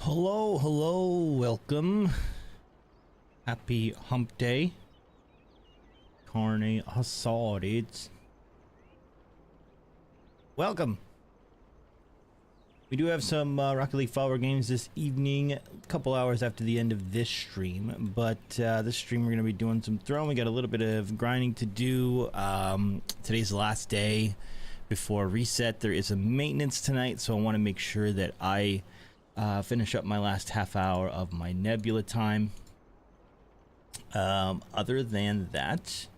Hello, hello, welcome. Happy hump day. Carne assauded. Welcome. We do have some Rocket League Follower games this evening, a couple hours after the end of this stream, but this stream we're going to be doing some throwing. We got a little bit of grinding to do. Today's the last day before reset. There is a maintenance tonight, so I want to make sure that I finish up my last half hour of my Nebula time. Other than that,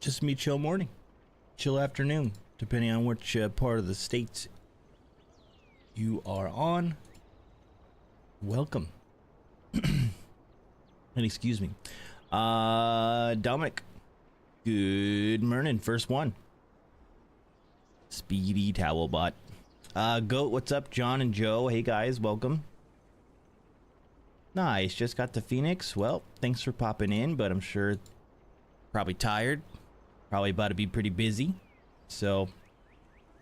just me chill morning, chill afternoon, depending on which part of the state you are on. Welcome. And excuse me. Dominic, good morning. First one. Speedy Towelbot. Goat, what's up? John and Joe, hey guys, welcome. Nice, just got to Phoenix. Well, thanks for popping in, but I'm sure probably tired, probably about to be pretty busy. So,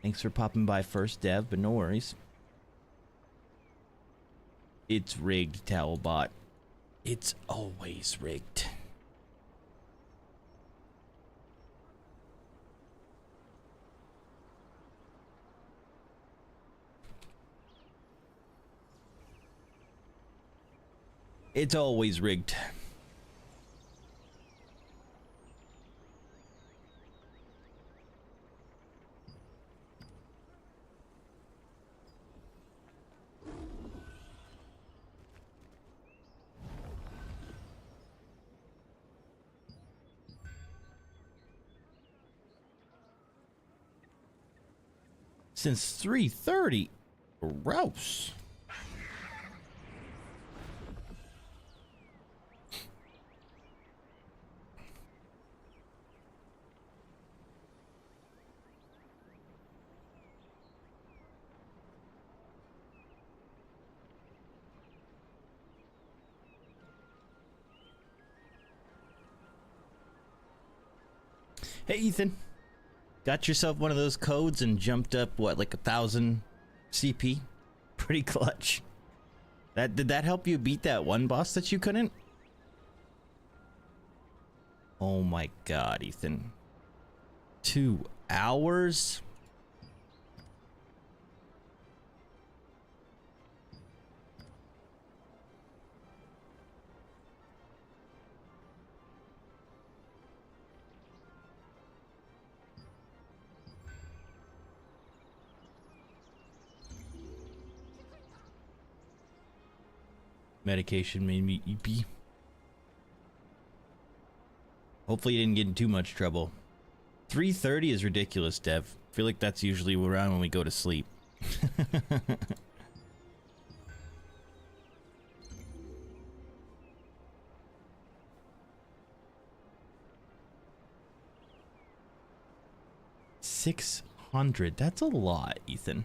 thanks for popping by first, Dev, but no worries. It's rigged, Towelbot. It's always rigged. It's always rigged. Since 3:30. Gross. Hey Ethan, got yourself one of those codes and jumped up what, like 1,000 CP? Pretty clutch. Did that help you beat that one boss that you couldn't? Oh my god, Ethan. 2 hours? Medication made me eepy. Hopefully you didn't get in too much trouble. 3:30 is ridiculous, Dev. I feel like that's usually around when we go to sleep. $600. That's a lot, Ethan.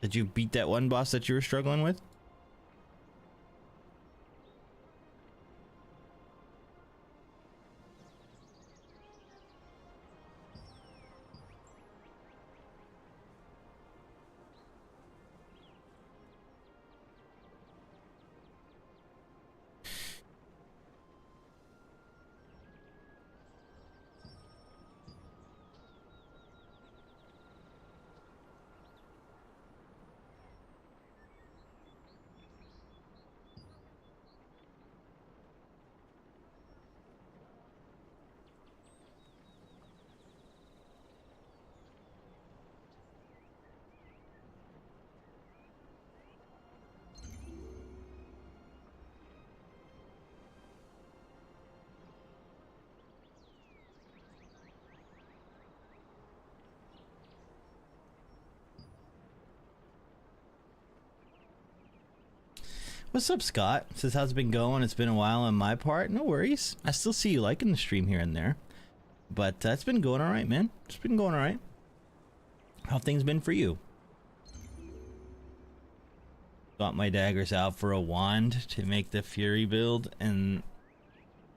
Did you beat that one boss that you were struggling with? What's up, Scott? Says, how's it been going? It's been a while on my part. No worries. I still see you liking the stream here and there. But it's been going alright, man. It's been going alright. How things been for you? Got my daggers out for a wand to make the Fury build, and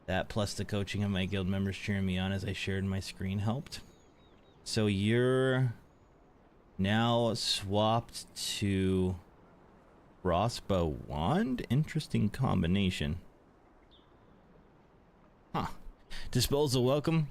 that plus the coaching of my guild members cheering me on as I shared my screen helped. So you're Now swapped to crossbow wand. Interesting combination. Huh. Disposal welcome.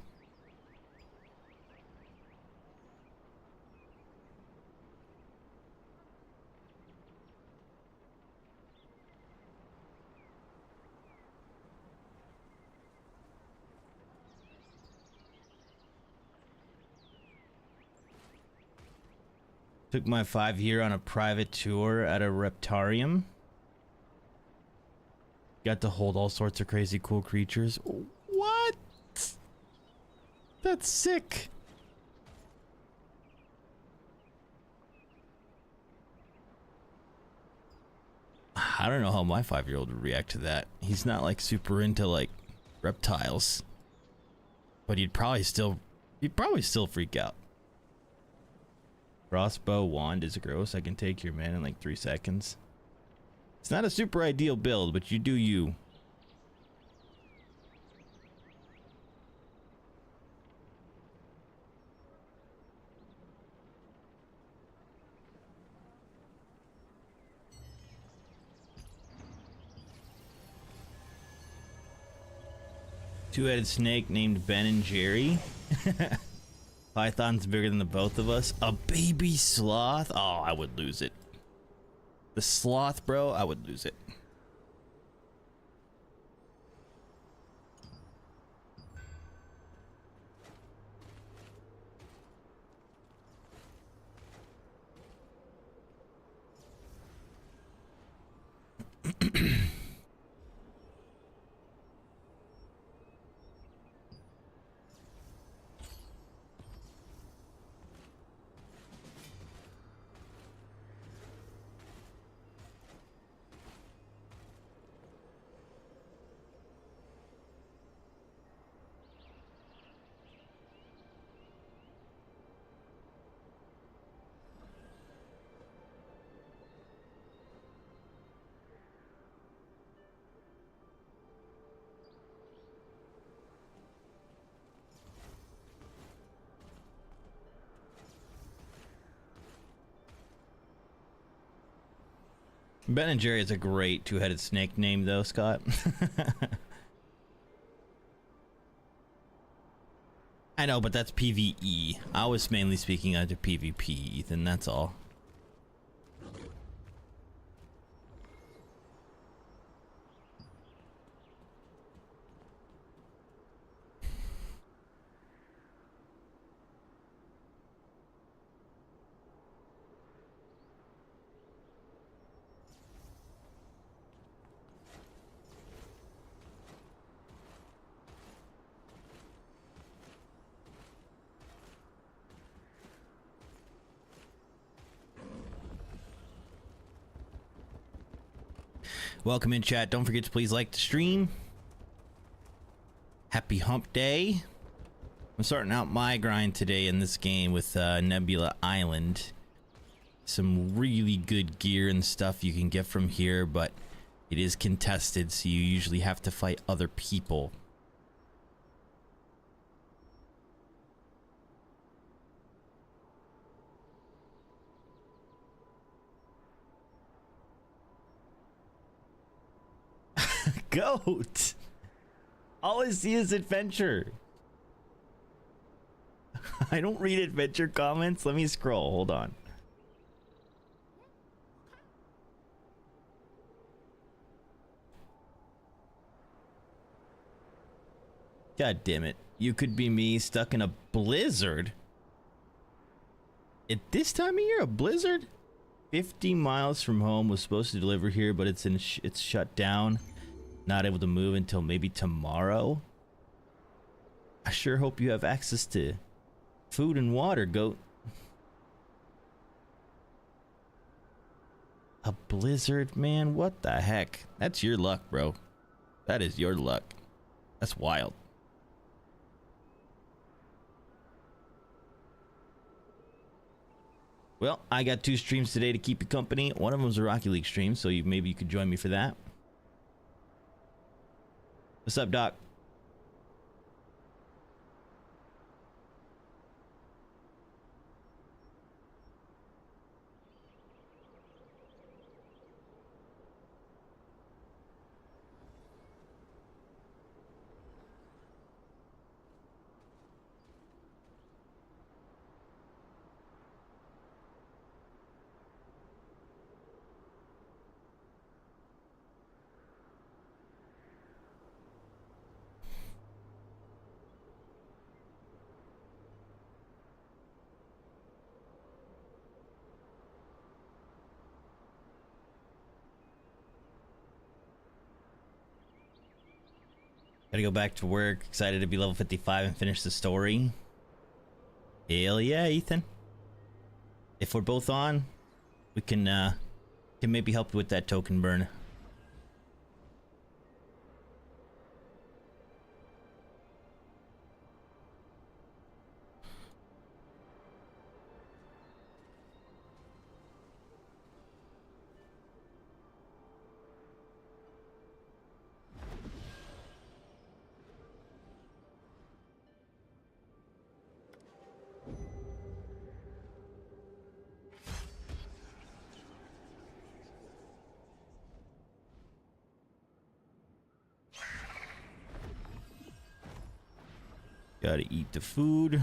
Took my 5-year on a private tour at a reptarium. Got to hold all sorts of crazy cool creatures. What? That's sick. I don't know how my 5-year-old would react to that. He's not like super into like reptiles. But he'd probably still freak out. Crossbow wand is gross. I can take your man in like 3 seconds. It's not a super ideal build, but you do you. Two-headed snake named Ben and Jerry. Python's bigger than the both of us. A baby sloth? Oh, I would lose it. The sloth, bro, I would lose it. Ben and Jerry is a great two-headed snake name, though, Scott. I know, but that's PvE. I was mainly speaking out of PvP, Ethan, that's all. Welcome in, chat. Don't forget to please like the stream. Happy hump day. I'm starting out my grind today in this game with Nebula Island. Some really good gear and stuff you can get from here, but it is contested, so you usually have to fight other people. Goat! All I see is adventure. I don't read adventure comments. Let me scroll. Hold on. God damn it. You could be me stuck in a blizzard. At this time of year, a blizzard? 50 miles from home, was supposed to deliver here, but it's shut down. Not able to move until maybe tomorrow. I sure hope you have access to food and water, goat. A blizzard, man? What the heck? That's your luck, bro. That is your luck. That's wild. Well, I got 2 streams today to keep you company. One of them was a Rocket League stream, so maybe you could join me for that. What's up, Doc? Gotta go back to work. Excited to be level 55 and finish the story. Hell yeah, Ethan. If we're both on, we can maybe help with that token burn. Gotta eat the food.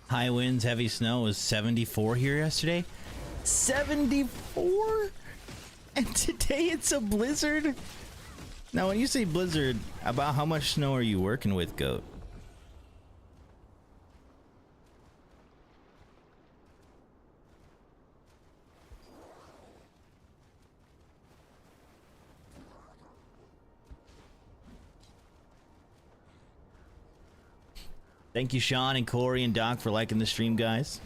High winds, heavy snow was 74 here yesterday. 74? And today it's a blizzard? Now, when you say blizzard, about how much snow are you working with, Goat? Thank you, Sean and Corey and Doc, for liking the stream, guys.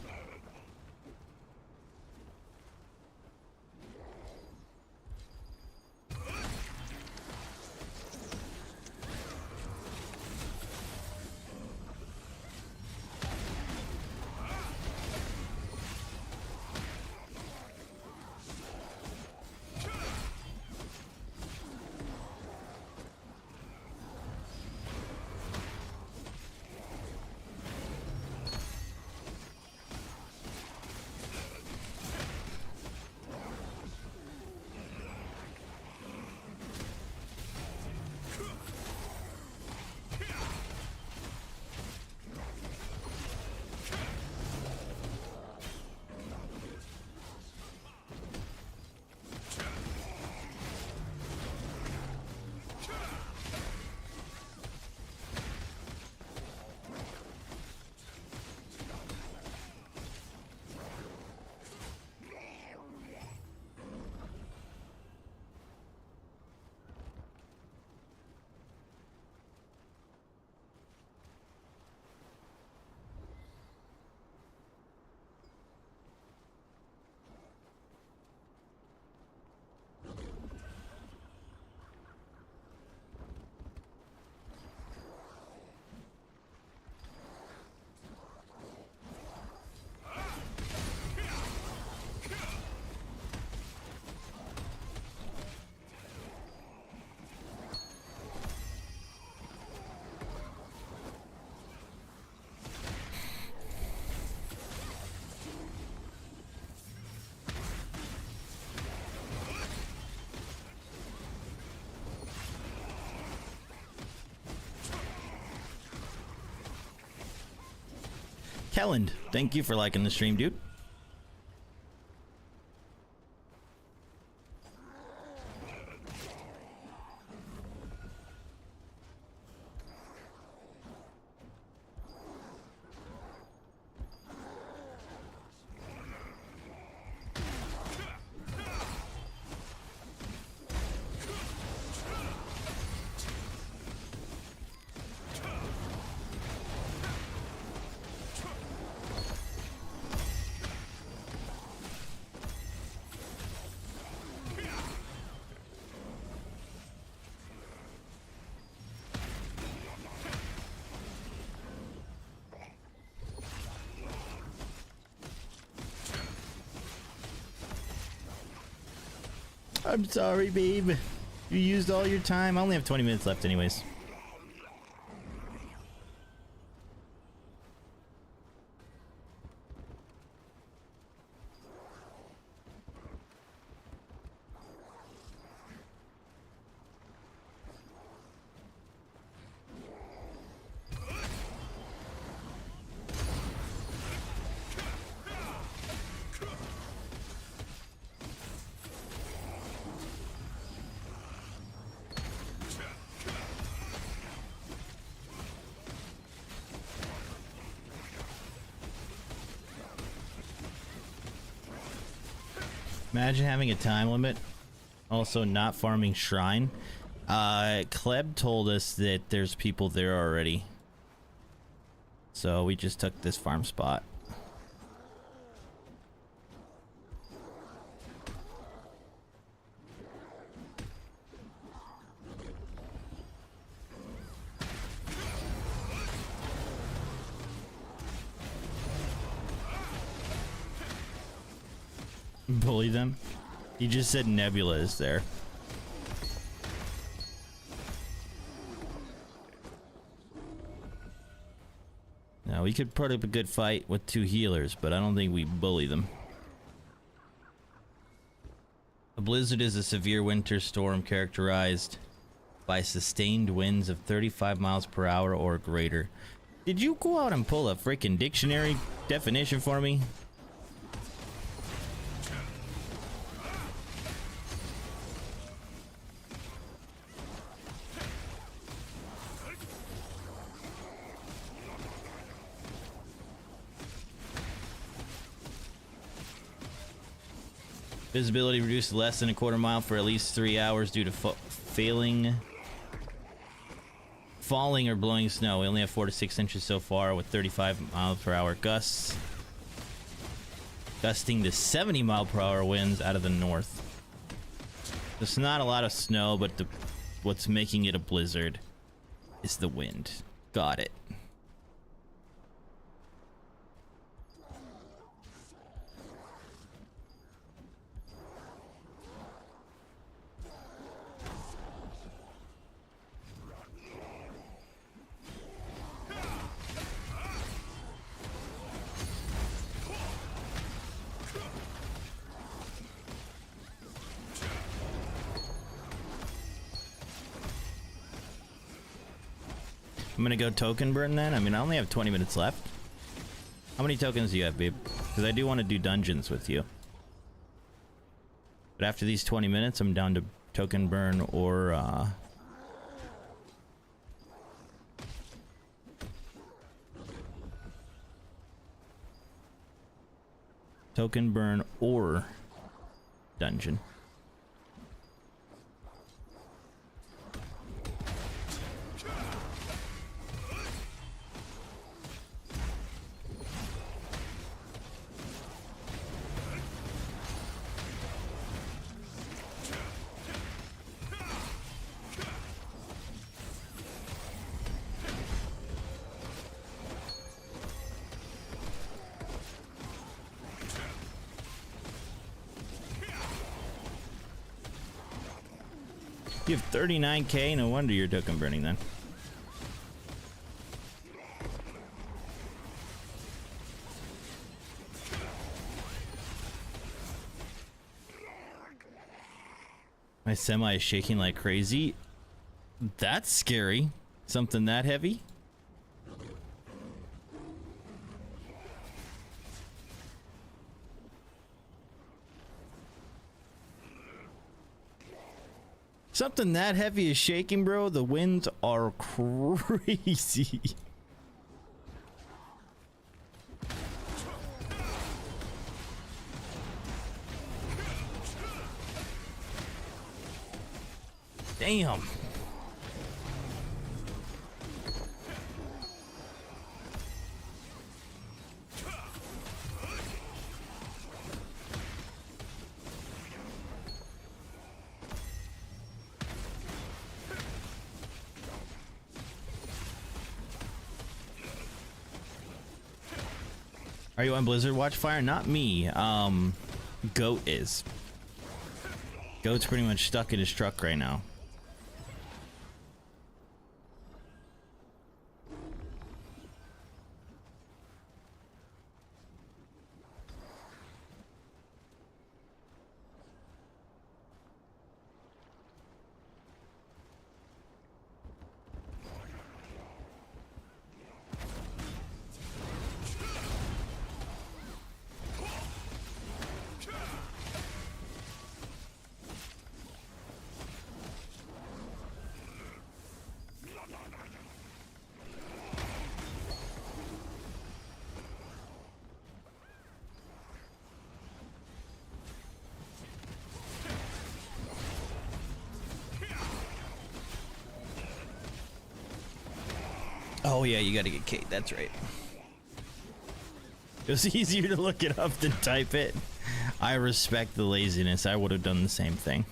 Kelland, thank you for liking the stream, dude. I'm sorry, babe. You used all your time. I only have 20 minutes left anyways. Imagine having a time limit. Also not farming shrine. Kleb told us that there's people there already. So we just took this farm spot. Bully them? He just said Nebula is there. Now we could put up a good fight with 2 healers, but I don't think we bully them. A blizzard is a severe winter storm characterized by sustained winds of 35 miles per hour or greater. Did you go out and pull a freaking dictionary definition for me? Visibility reduced to less than a quarter mile for at least 3 hours due to falling or blowing snow. We only have 4 to 6 inches so far with 35 miles per hour gusts. Gusting to 70 mile per hour winds out of the north. There's not a lot of snow, but what's making it a blizzard is the wind. Got it. I'm gonna go token burn then. I mean, I only have 20 minutes left. How many tokens do you have, babe? Because I do want to do dungeons with you. But after these 20 minutes, I'm down to token burn or token burn or dungeon. You have 39k, no wonder you're token burning then. My semi is shaking like crazy. That's scary. Something that heavy? Something that heavy is shaking, bro. The winds are crazy. Damn. Are you on Blizzard Watchfire? Not me. Goat is. Goat's pretty much stuck in his truck right now. Oh yeah, you gotta get Kate, that's right. It was easier to look it up than type it. I respect the laziness. I would have done the same thing.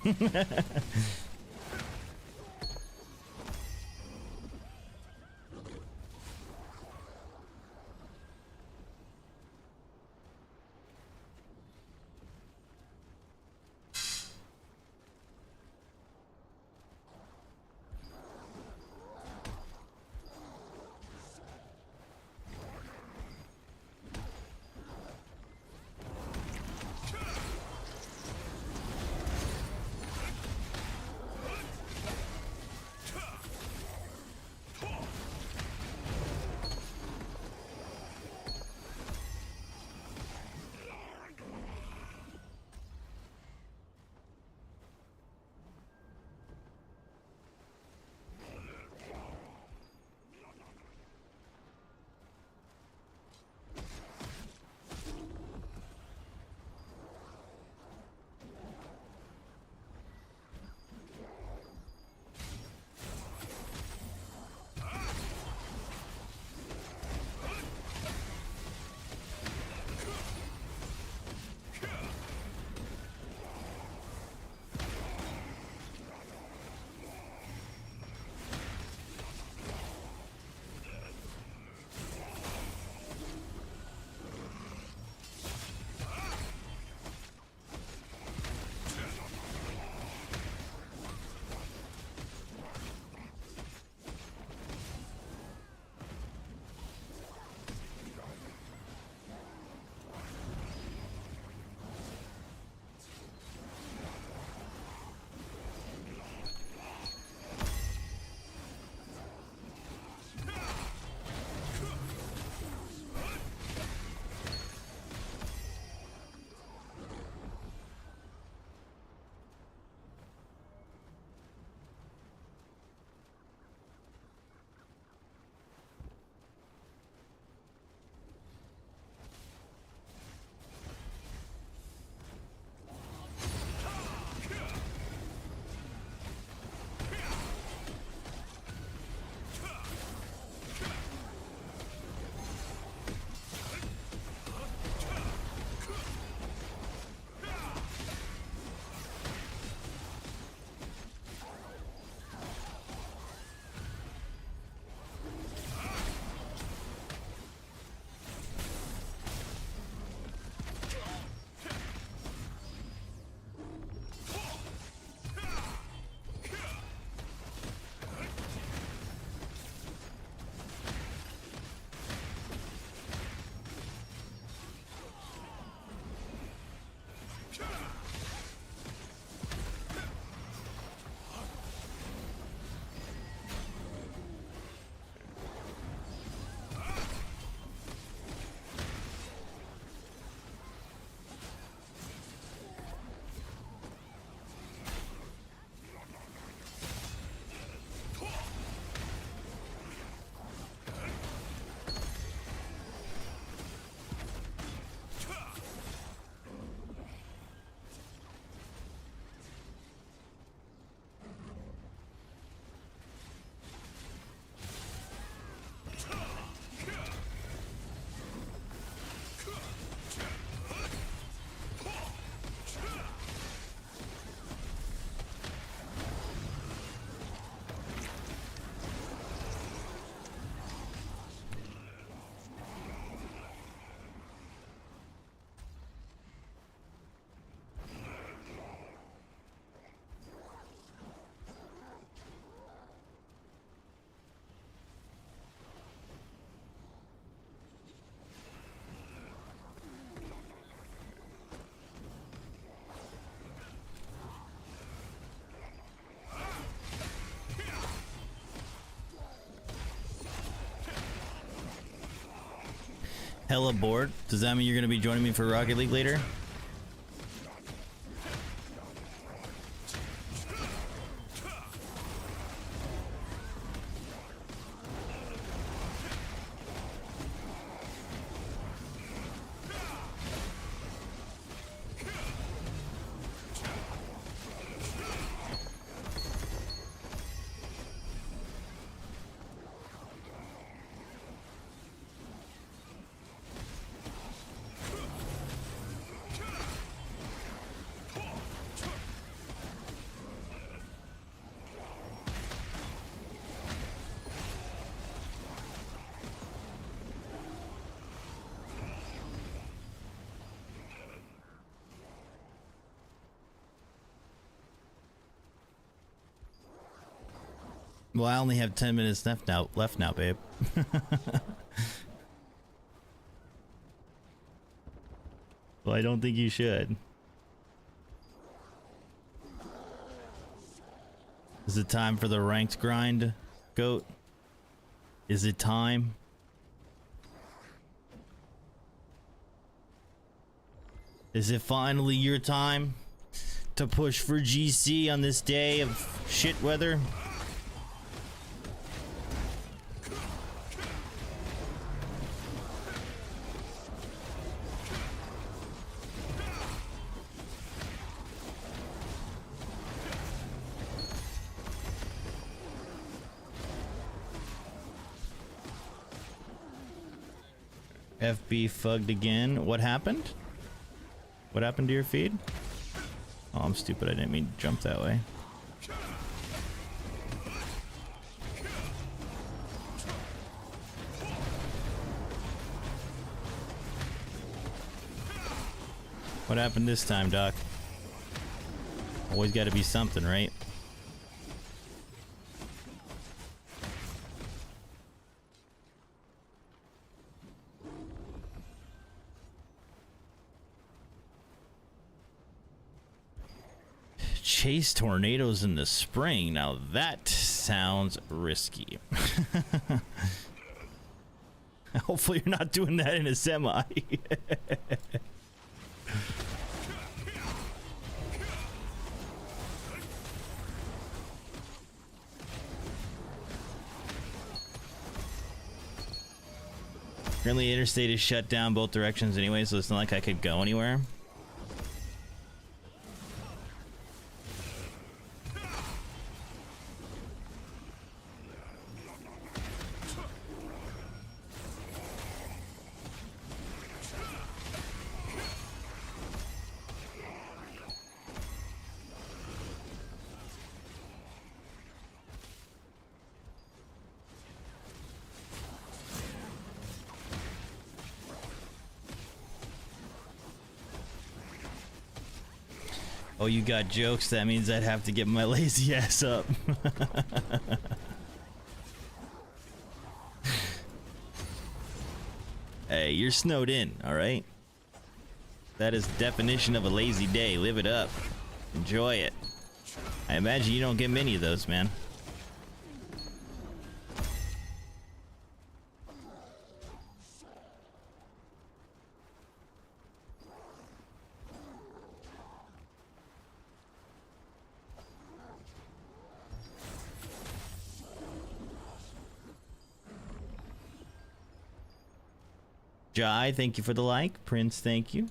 hella bored. Does that mean you're gonna be joining me for Rocket League later? Well, I only have 10 minutes left now, babe. Well, I don't think you should. Is it time for the ranked grind, goat? Is it time? Is it finally your time to push for GC on this day of shit weather? FB fugged again. What happened? What happened to your feed? Oh, I'm stupid. I didn't mean to jump that way. What happened this time, Doc? Always got to be something, right? Chase tornadoes in the spring. Now that sounds risky. Hopefully you're not doing that in a semi. Currently, interstate is shut down both directions anyway, so it's not like I could go anywhere. Oh, you got jokes? That means I'd have to get my lazy ass up. Hey, you're snowed in, alright? That is the definition of a lazy day. Live it up. Enjoy it. I imagine you don't get many of those, man. Jai, thank you for the like. Prince, thank you.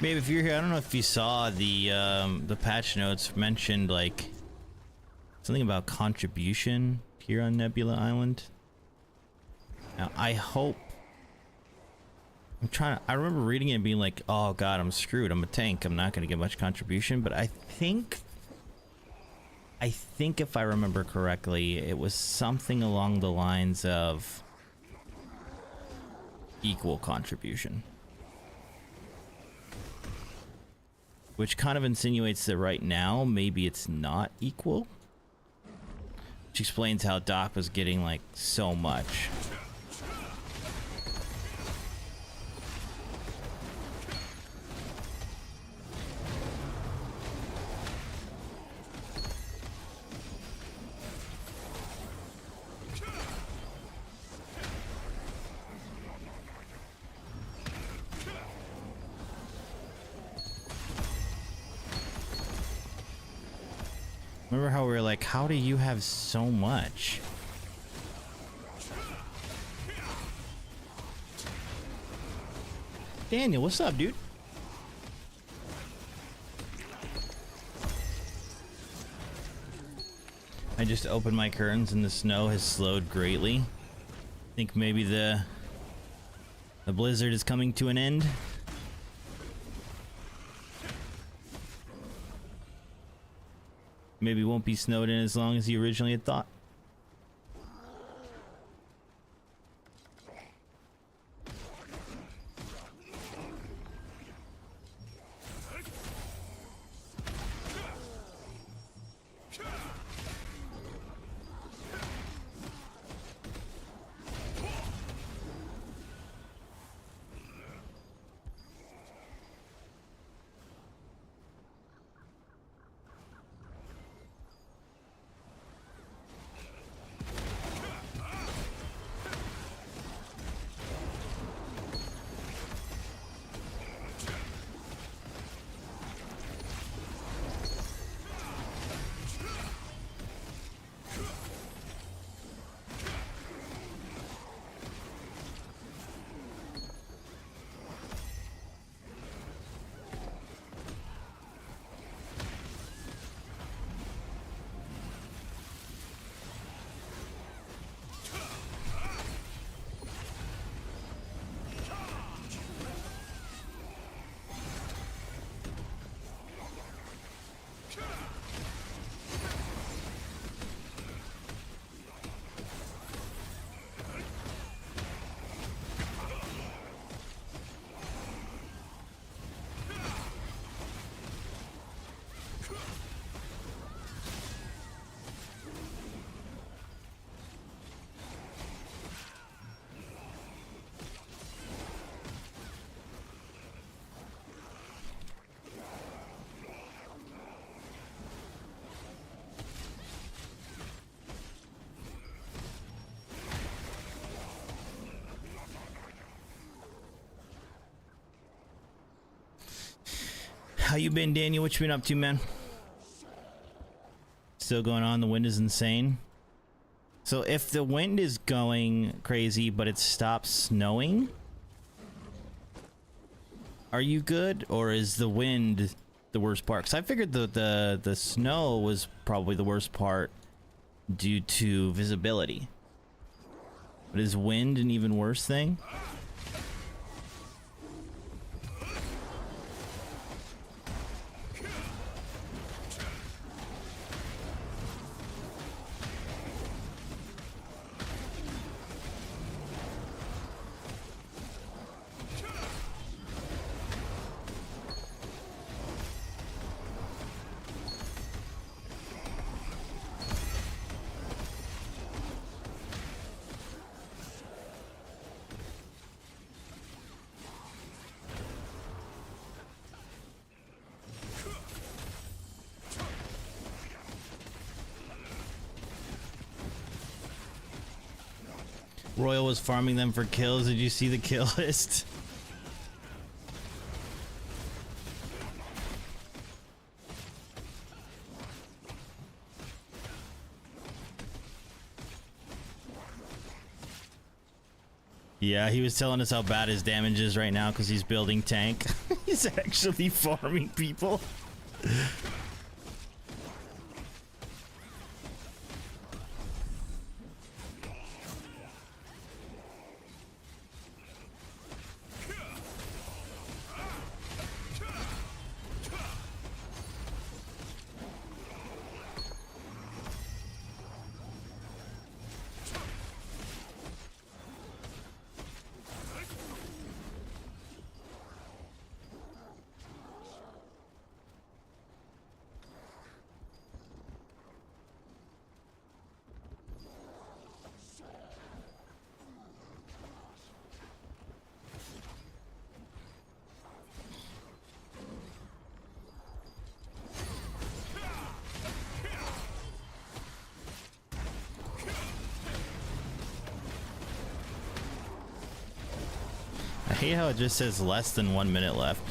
Babe, if you're here, I don't know if you saw the patch notes mentioned like something about contribution here on Nebula Island. Now, I hope. I remember reading it and being like, oh god, I'm screwed. I'm a tank. I'm not going to get much contribution. But I think if I remember correctly, it was something along the lines of equal contribution. Which kind of insinuates that right now, maybe it's not equal. Which explains how Doc was getting like so much. Remember how we were like, how do you have so much? Daniel, what's up, dude? I just opened my curtains and the snow has slowed greatly. I think maybe the blizzard is coming to an end. Maybe won't be snowed in as long as you originally had thought. How you been, Daniel? What you been up to, man? Still going on. The wind is insane. So if the wind is going crazy, but it stops snowing, are you good, or is the wind the worst part? Because I figured the snow was probably the worst part due to visibility. But is wind an even worse thing? Royal was farming them for kills. Did you see the kill list? Yeah, he was telling us how bad his damage is right now because he's building tank. He's actually farming people. I hate how it just says less than 1 minute left.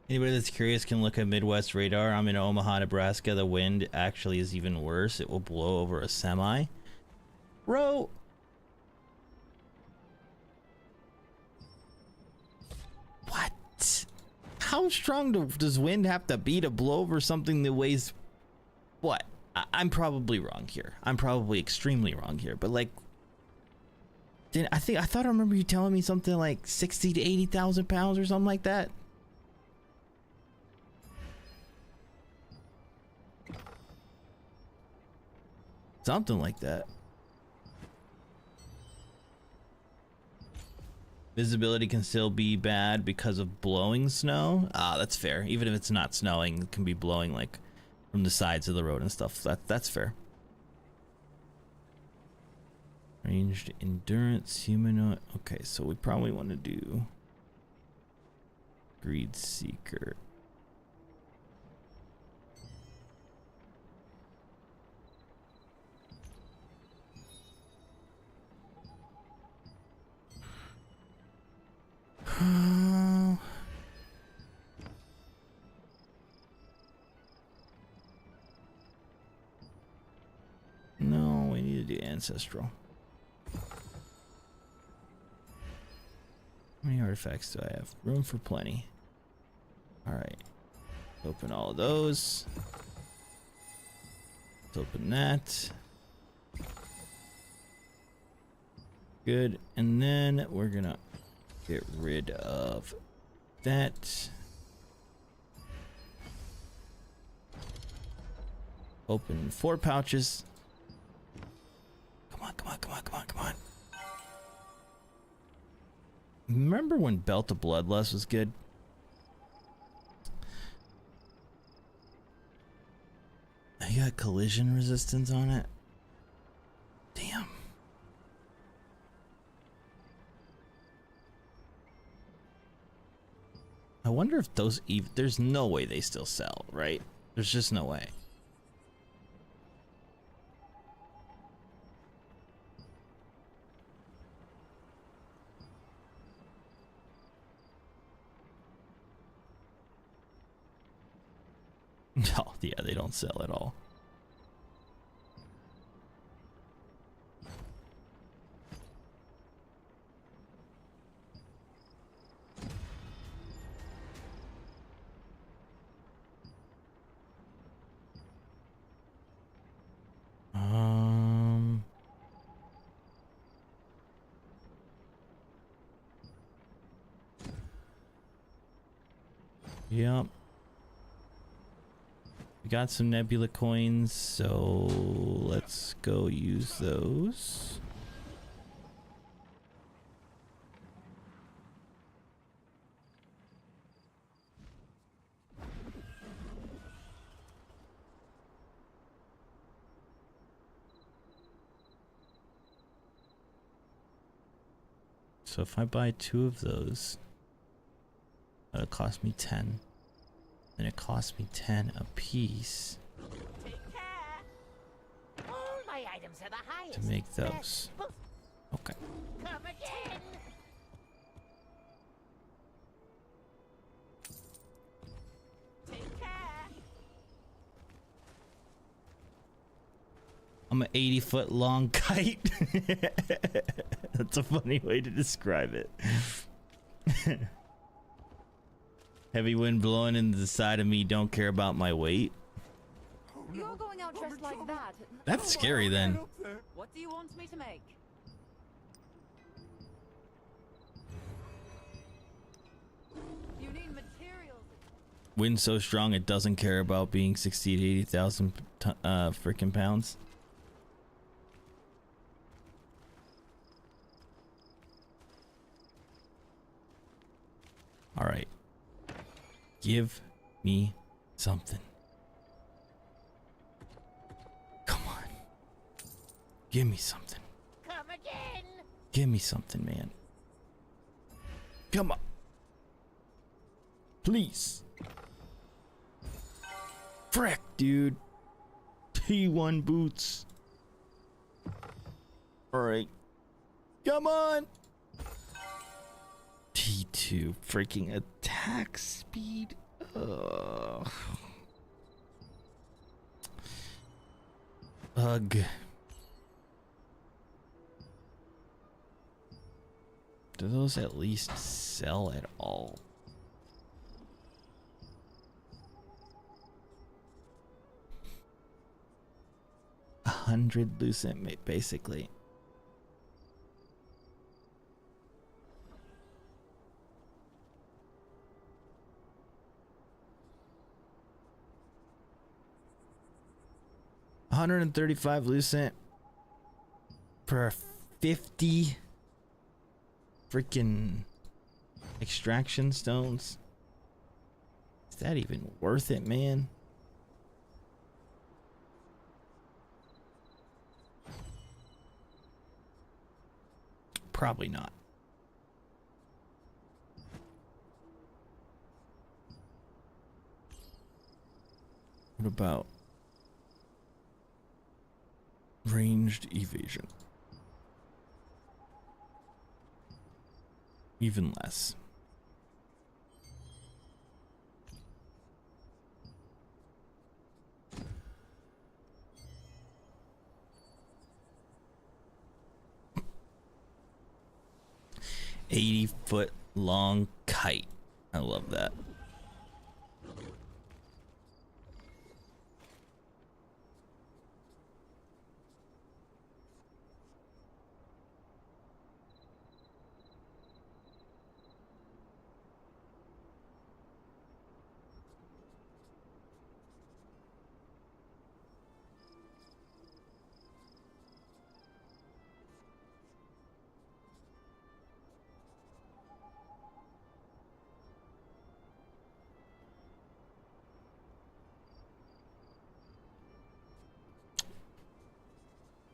Anybody that's curious can look at Midwest radar. I'm in Omaha, Nebraska. The wind actually is even worse. It will blow over a semi. Bro. What? How strong does wind have to be to blow over something that weighs... What? I'm probably wrong here. I'm probably extremely wrong here. But like... I thought I remember you telling me something like 60 to 80,000 pounds or something like that. Something like that. Visibility can still be bad because of blowing snow. Ah, that's fair. Even if it's not snowing, it can be blowing like from the sides of the road and stuff. That's fair. Ranged endurance, humanoid. Okay, so we probably want to do Greed Seeker. No, we need to do ancestral. How many artifacts do I have? Room for plenty. Alright. Open all of those. Let's open that. Good. And then we're gonna get rid of that. Open 4 pouches. Come on, come on, come on, come on, come on. Remember when Belt of Bloodlust was good? I got collision resistance on it. Damn. I wonder if those there's no way they still sell, right? There's just no way. No, yeah, they don't sell at all. Yep. We got some nebula coins, so let's go use those. So if I buy 2 of those, that'll cost me 10. And it costs me 10 a piece Take care. All my items are the highest. to make those. Okay. Come again. Take care. I'm an 80-foot long kite. That's a funny way to describe it. Heavy wind blowing into the side of me, don't care about my weight. You're going out dressed like that. That's scary then. What do you want me to make? You need materials. Wind so strong it doesn't care about being 60 to 80,000 freaking pounds. All right. Give me something. Come on. Give me something. Come again. Give me something, man. Come on. Please. Frick, dude. T1 boots. All right. Come on. T2 freaking attack speed. Ugh. Ugh. Do those at least sell at all? $100 lucent, basically. $135 lucent per 50 freaking extraction stones. Is that even worth it, man? Probably not. What about ranged evasion? Even less. $80-foot long kite. I love that.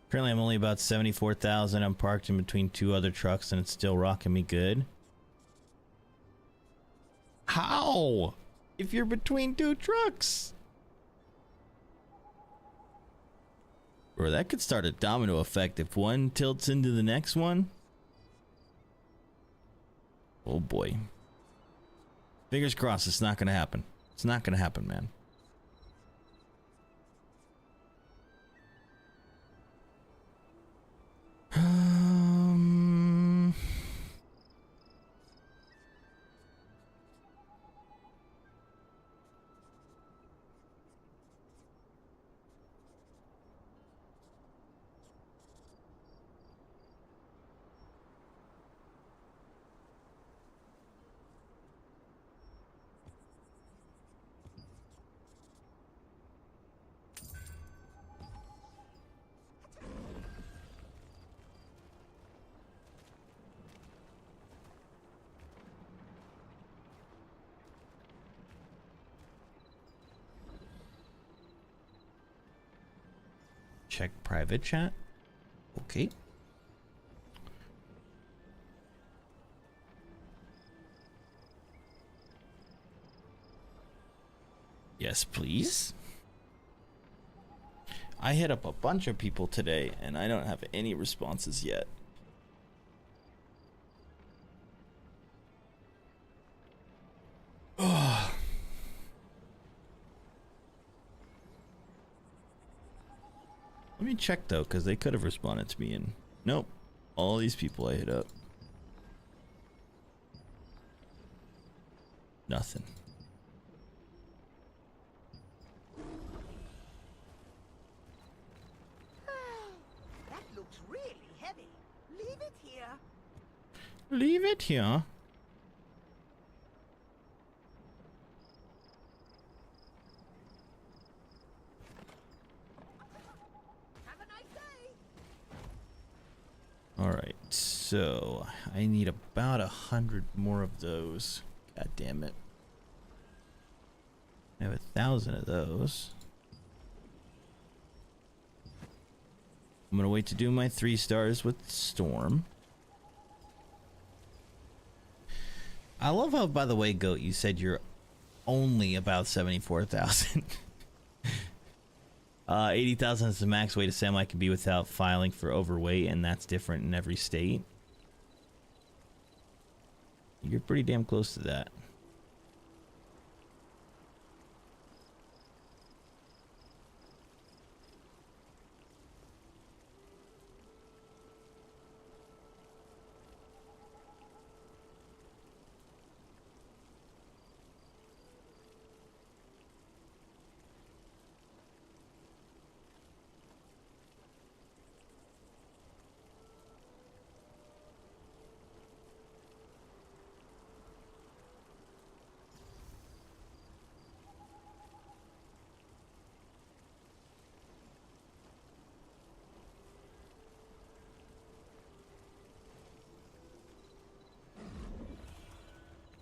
Currently, I'm only about 74,000. I'm parked in between 2 other trucks, and it's still rocking me good. How? If you're between 2 trucks? Bro, that could start a domino effect if one tilts into the next one. Oh boy. Fingers crossed it's not gonna happen. It's not gonna happen, man. Check private chat. Okay. Yes, please. I hit up a bunch of people today and I don't have any responses yet. Oh. Let me check though, because they could have responded to me and nope. All these people I hit up. Nothing. That looks really heavy. Leave it here. Leave it here. Have a nice day. Alright, so I need about 100 more of those. God damn it. I have 1,000 of those. I'm gonna wait to do my 3 stars with Storm. I love how, by the way, Goat, you said you're only about 74,000. 80,000 is the max weight a semi can be without filing for overweight, and that's different in every state. You're pretty damn close to that.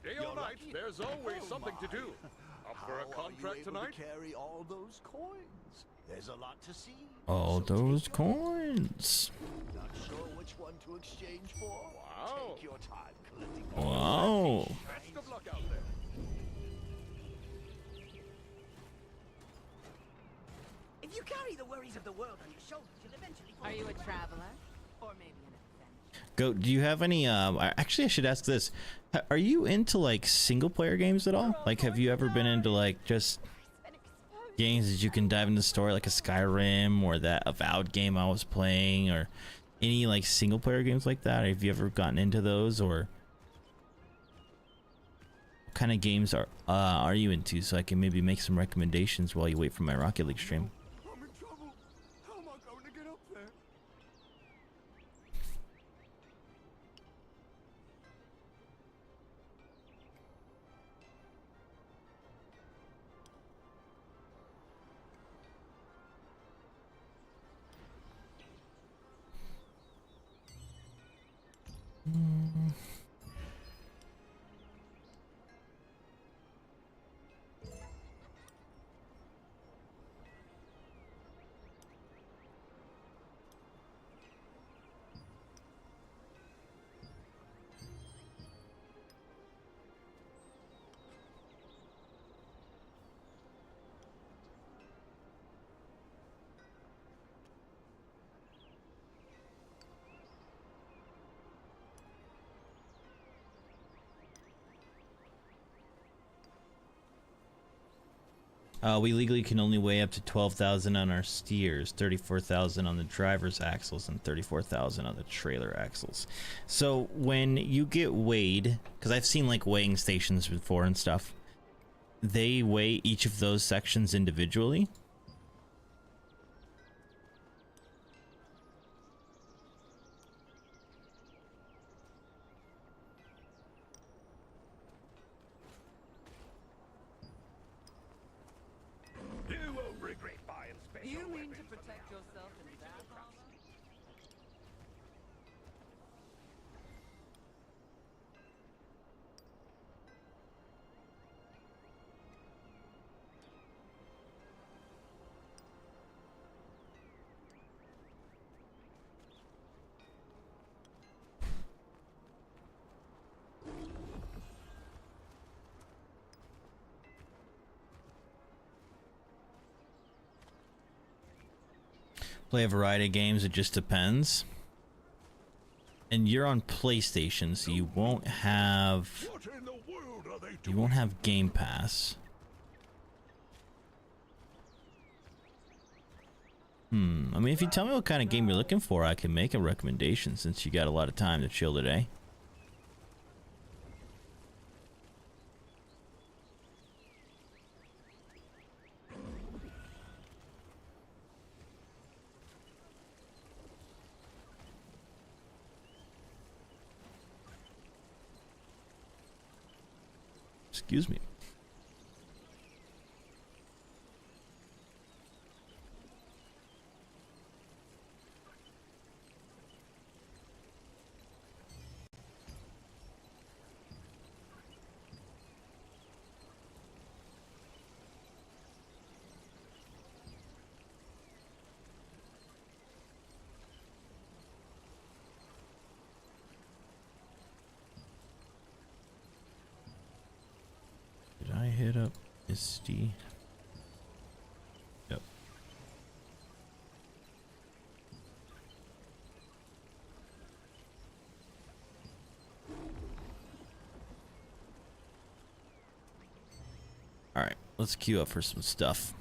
Day or night, there's always something to do. Up for a How contract are you able tonight? to carry all those coins? There's a lot to see. All so those take your- coins. Not sure which one to exchange for? Wow. Take your time collecting. Wow. Best of luck out there. If you carry the worries of the world on your shoulders, you'll eventually fall Are you a to the ground. traveler? Or maybe an adventurer? Goat, do you have any, actually I should ask this. Are you into like single player games at all? Like, have you ever been into like just games that you can dive into the story, like a Skyrim or that Avowed game I was playing, or any like single player games like that? Have you ever gotten into those, or what kind of games are you into, so I can maybe make some recommendations while you wait for my Rocket League stream? I'm in trouble. How am I going to get up there? We legally can only weigh up to 12,000 on our steers, 34,000 on the driver's axles, and 34,000 on the trailer axles. So when you get weighed, because I've seen like weighing stations before and stuff, they weigh each of those sections individually. You won't regret buying special You mean to weapons from protect now. yourself in that armor? Play a variety of games. It just depends. And you're on PlayStation, so you won't have What in the world are they you doing? won't have Game Pass. I mean, if you tell me what kind of game you're looking for, I can make a recommendation since you got a lot of time to chill today. Excuse me. Did I hit up Misty? Yep. All right, let's queue up for some stuff.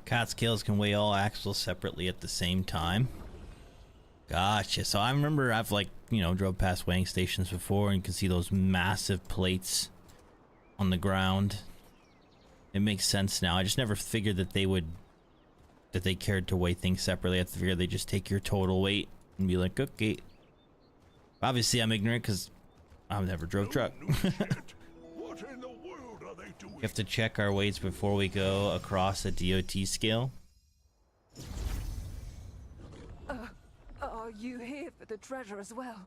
Catskills can weigh all axles separately at the same time. Gotcha. So I remember I've drove past weighing stations before and you can see those massive plates on the ground. It makes sense now. I just never figured that they cared to weigh things separately. I figured they just take your total weight and be like, okay. Obviously I'm ignorant because I've never drove truck. What in the world are they doing? We have to check our weights before we go across a DOT scale. Are you here for the treasure as well?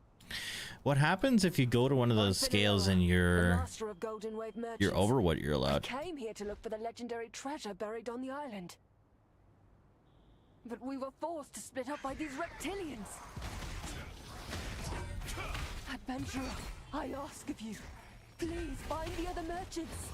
What happens if you go to one of those scales and The you're master of Golden Wave merchants. over what you're I allowed? came here to look for the legendary treasure buried on the island. But we were forced to split up by these reptilians. Adventurer, I ask of you, please find the other merchants.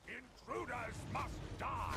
Intruders must die!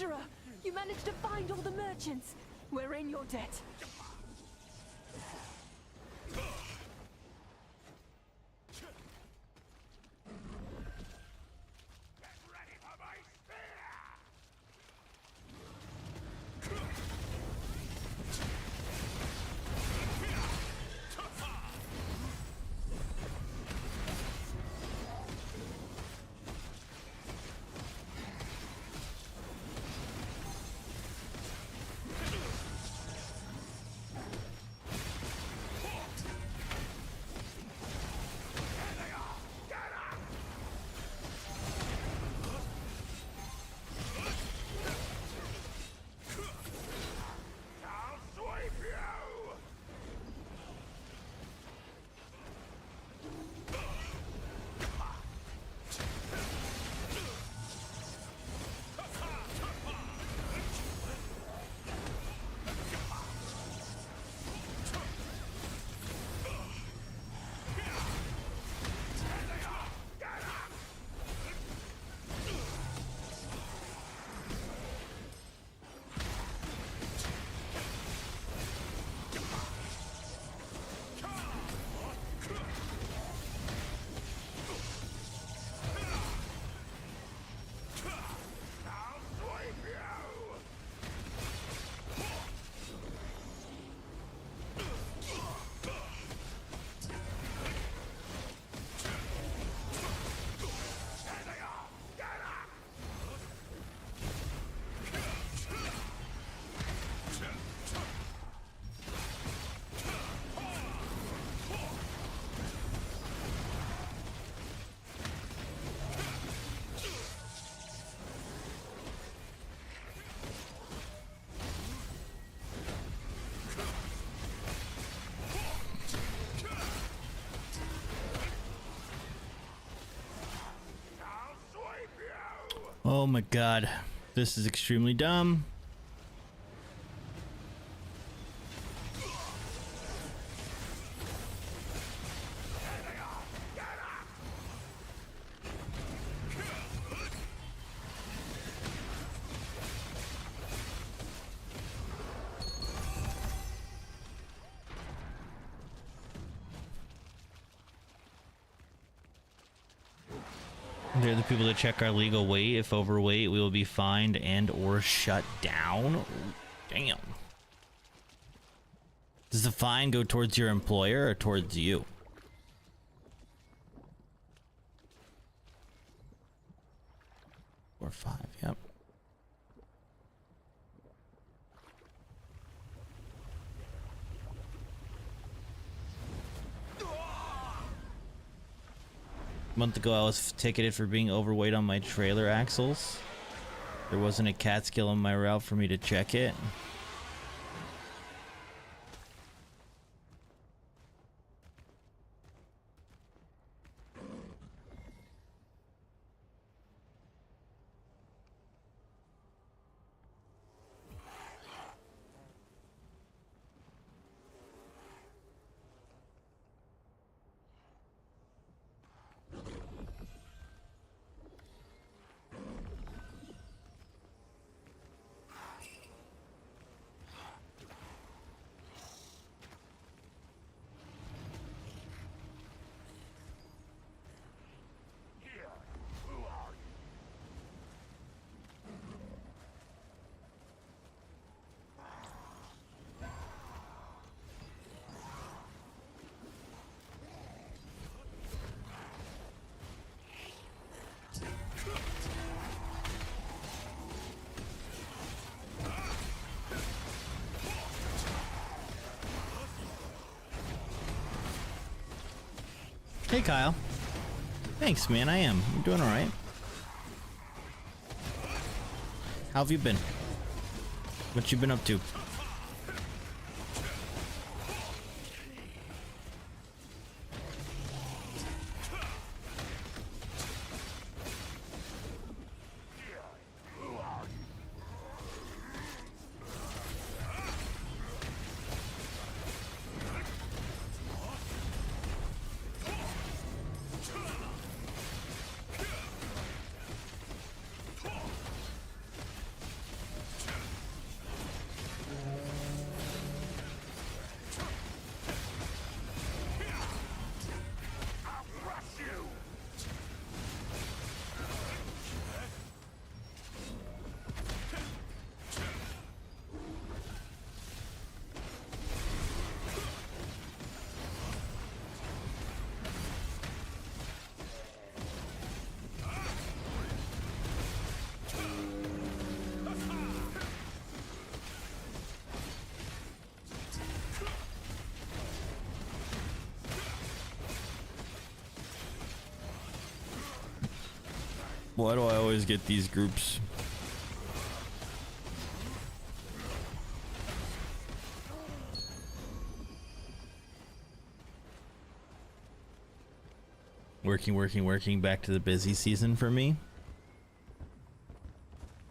Adventurer! You managed to find all the merchants! We're in your debt. Oh my god, this is extremely dumb. They're the people that check our legal weight. If overweight, we will be fined and or shut down. Damn. Does the fine go towards your employer or towards you? Or 5, yep. A month ago, I was ticketed for being overweight on my trailer axles. There wasn't a Catskill on my route for me to check it. Hey, Kyle. Thanks, man. I am. I'm doing all right. How have you been? What you been up to? Why do I always get these groups? Working, back to the busy season for me.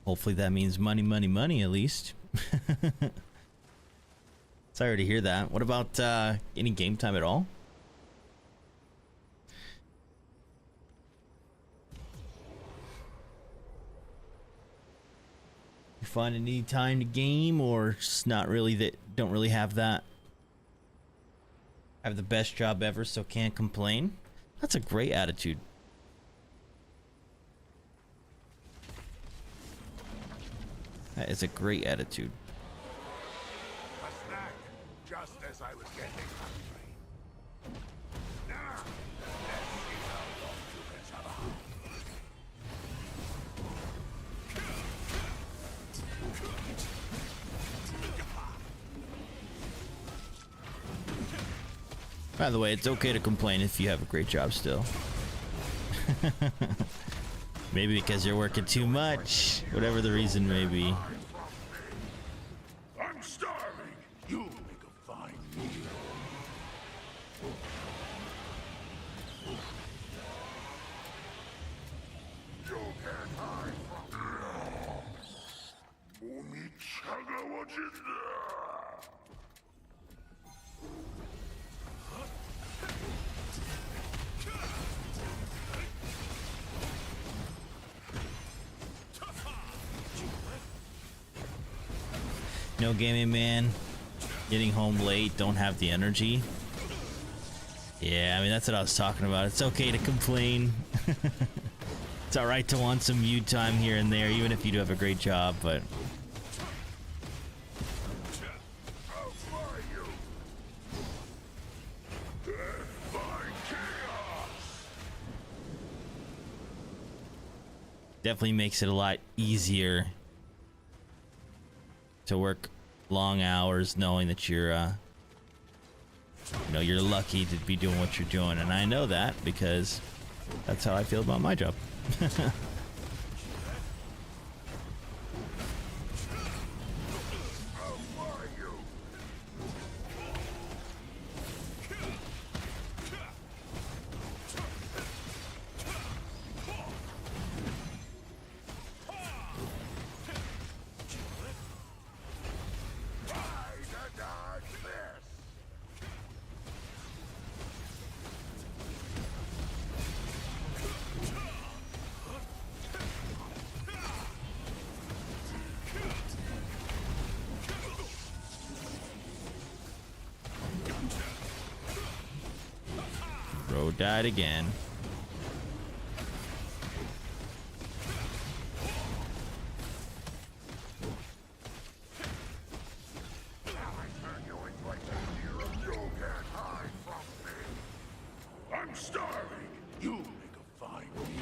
Hopefully that means money at least. Sorry to hear that. What about any game time at all? You find any time to game, or just not really, that don't really have that? Have the best job ever, so can't complain. That's a great attitude. That is a great attitude. A snack, just as I was getting hungry. Now, let's see how long you can survive. By the way, it's okay to complain if you have a great job still. Maybe because you're working too much, whatever the reason may be. I'm starving. You make a fine meal. You can't hide from me. Mommy Chaga, what is that? No gaming, man. Getting home late, don't have the energy. Yeah, I mean, that's what I was talking about. It's okay to complain. It's alright to want some you time here and there, even if you do have a great job, but... Definitely makes it a lot easier to work long hours knowing that you're you know, you're lucky to be doing what you're doing, and I know that because that's how I feel about my job. Bro died again. I'm starving. You make a fine meal.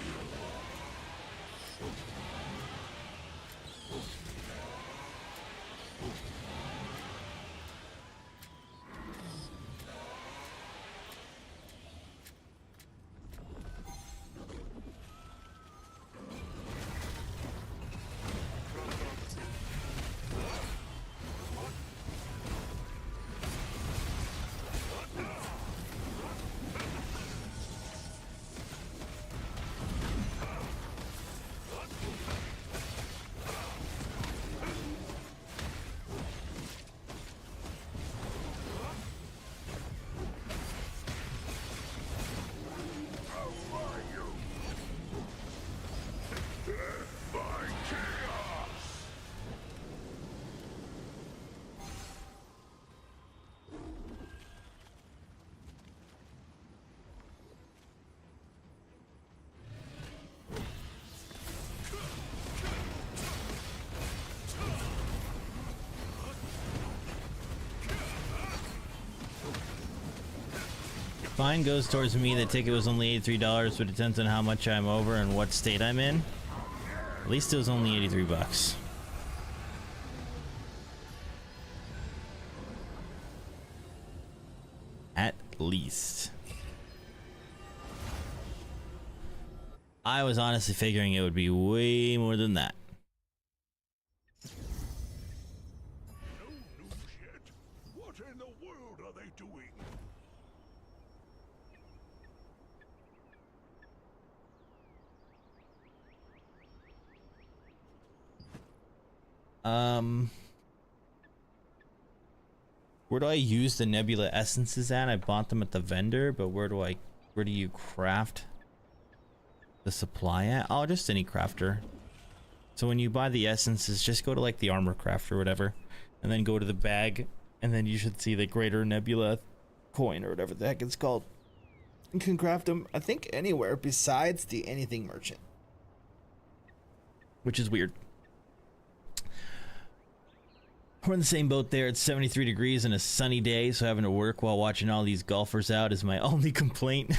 Fine goes towards me. The ticket was only $83, but it depends on how much I'm over and what state I'm in. At least it was only 83 bucks. At least. I was honestly figuring it would be way more than that. No news yet. What in the world are they doing? Where do I use the nebula essences at? I bought them at the vendor, but where do you craft the supply at? Oh, just any crafter. So when you buy the essences, just go to like the armor craft or whatever, and then go to the bag, and then you should see the greater nebula coin or whatever the heck it's called. You can craft them, I think, anywhere besides the anything merchant, which is weird. We're in the same boat there. It's 73 degrees and a sunny day, so having to work while watching all these golfers out is my only complaint.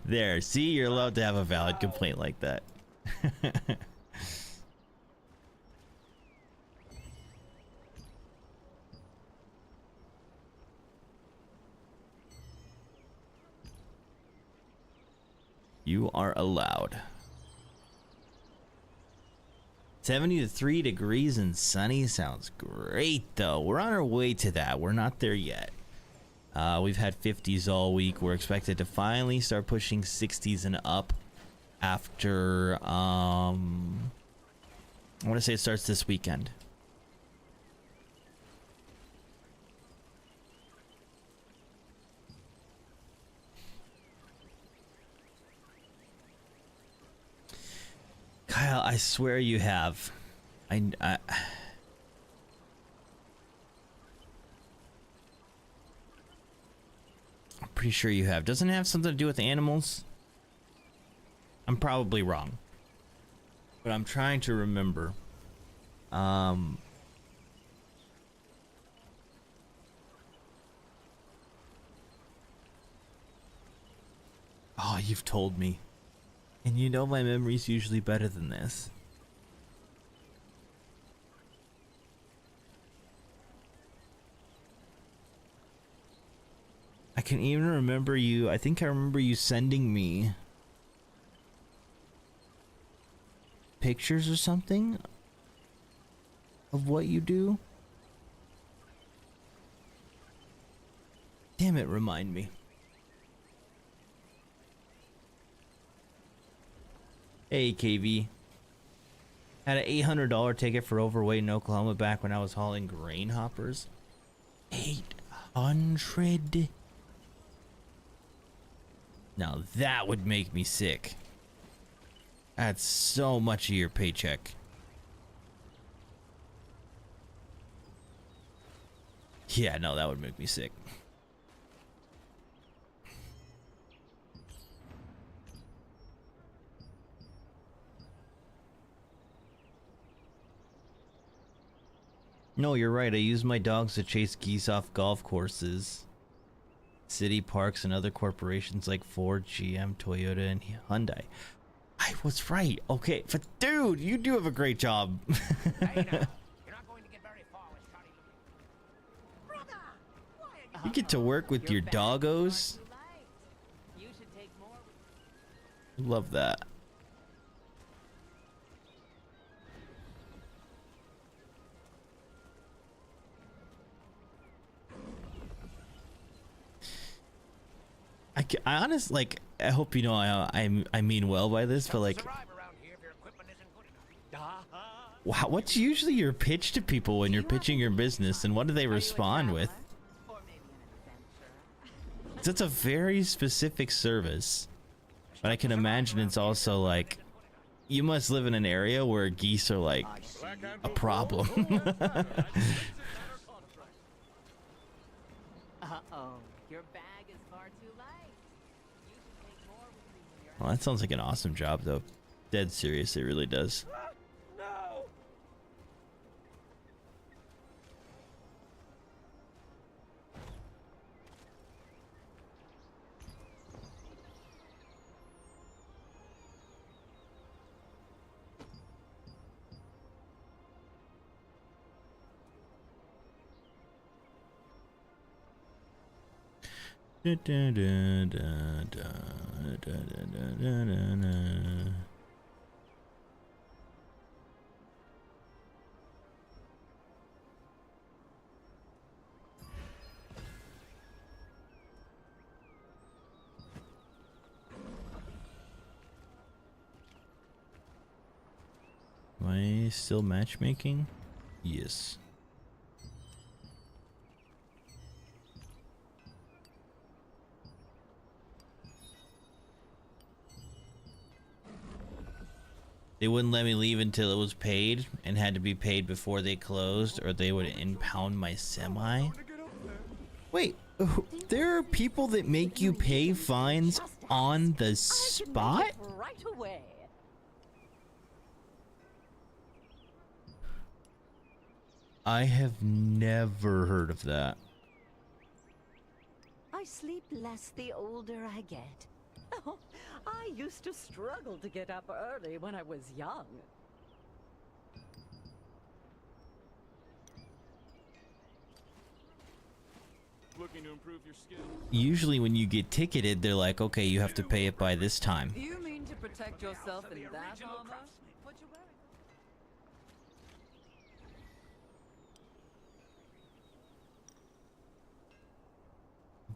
There, see, you're allowed to have a valid complaint like that. You are allowed. 73 degrees and sunny sounds great, though. We're on our way to that. We're not there yet. We've had 50s all week. We're expected to finally start pushing 60s and up after, I want to say it starts this weekend. Kyle, I swear you have. I'm pretty sure you have. Doesn't it have something to do with animals? I'm probably wrong, but I'm trying to remember. Oh, you've told me. And you know my memory's usually better than this. I can even remember you. I think I remember you sending me pictures or something of what you do. Damn it, remind me. Hey, KV. Had an $800 ticket for overweight in Oklahoma back when I was hauling grain hoppers. 800. Now that would make me sick. That's so much of your paycheck. Yeah, no, that would make me sick. No, you're right. I use my dogs to chase geese off golf courses, city parks, and other corporations like Ford, GM, Toyota, and Hyundai. I was right. Okay, but dude, you do have a great job. Hey, now, you're not going to get very far with Shotty. Brother, why are You get to work with your doggos. you should take more. Love that. I honestly, like, I hope you know I mean well by this, but like, Survive around here if your equipment isn't good enough. wow, what's usually your pitch to people when you're pitching your business, and what do they respond with? Or maybe an adventurer. It's a very specific service, but I can imagine it's also like, you must live in an area where geese are like a problem. Uh-oh, your bag is far too light. You should take more with you when you're Well, that sounds like an awesome job, though. Dead serious, it really does. No! Da, da, da, da, da, da, da, da, da, da. Am I still matchmaking? Yes. They wouldn't let me leave until it was paid and had to be paid before they closed, or they would impound my semi. Wait, there are people that make you pay fines on the spot? Right away. I have never heard of that. I sleep less the older I get. Oh, I used to struggle to get up early when I was young. Looking to improve your skills? Usually when you get ticketed, they're like, okay, you have to pay it by this time. You mean to protect yourself in that armor? What you wearing?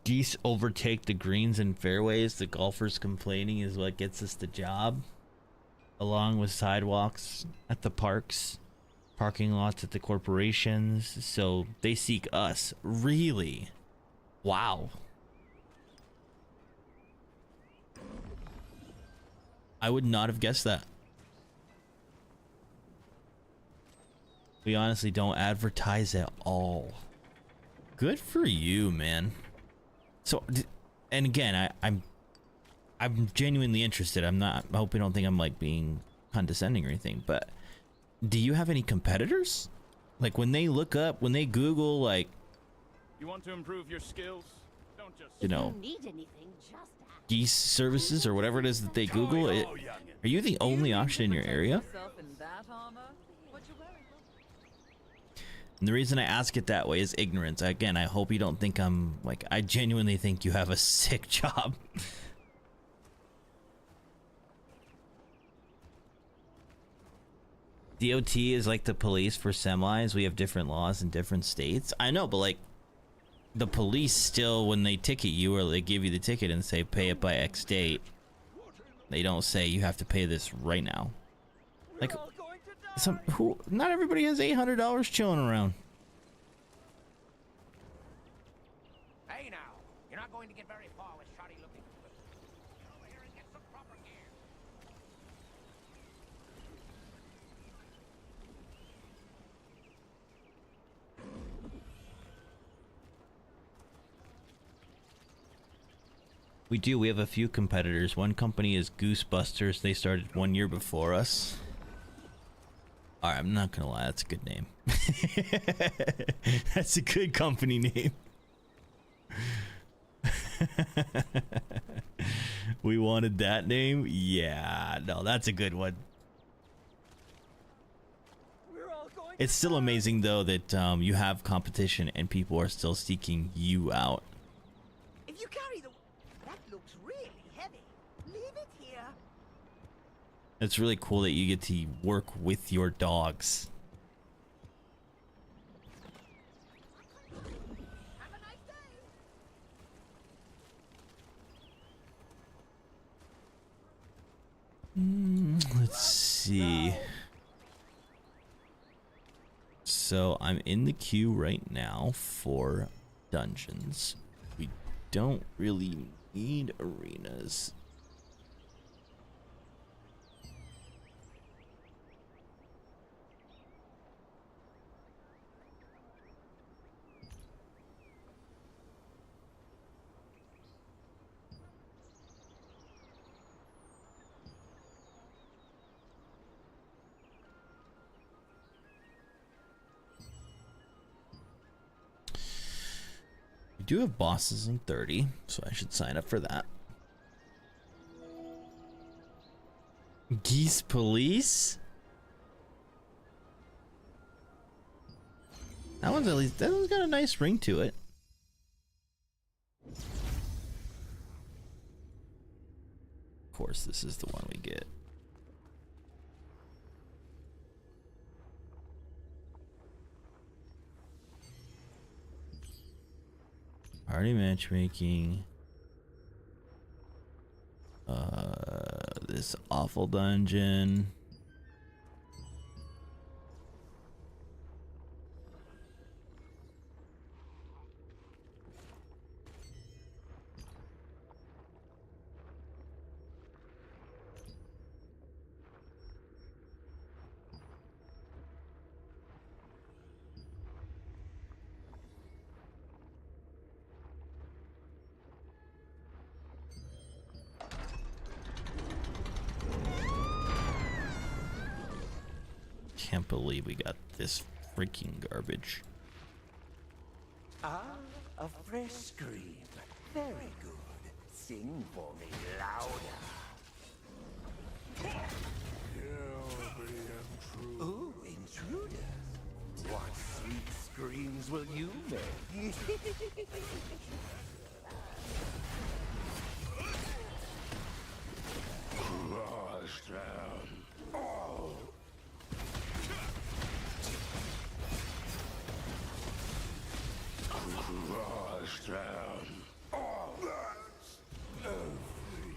Geese overtake the greens and fairways. The golfers complaining is what gets us the job. Along with sidewalks at the parks, parking lots at the corporations. So they seek us. Really? Wow. I would not have guessed that. We honestly don't advertise at all. Good for you, man. So, and again, I'm genuinely interested. I hope you don't think I'm like being condescending or anything, but do you have any competitors? Like when they look up, when they Google, like, You want to improve your skills? Don't just you know, Need anything, just ask. geese services or whatever it is that they Google, are you the only option in your area? Yourself in that armor? What you wearing? And the reason I ask it that way is ignorance. Again, I hope you don't think I'm like, I genuinely think you have a sick job. DOT is like the police for semis. We have different laws in different states. I know, but like the police still, when they ticket you or they give you the ticket and say pay it by X date, they don't say you have to pay this right now. Like not everybody has $800 chilling around. Hey now, you're not going to get very far with shoddy looking. Get over here and get some proper gear. We do. We have a few competitors. One company is Goosebusters. They started 1 year before us. Alright, I'm not gonna lie. That's a good name. That's a good company name. We wanted that name? Yeah. No, that's a good one. It's still amazing, though, that you have competition and people are still seeking you out. If you carry the... That looks really heavy. Leave it here. It's really cool that you get to work with your dogs. Have a nice day. Let's see. So I'm in the queue right now for dungeons. We don't really need arenas. We do have bosses in 30, so I should sign up for that. Geese Police? That one's at least, that one's got a nice ring to it. this is the one we get. Party matchmaking. This awful dungeon. Can't believe we got this freaking garbage. Ah, a fresh scream. Very good. Sing for me louder. Ooh, intruders. What sweet screams will you make? Crushed down. Oh. Crushed down. Oh, that's everything.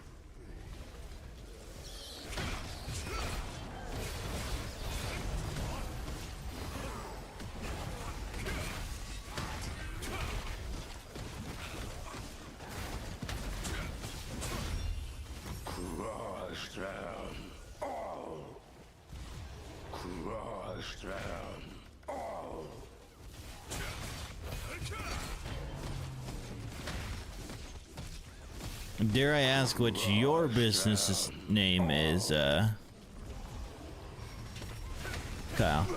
Crushed down. Oh. Crushed down. Oh. Dare I ask what your business's name is, Kyle?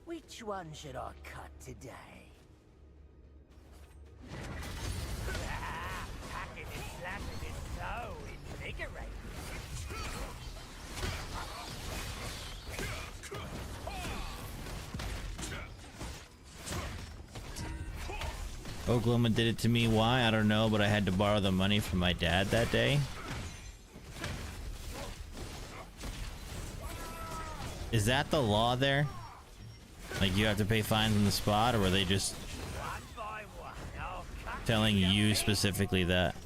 Which one should I cut today? Hacking and slashing is so invigorating. Oklahoma did it to me. Why? I don't know, but I had to borrow the money from my dad that day. Is that the law there? Like you have to pay fines on the spot, or were they just telling you specifically that?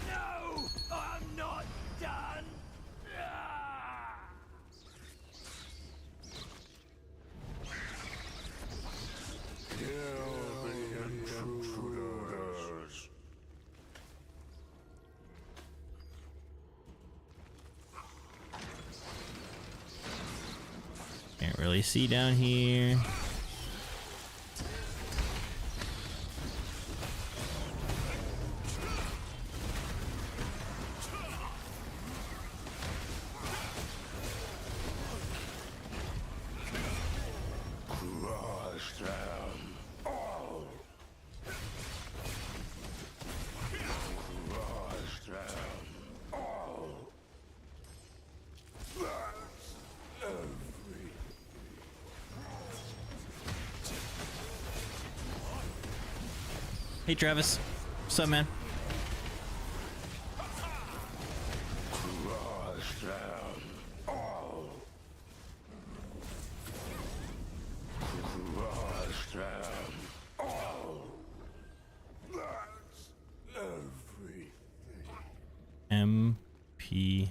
No, I'm not done. Ah! Kill the intruders. Can't really see down here. Crushed down. Oh. Crushed down. Oh. That's everything. Hey Travis, what's up, man? Crushed down. Oh. Crushed down. Oh. That's everything. MPTR.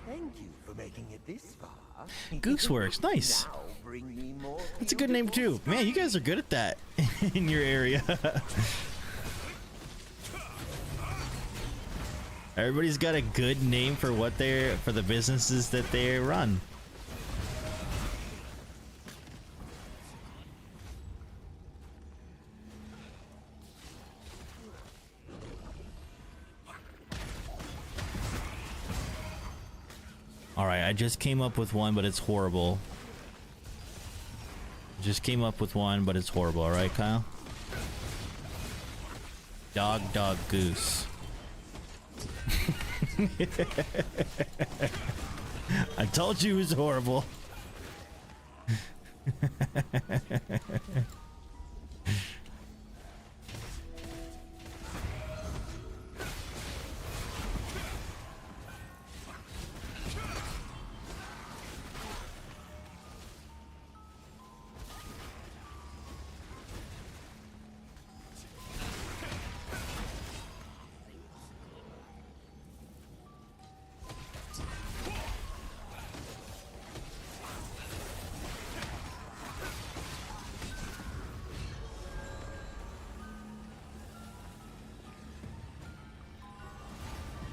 Thank you for making it this far. Gooseworks, nice. Now bring me more. That's a good name too. Man, you guys are good at that in your area. Everybody's got a good name for what they're for the businesses that they run. All right, I just came up with one, but it's horrible. Just came up with one, but it's horrible. All right, Kyle. Dog, dog, goose. I told you it was horrible.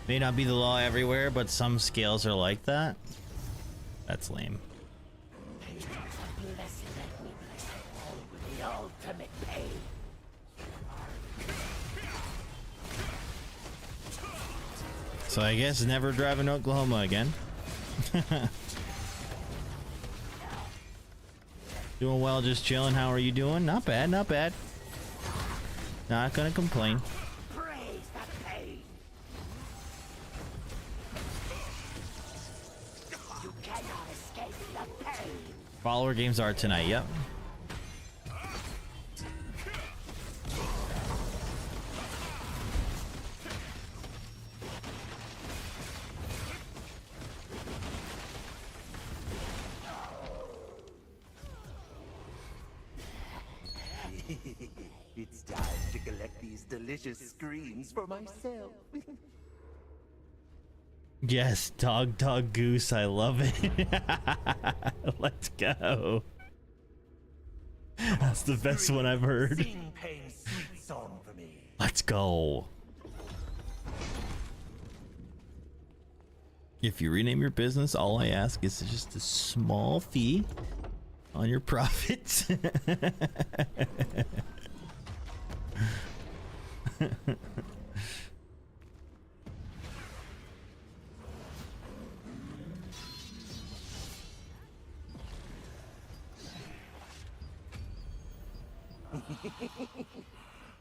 May not be the law everywhere, but some scales are like that. That's lame. The ultimate pain. So I guess never drive in Oklahoma again. Doing well, just chilling. How are you doing? Not bad, not bad. Not gonna complain. Praise the pain. You cannot escape the pain. Follower games are tonight, yep. It's time to collect these delicious screams for myself. Yes, dog, dog, goose. I love it. Let's go. That's the best one I've heard. Sing Pain's sweet song for me. Let's go. If you rename your business, all I ask is just a small fee on your profits.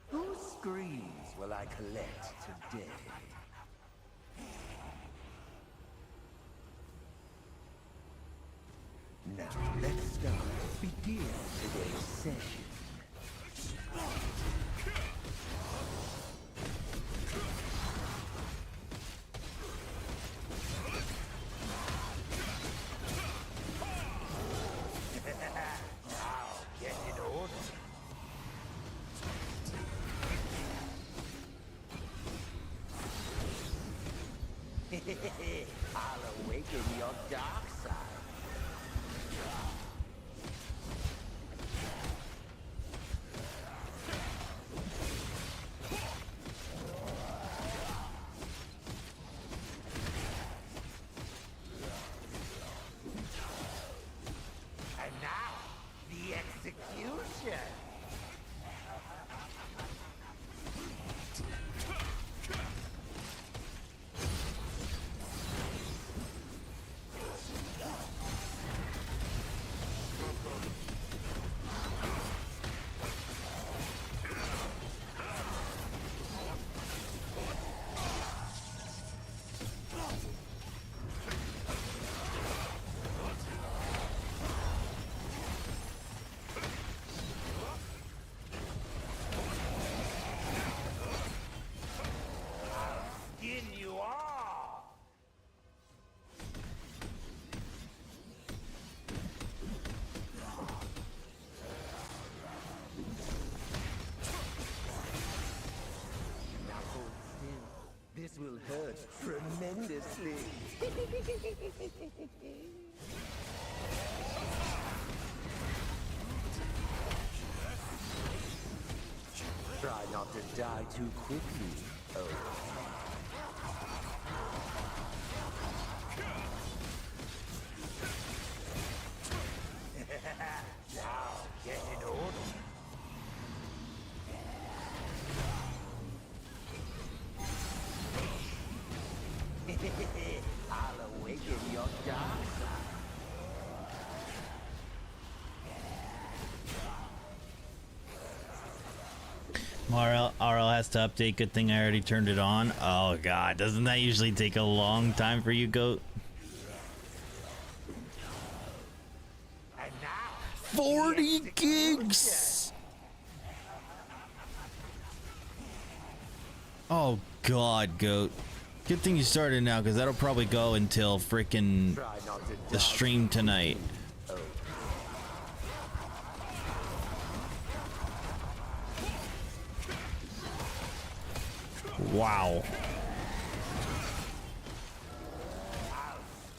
Whose screams will I collect today? Now, let's start. Begin today's session. Now, get in order. I'll awaken your dark side. And now, the execution. Try not to die too quickly. Oh. Now, get in order. I'll awaken your dark side. RL has to update. Good thing I already turned it on. Oh god, doesn't that usually take a long time for you, Goat? And now, 40 gigs! Oh god, Goat. Good thing you started now, because that'll probably go until freaking Try not to the die. stream tonight. Oh. Wow.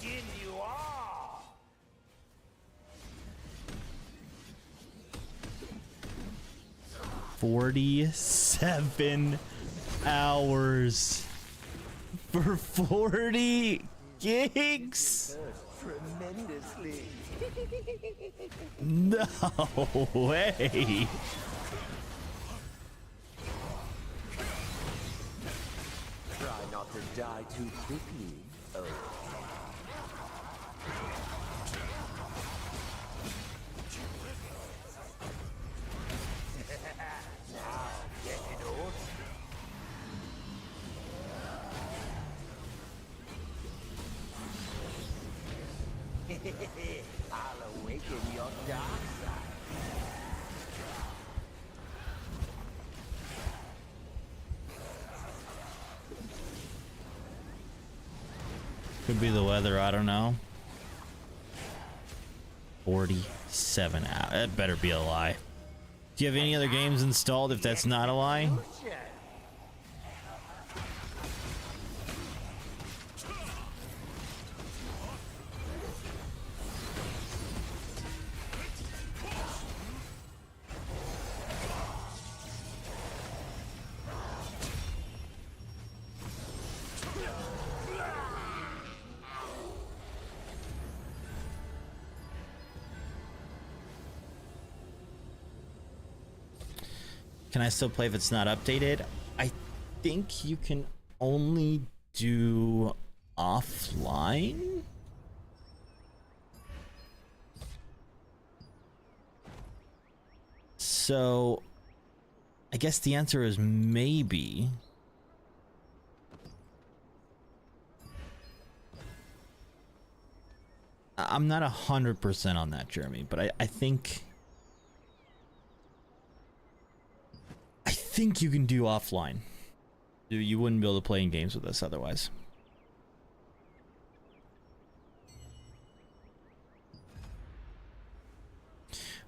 skin you all. 47 hours for 40 gigs? Tremendously. No way. Try not to die too quickly. Oh. Get in order. I'll awaken your dark side. Could be the weather, I don't know. 47 hours. That better be a lie. Do you have any other games installed if that's not a lie? Can I still play if it's not updated? I think you can only do offline. So I guess the answer is maybe. I'm not 100% on that, Jeremy, but I think you can do offline. You wouldn't be able to play in games with us otherwise.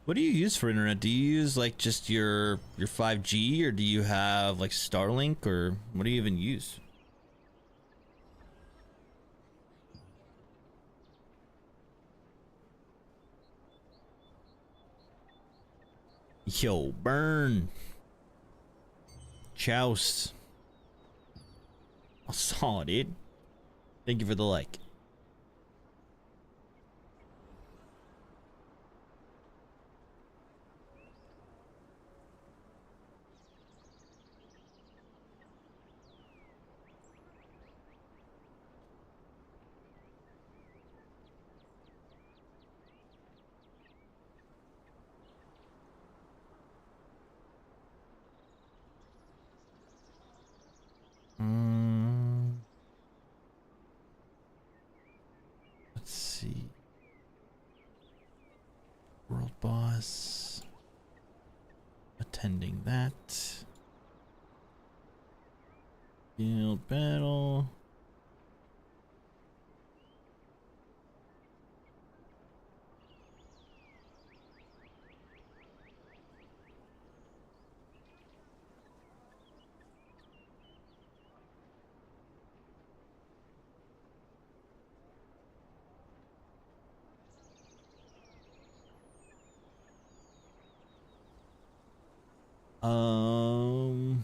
What do you use for internet? Do you use like just your 5G, or do you have like Starlink, or what do you even use? Yo, burn. Choust. I saw it, dude. Thank you for the like. Let's see. World boss. Attending that. Field battle. Um.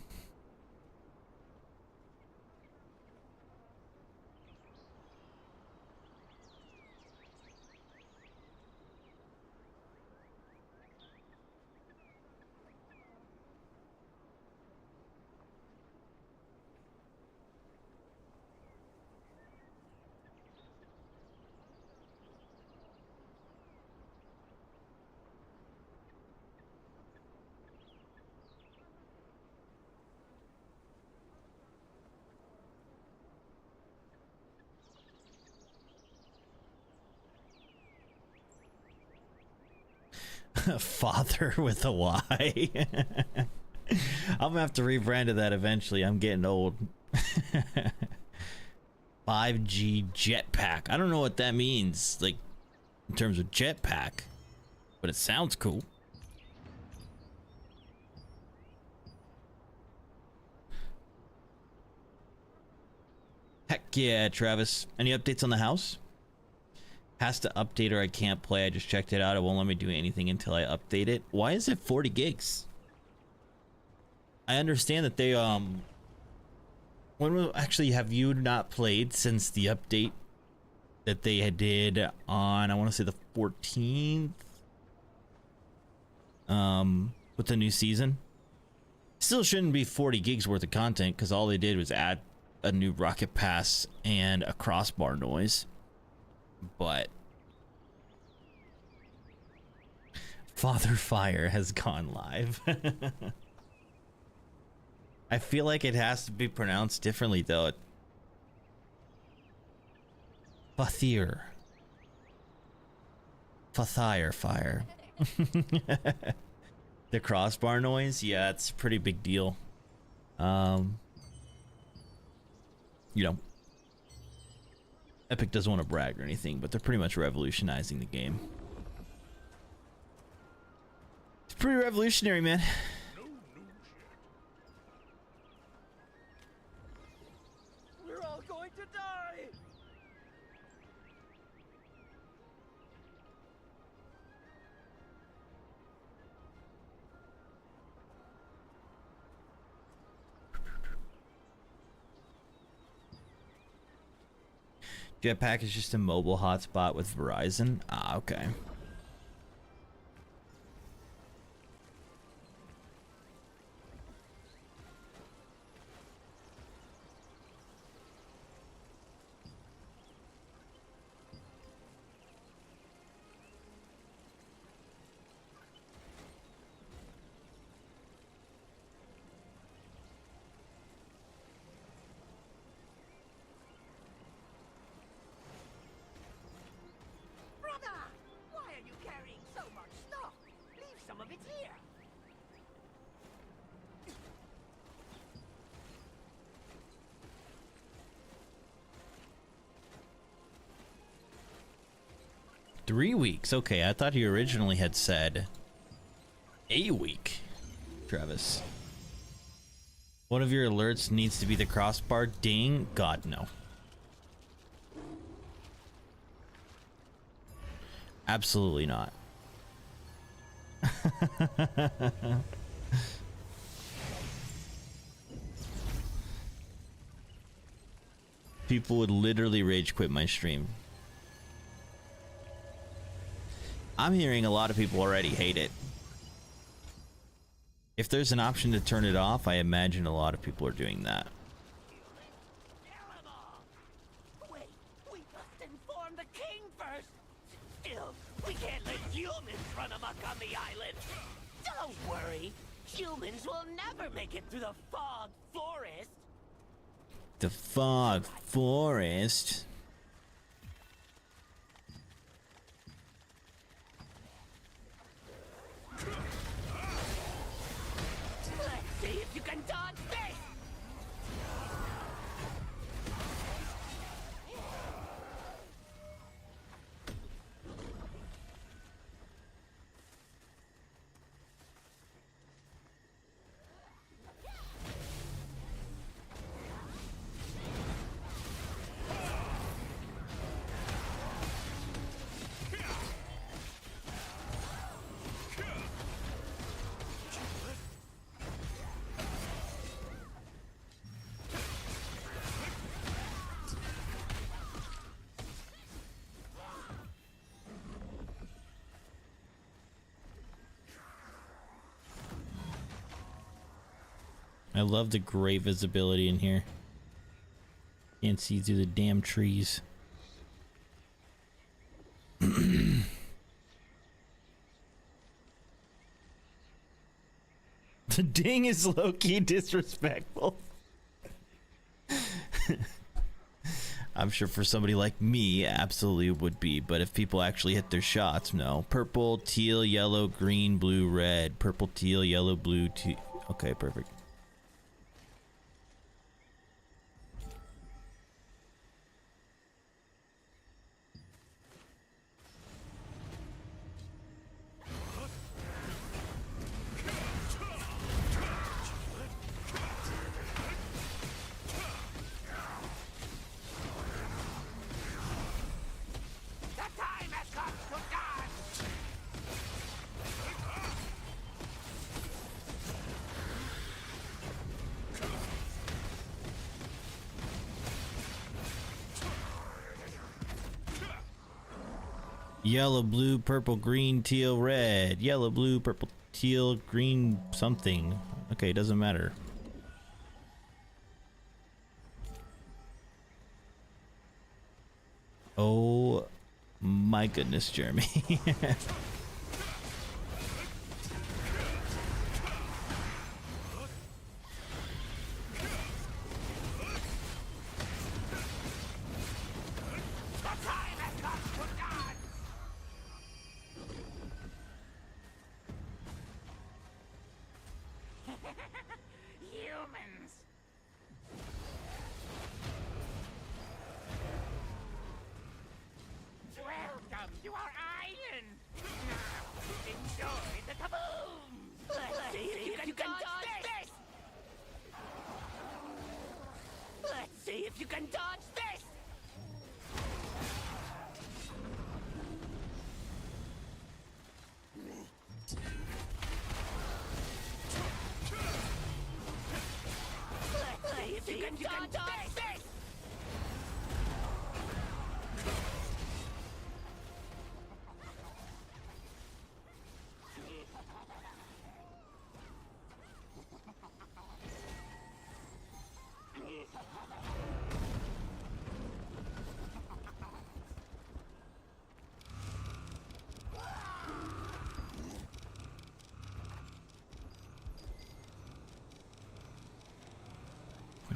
Father with a Y. I'm gonna have to rebrand to that eventually. I'm getting old. 5G jetpack. I don't know what that means, like, in terms of jetpack, but it sounds cool. Heck yeah, Travis. Any updates on the house? Has to update or I can't play. I just checked it out. It won't let me do anything until I update it. Why is it 40 gigs? I understand that they actually, have you not played since the update that they had did on, I want to say the 14th, with the new season? Still shouldn't be 40 gigs worth of content, because all they did was add a new rocket pass and a crossbar noise. But Father Fire has gone live. I feel like it has to be pronounced differently though. Fathir. Fathire Fire. The crossbar noise, yeah, it's a pretty big deal. You know, Epic doesn't want to brag or anything, but they're pretty much revolutionizing the game. It's pretty revolutionary, man. We're all going to die! Jetpack is just a mobile hotspot with Verizon. Ah, okay. Brother! Why are you carrying so much stuff? Leave some of it here. Three weeks. Okay, I thought you originally had said a week, Travis. One of your alerts needs to be the crossbar ding. God, no. Absolutely not. People would literally rage quit my stream. I'm hearing a lot of people already hate it. If there's an option to turn it off, I imagine a lot of people are doing that. Wait, we must inform the king first. Still, we can't let humans run amok on the island. Don't worry, humans will never make it through the fog forest. The fog forest. Let's see if you can dodge this. I love the great visibility in here. Can't see through the damn trees. The ding is low-key disrespectful. I'm sure for somebody like me, absolutely would be. But if people actually hit their shots, no. Purple, teal, yellow, green, blue, red. Purple, teal, yellow, blue, teal. Okay, perfect. The time has come to dance! Yellow, blue, purple, green, teal, red. Yellow, blue, purple, teal, green, something. Okay, doesn't matter. Oh my goodness, Jeremy. The time has come to dance! Humans! Welcome to our island! Now, enjoy the kaboom! Let's see if you can dodge this! Let's see if you can dodge this! Let's see if you can dodge this!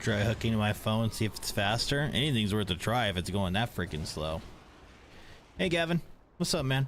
Try hooking to my phone, see if it's faster. Anything's worth a try if it's going that freaking slow. Hey Gavin, what's up, man?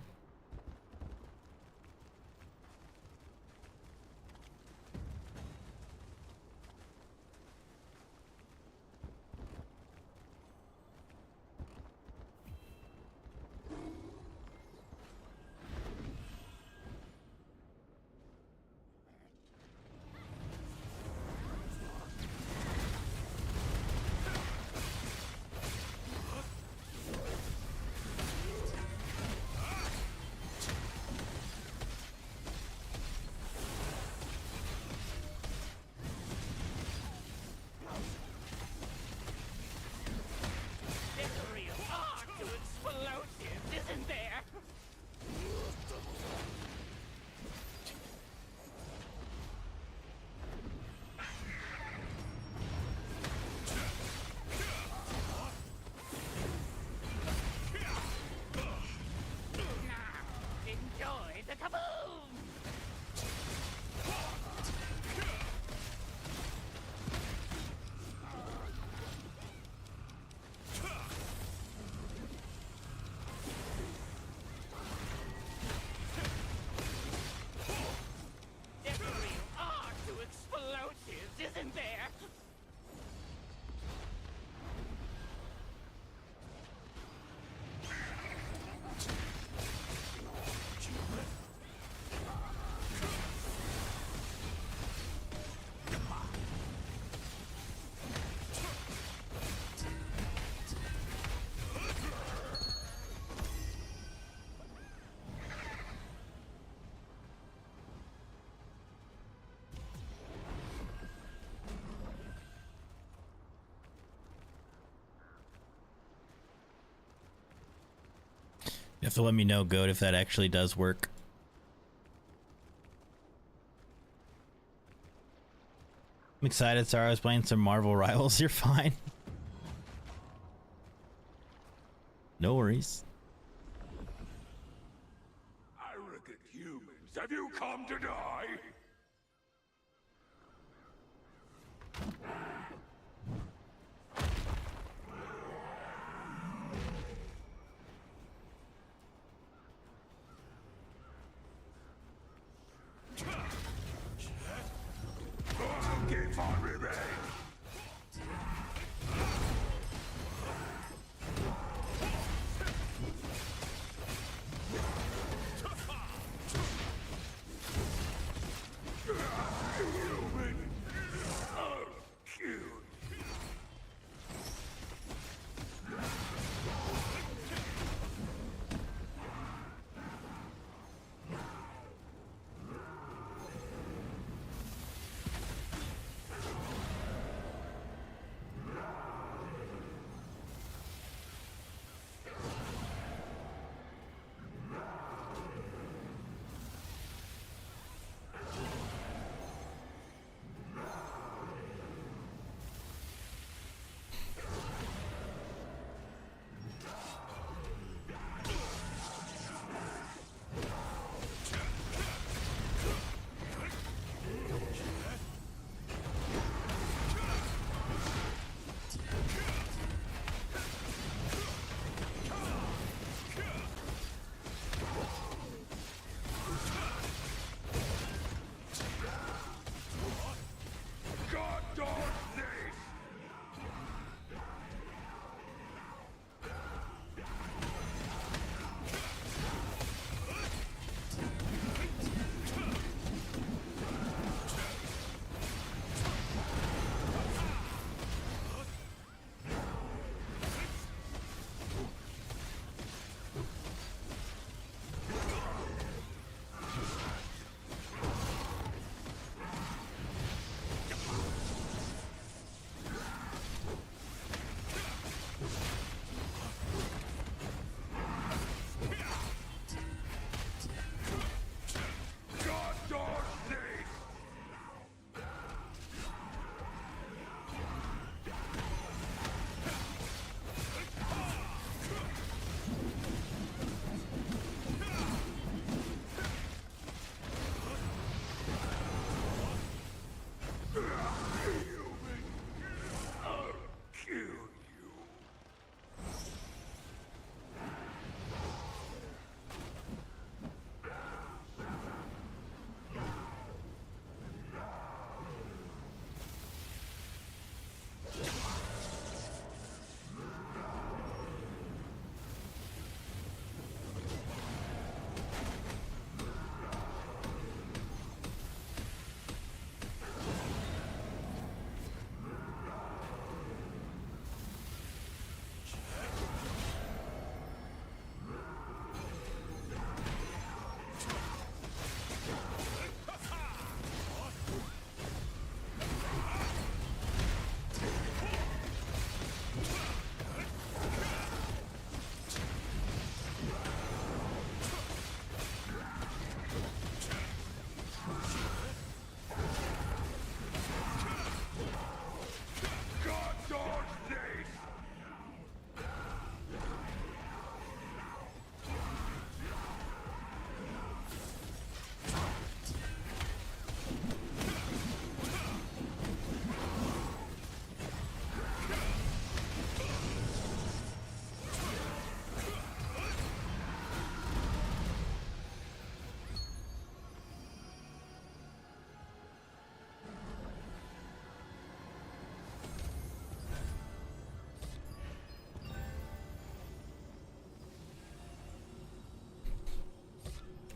There's a real art to explosives, isn't there? Now, enjoy the kaboom! There's a real art to explosives, isn't there? You have to let me know, Goat, if that actually does work. I'm excited. Sorry, I was playing some Marvel Rivals. You're fine. No worries. Arrogant humans, have you come to die? I'll give on revenge. Human. I'll kill you. God darn thing! God darn thing! Human, I'll kill you. God darn thing!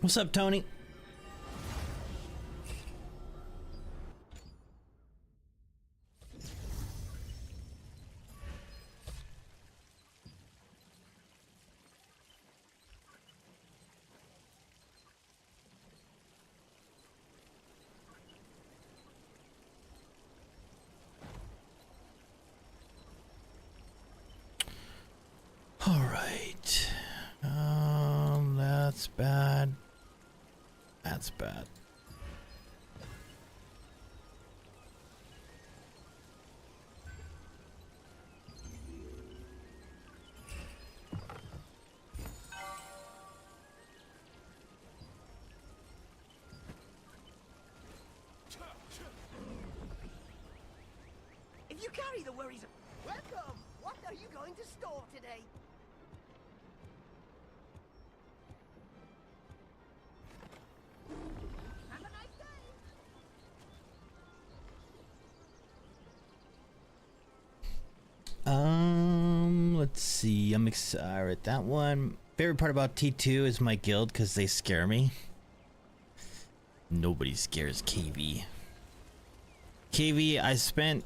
What's up, Tony? All right. That's bad. That's bad. If you carry the worries of... Welcome! What are you going to store today? Have a nice day! Let's see. I'm excited at that one. Favorite part about T2 is my guild because they scare me. Nobody scares KV. KV, I spent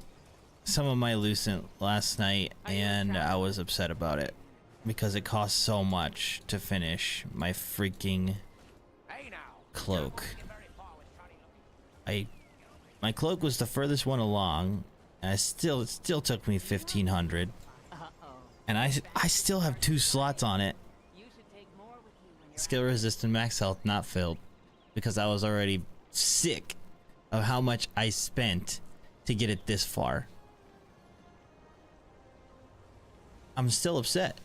some of my Lucent last night and I was upset about it because it costs so much to finish my freaking cloak. My cloak was the furthest one along, and it still took me 1500. And I still have 2 slots on it. Skill resistant max health not filled because I was already sick of how much I spent to get it this far. I'm still upset.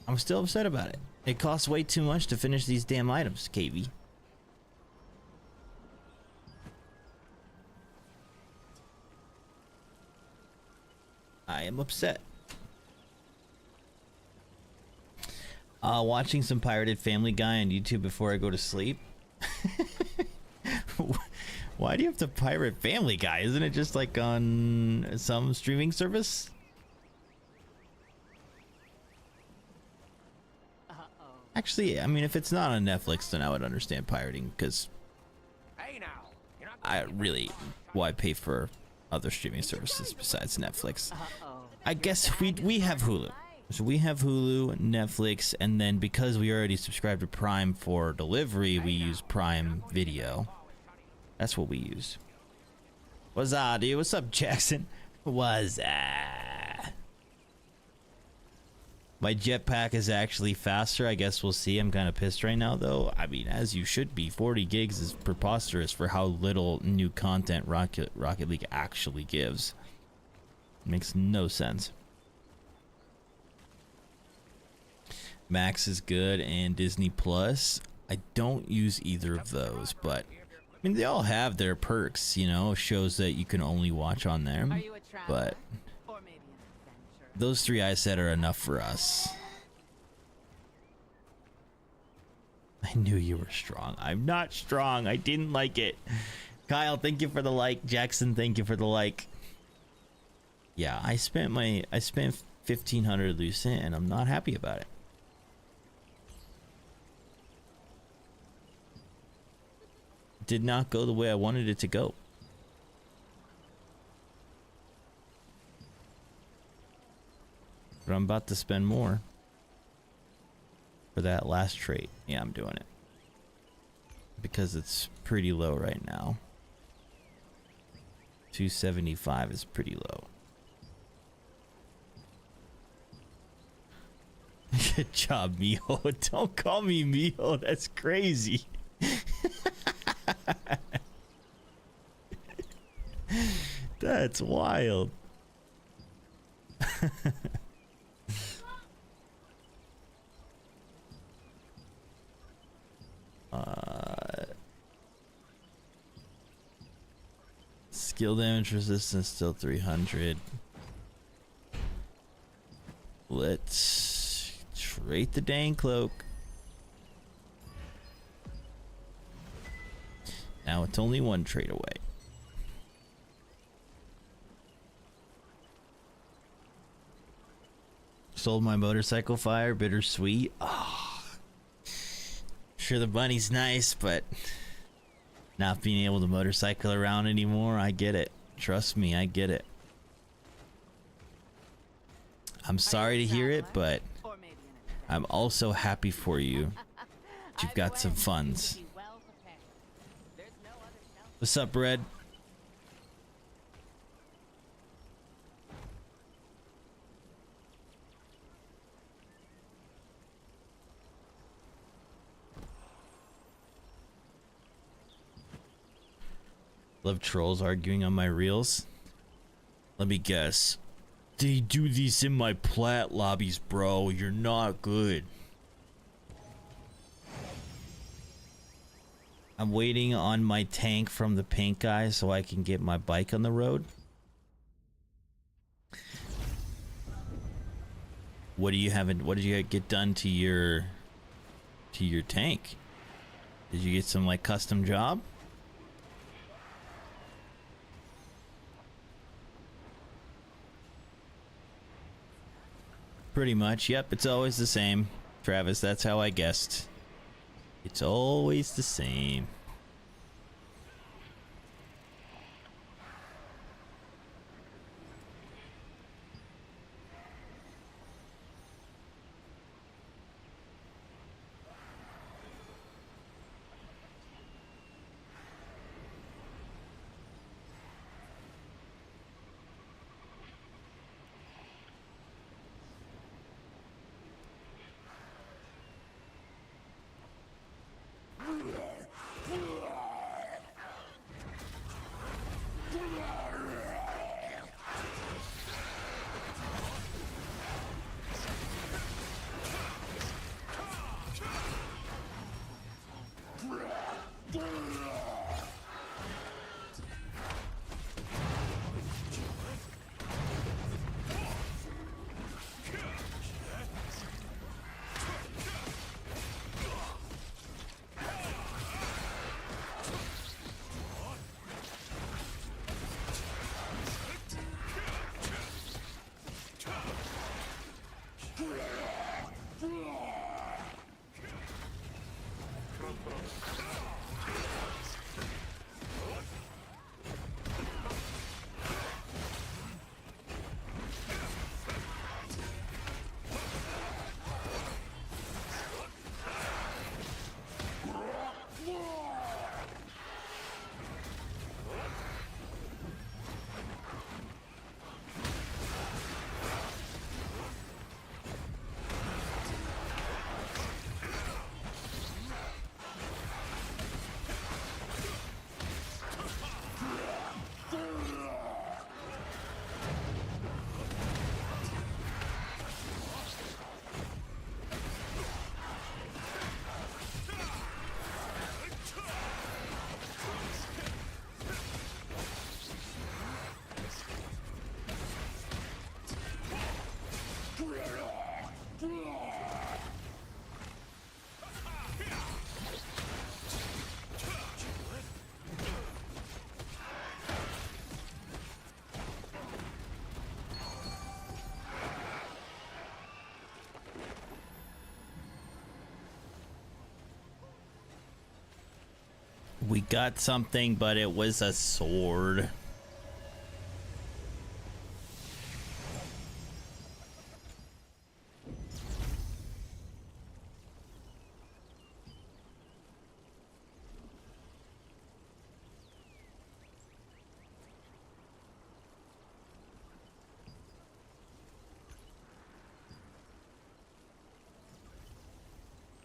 I'm still upset about it. It costs way too much to finish these damn items, KV. I am upset. Watching some pirated Family Guy on YouTube before I go to sleep. Why do you have to pirate Family Guy? Isn't it just like on some streaming service? Actually, I mean, if it's not on Netflix, then I would understand pirating because I really, why pay for other streaming services besides Netflix? I guess we have Hulu. So we have Hulu, Netflix, and then because we already subscribe to Prime for delivery, we use Prime Video. That's what we use. What's up, dude? What's up, Jackson? What's up? My jetpack is actually faster. I guess we'll see. I'm kind of pissed right now, though. I mean, as you should be. 40 gigs is preposterous for how little new content Rocket League actually gives. Makes no sense. Max is good, and Disney Plus. I don't use either of those, but I mean, they all have their perks, you know, shows that you can only watch on there. But those 3 I said are enough for us. I knew you were strong. I'm not strong. I didn't like it. Kyle, thank you for the like. Jackson, thank you for the like. Yeah, I spent 1500 Lucent, and I'm not happy about it. Did not go the way I wanted it to go. But I'm about to spend more for that last trait. Yeah, I'm doing it because it's pretty low right now. 275 is pretty low. Good job, Miho. Don't call me Miho. That's crazy. That's wild. Skill damage resistance still 300. Let's trade the dang cloak. Now it's only 1 trade away. Sold my motorcycle fire, bittersweet. Oh, sure the bunny's nice, but not being able to motorcycle around anymore, I get it. Trust me, I get it. I'm sorry to hear it, but I'm also happy for you. You've got some funds. What's up, Red? Love trolls arguing on my reels. Let me guess. They do these in my plat lobbies, bro. You're not good. I'm waiting on my tank from the paint guy so I can get my bike on the road. What do you have? What did you get done to your tank? Did you get some like custom job? Pretty much. Yep, it's always the same. Travis, that's how I guessed. It's always the same. We got something, but it was a sword.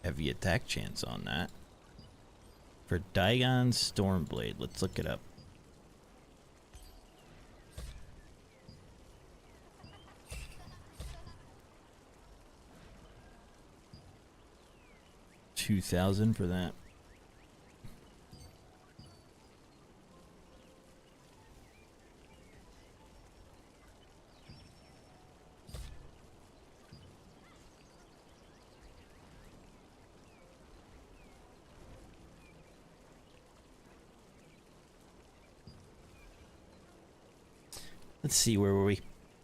Heavy attack chance on that. For Daigon Stormblade, let's look it up. $2,000 for that. Let's see, where were we?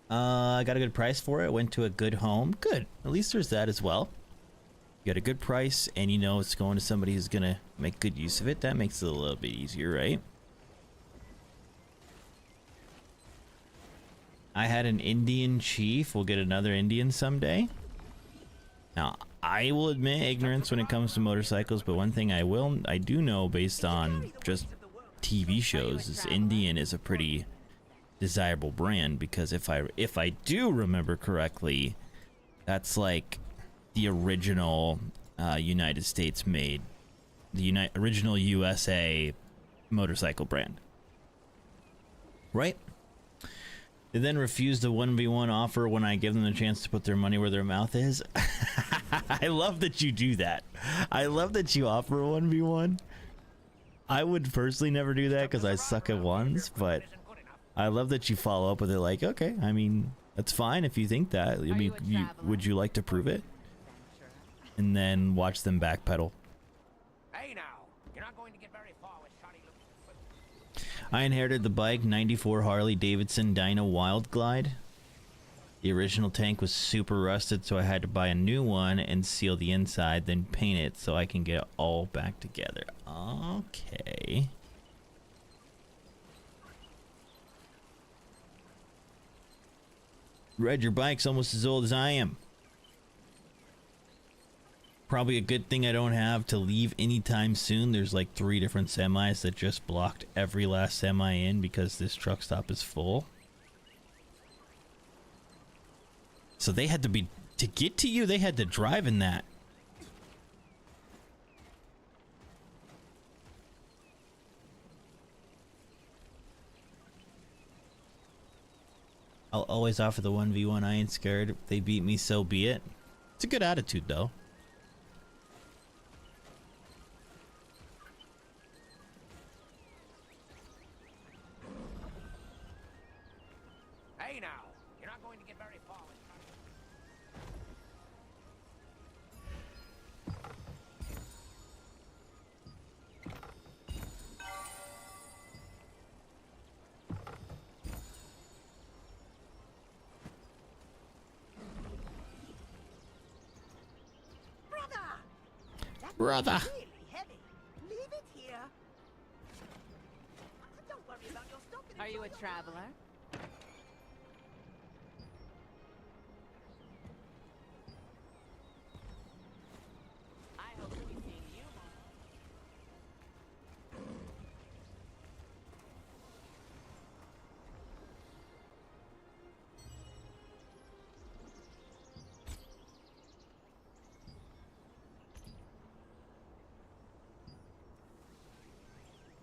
I got a good price for it. Went to a good home. Good. At least there's that as well. You got a good price, and you know it's going to somebody who's going to make good use of it. That makes it a little bit easier, right? I had an Indian chief. We'll get another Indian someday. Now, I will admit ignorance when it comes to motorcycles, but one thing I do know based on just TV shows is Indian is a pretty desirable brand, because if I do remember correctly, that's like the original United States made, the original USA motorcycle brand, right? They then refuse the 1v1 offer when I give them the chance to put their money where their mouth is. I love that you do that. I love that you offer a 1v1. I would personally never do that because I suck at ones, but I love that you follow up with it like, okay, I mean, that's fine if you think that. I mean, would you like to prove it? And then watch them backpedal. Hey now, you're not going to get very far with shoddy looking. I inherited the bike, 94 Harley Davidson Dyna Wild Glide. The original tank was super rusted, so I had to buy a new one and seal the inside, then paint it so I can get it all back together. Okay. Red, your bike's almost as old as I am. Probably a good thing I don't have to leave anytime soon. There's like 3 different semis that just blocked every last semi in because this truck stop is full. So they had to be, to get to you, they had to drive in that. I'll always offer the 1v1. I ain't scared. If they beat me, so be it. It's a good attitude, though. Hey now, you're not going to get very far with shoddy. Brother. Really heavy. Leave it here. Don't worry about your stuff. Are you a traveler? I hope to be seeing you more.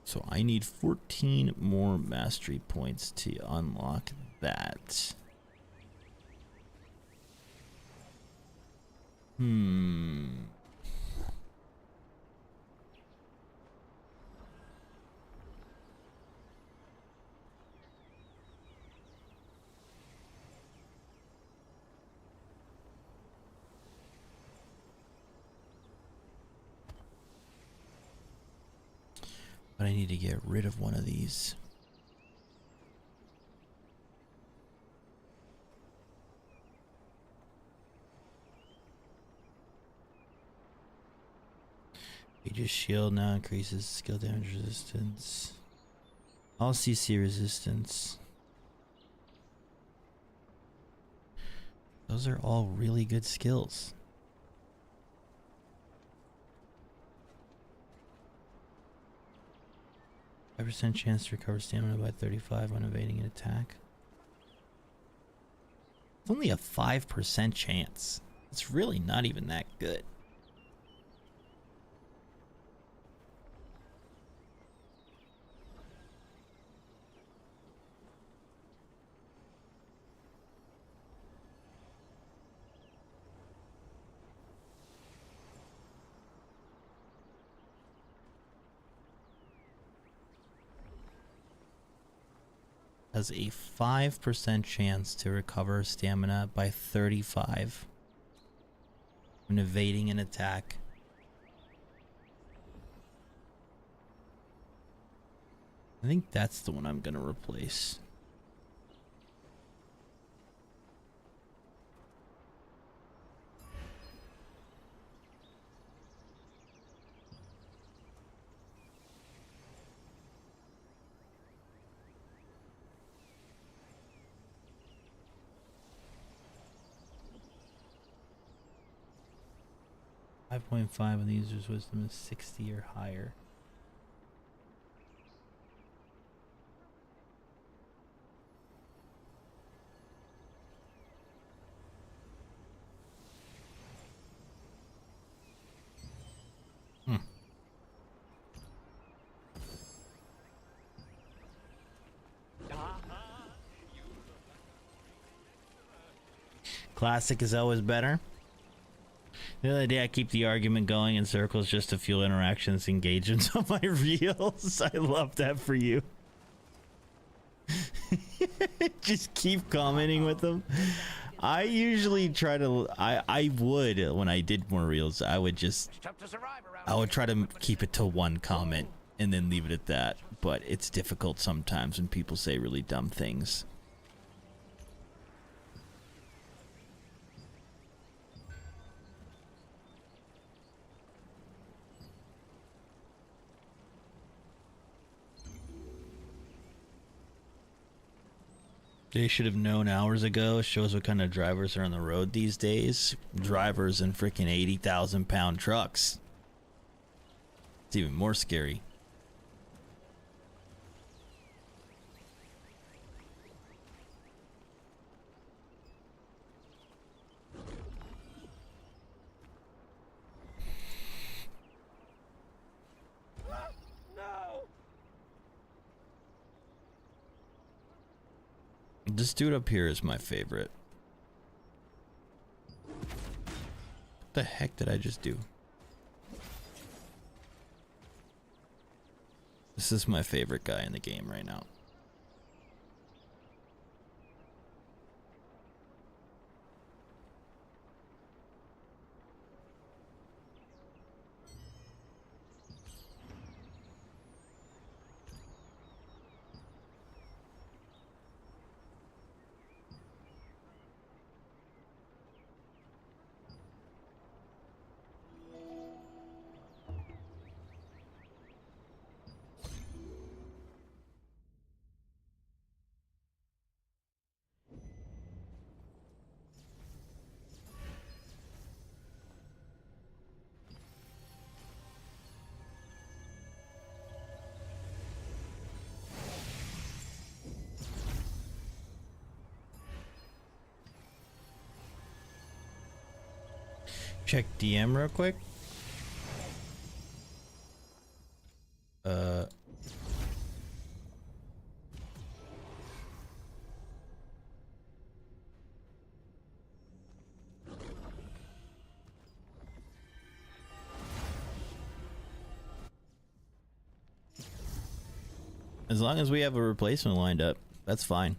So I need 14 more mastery points to unlock that. But I need to get rid of one of these. Aegis shield now increases skill damage resistance. All CC resistance. Those are all really good skills. 5% chance to recover stamina by 35 when evading an attack. It's only a 5% chance. It's really not even that good. Has a 5% chance to recover stamina by 35 when evading an attack. I think that's the one I'm gonna replace. .5 on the user's wisdom is 60 or higher. Classic is always better. The other day I keep the argument going in circles just to fuel interactions, engagements on my reels. I love that for you. Just keep commenting with them. I usually try to, I would, when I did more reels, I would just, It's tough to survive around I would here. try to keep it to one comment and then leave it at that. But it's difficult sometimes when people say really dumb things. They should have known hours ago. Shows what kind of drivers are on the road these days. Drivers in freaking 80,000-pound trucks. It's even more scary. This dude up here is my favorite. What the heck did I just do? This is my favorite guy in the game right now. Check DM real quick. As long as we have a replacement lined up, that's fine.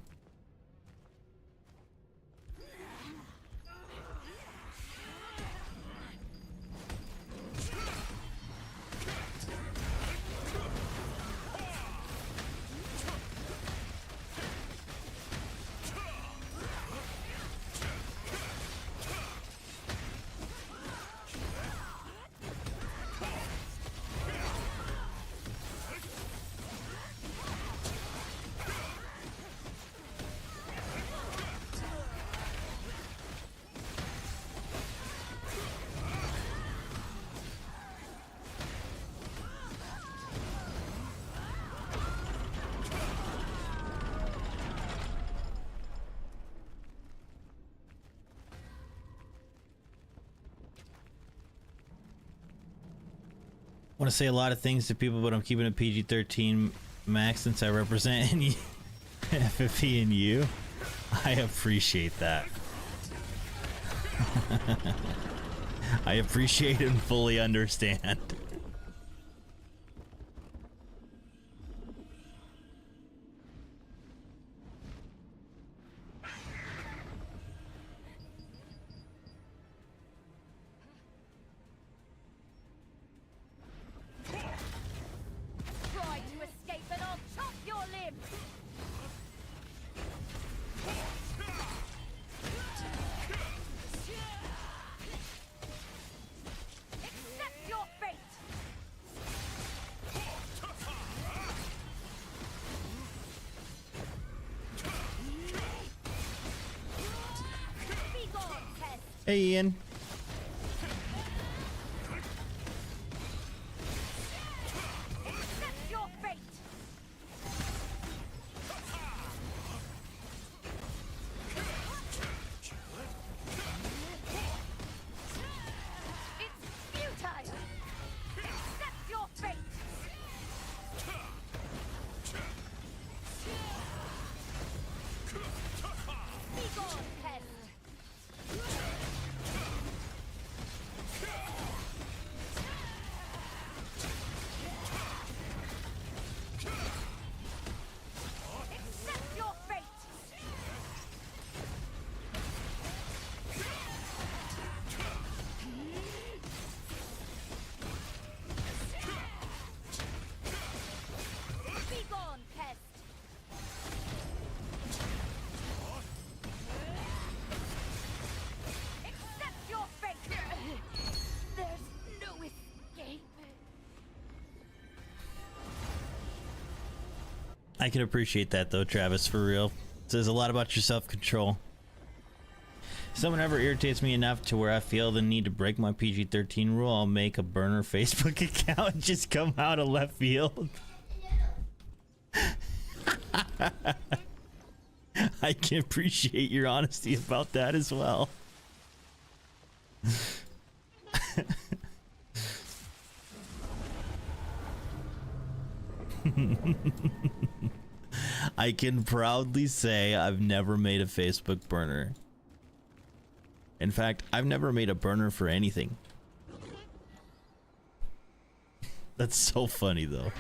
Want to say a lot of things to people, but I'm keeping it PG-13 max since I represent FFE and you. I appreciate that. I appreciate and fully understand. Try to escape and I'll chop your limbs! Accept your fate! Be gone, pest! Hey, Ian. Accept your fate! It's futile! Accept your fate! Be gone, pest! I can appreciate that though, Travis, for real. It says a lot about your self-control. Someone ever irritates me enough to where I feel the need to break my PG-13 rule, I'll make a burner Facebook account and just come out of left field. I can appreciate your honesty about that as well. I can proudly say I've never made a Facebook burner. In fact, I've never made a burner for anything. That's so funny though.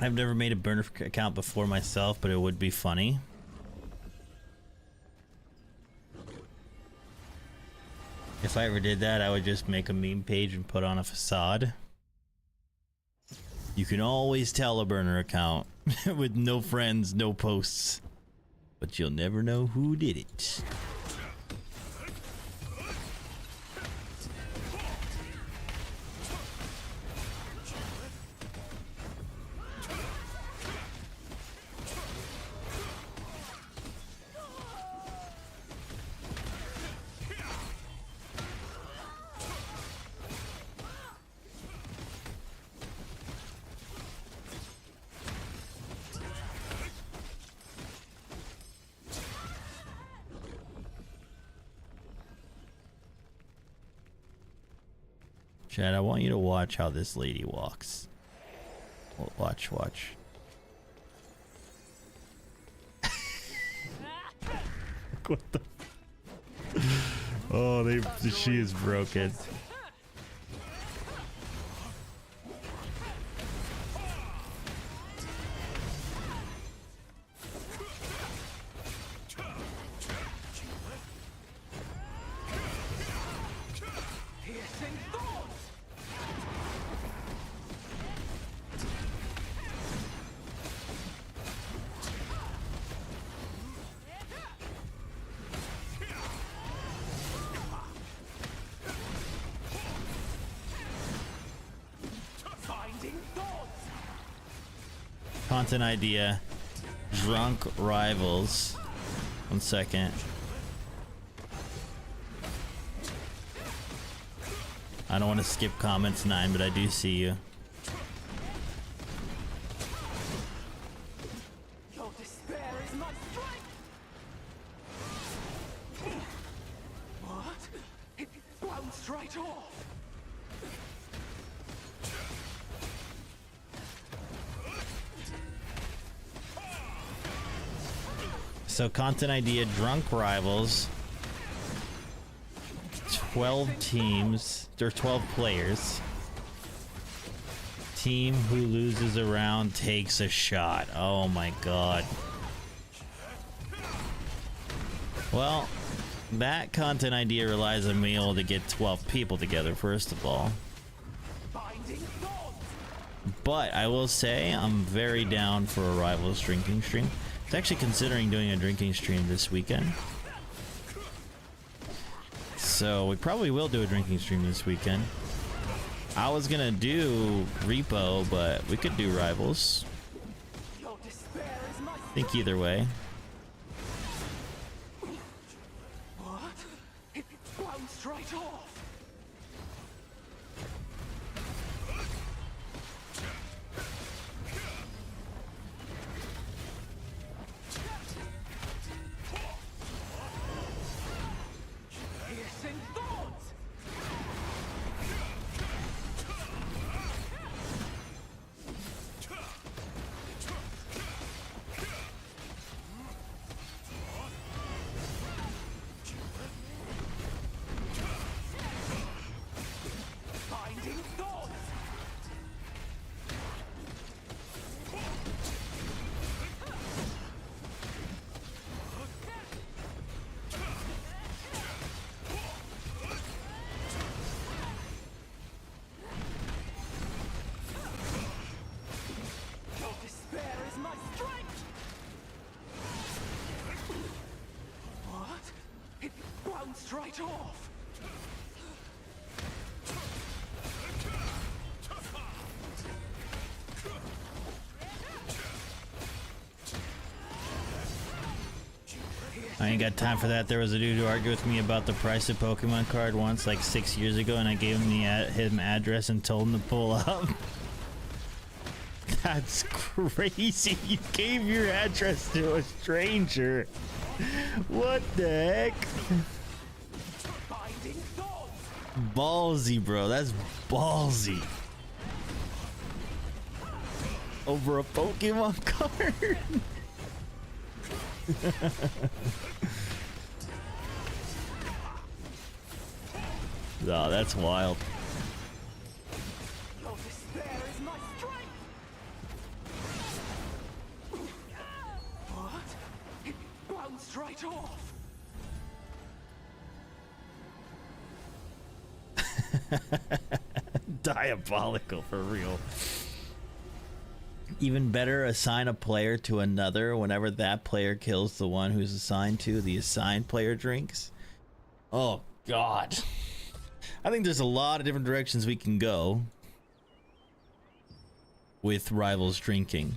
I've never made a burner account before myself, but it would be funny. If I ever did that, I would just make a meme page and put on a facade. You can always tell a burner account with no friends, no posts, but you'll never know who did it. Chad, I want you to watch how this lady walks. Watch. What the? Oh, she is broken. Content idea. Drunk rivals. 1 second. I don't want to skip comments 9, but I do see you. Your despair is So content idea, drunk rivals. 12 teams, or 12 players. Team who loses a round takes a shot. Oh my god. Well, that content idea relies on being able to get 12 people together, first of all. But I will say, I'm very down for a Rivals drinking stream. I was actually considering doing a drinking stream this weekend. So we probably will do a drinking stream this weekend. I was gonna do Repo, but we could do Rivals. I think either way. Right off. I ain't got time for that. There was a dude who argued with me about the price of Pokemon card once, like 6 years ago, and I gave him his address and told him to pull up. That's crazy. You gave your address to a stranger. What the heck? Ballsy, bro. That's ballsy. Over a Pokemon card. Oh, that's wild. Your despair is my strength. What? It bounced right off. Diabolical, for real. Even better, assign a player to another whenever that player kills the one who's assigned to. The assigned player drinks. Oh god. I think there's a lot of different directions we can go with Rivals drinking.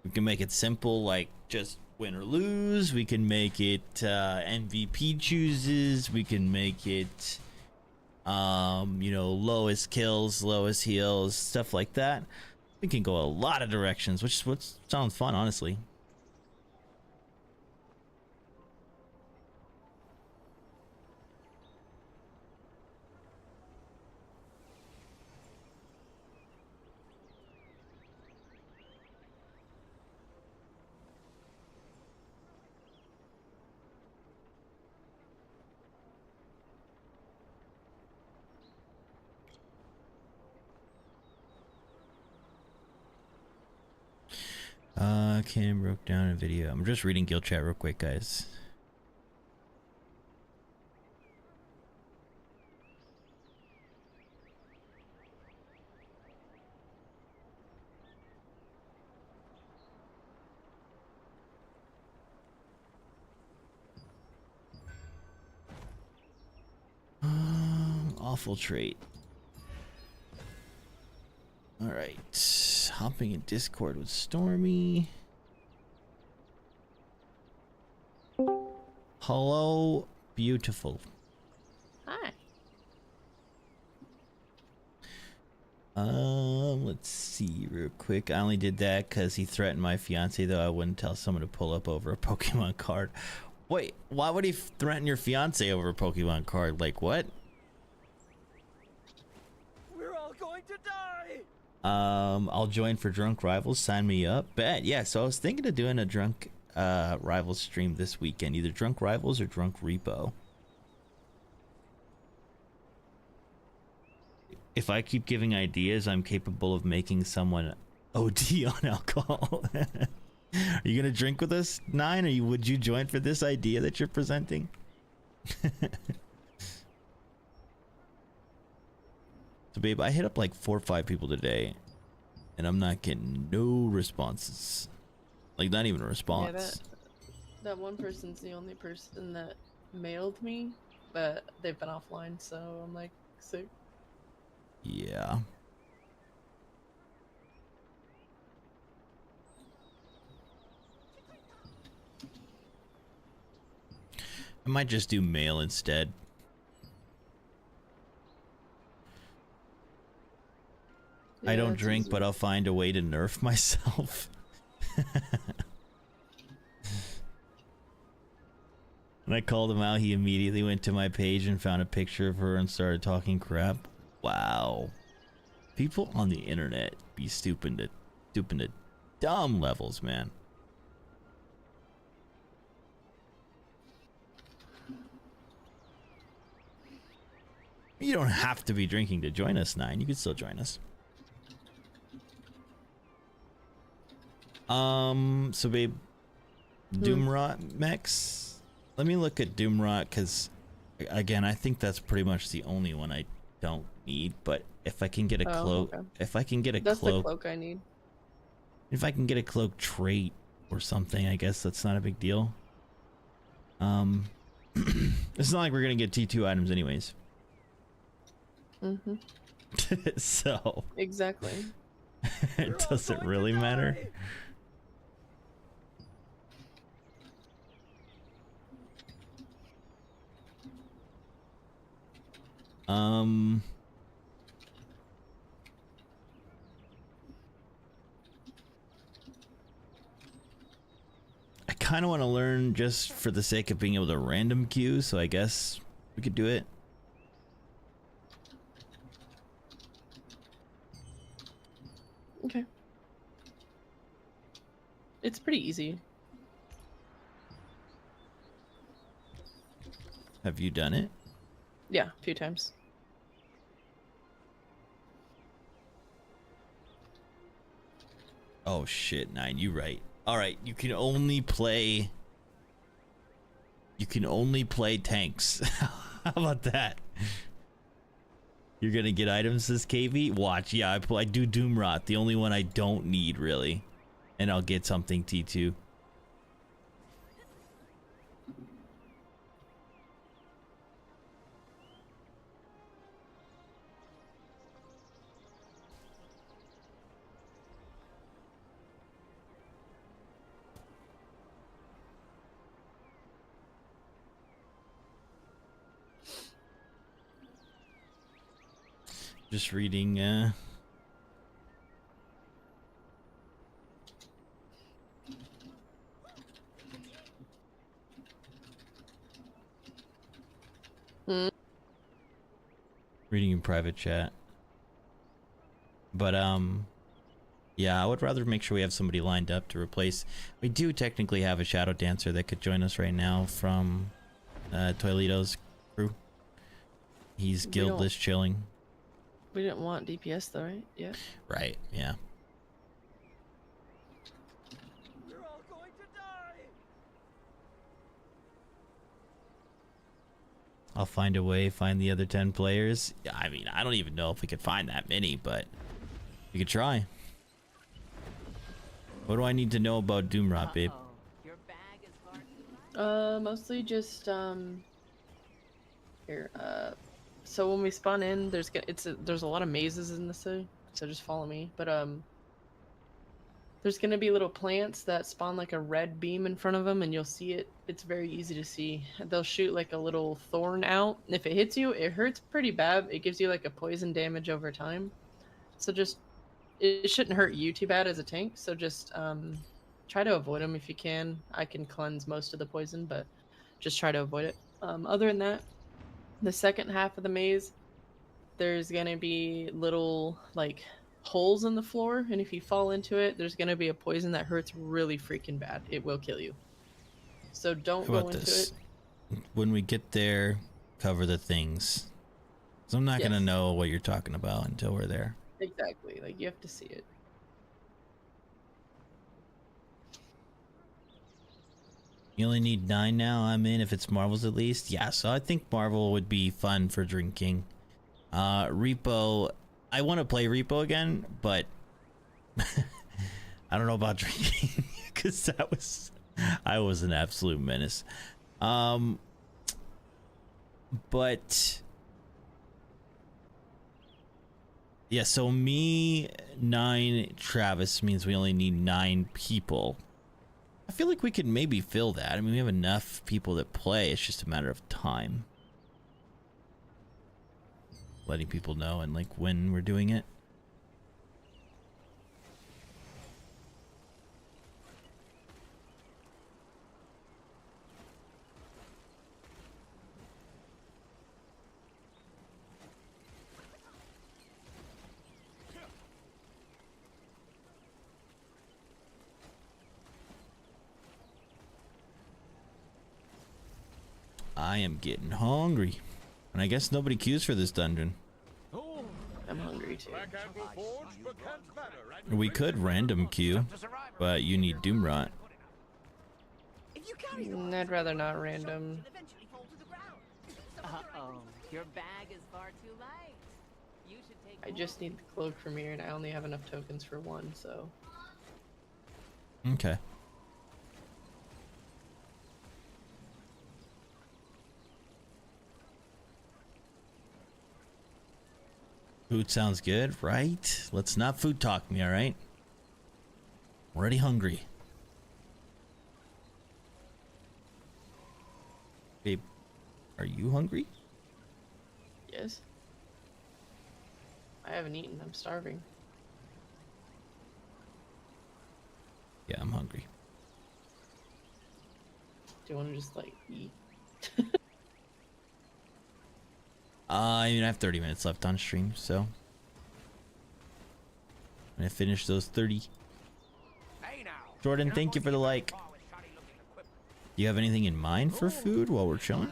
We can make it simple, like just win or lose. We can make it MVP chooses. We can make it you know, lowest kills, lowest heals, stuff like that. We can go a lot of directions, which is what sounds fun, honestly. Cam broke down a video. I'm just reading guild chat real quick, guys. Awful trait. All right, hopping in Discord with Stormy. Hello, beautiful. Hi. Let's see real quick. I only did that because he threatened my fiance, though I wouldn't tell someone to pull up over a Pokemon card. Wait, why would he threaten your fiance over a Pokemon card? Like, what? We're all going to die. I'll join for Drunk Rivals. Sign me up. Bet. Yeah, so I was thinking of doing a drunk Rivals stream this weekend, either Drunk Rivals or Drunk Repo. If I keep giving ideas, I'm capable of making someone OD on alcohol. Are you gonna drink with us, Nine? Would you join for this idea that you're presenting? So babe, I hit up like 4 or 5 people today and I'm not getting no responses. Like not even a response. Yeah, that one person's the only person that mailed me, but they've been offline, so I'm like, sick. Yeah. I might just do mail instead. I don't drink, but I'll find a way to nerf myself. When I called him out, he immediately went to my page and found a picture of her and started talking crap. Wow. People on the internet be stooping to dumb levels, man. You don't have to be drinking to join us, Nine. You can still join us. So babe, Doomrot mechs. Let me look at Doomrot, because again, I think that's pretty much the only one I don't need. But if I can get a cloak, okay. if I can get a That's cloak, the cloak I need. if I can get a cloak trait or something, I guess that's not a big deal. It's not like we're gonna get T2 items anyways. Mm-hmm. So Exactly. it doesn't really matter. I kind of want to learn just for the sake of being able to random queue, so I guess we could do it. Okay. It's pretty easy. Have you done it? Yeah, a few times. Oh shit, Nine, you right. All right, you can only play tanks. How about that? You're gonna get items, says KV. Watch, yeah, I do Doomrot, the only one I don't need really, and I'll get something T2. Just reading, reading in private chat. But, yeah, I would rather make sure we have somebody lined up to replace. We do technically have a Shadow Dancer that could join us right now from, Toileto's crew. He's guildless chilling. We didn't want DPS though, right? Yeah. Right, yeah. You're all going to die. I'll find a way, find the other 10 players. Yeah, I mean, I don't even know if we could find that many, but we could try. What do I need to know about Doomrot, babe? Your bag is hard to Mostly just here. So when we spawn in, there's a lot of mazes in the city, so just follow me. But there's gonna be little plants that spawn like a red beam in front of them, and you'll see it. It's very easy to see. They'll shoot like a little thorn out. If it hits you, it hurts pretty bad. It gives you like a poison damage over time. So just it shouldn't hurt you too bad as a tank. So just try to avoid them if you can. I can cleanse most of the poison, but just try to avoid it. Other than that, the second half of the maze, there's gonna be little like holes in the floor, and if you fall into it, there's gonna be a poison that hurts really freaking bad. It will kill you. So don't How go about into this? it. When we get there, cover the things. So I'm not gonna Yes. know what you're talking about until we're there. Exactly. Like you have to see it. You only need 9 now. I'm in if it's Marvels at least. Yeah, so I think Marvel would be fun for drinking. Repo, I want to play Repo again, but I don't know about drinking because I was an absolute menace. But yeah, so me 9 Travis means we only need 9 people. I feel like we could maybe fill that. I mean, we have enough people that play. It's just a matter of time. Letting people know and like when we're doing it. I am getting hungry. And I guess nobody queues for this dungeon. I'm hungry too. Black Anvil Forge for Kent Manor and We could random queue, but you need Doomrot. If you carry I'd rather not random. you'll eventually fall to the ground. Uh-oh. Your bag is far too light. You should take I just need the cloak for me, and I only have enough tokens for 1, so. Okay. Food sounds good, right? Let's not food talk me, alright? I'm already hungry. Babe, are you hungry? Yes. I haven't eaten. I'm starving. Yeah, I'm hungry. Do you want to just like eat? I mean, I have 30 minutes left on stream, so I'm gonna finish those 30. Hey now. Jordan, You're not thank you going for the to get very like. far with shoddy-looking equipment. Do you have anything in mind for food while we're chilling?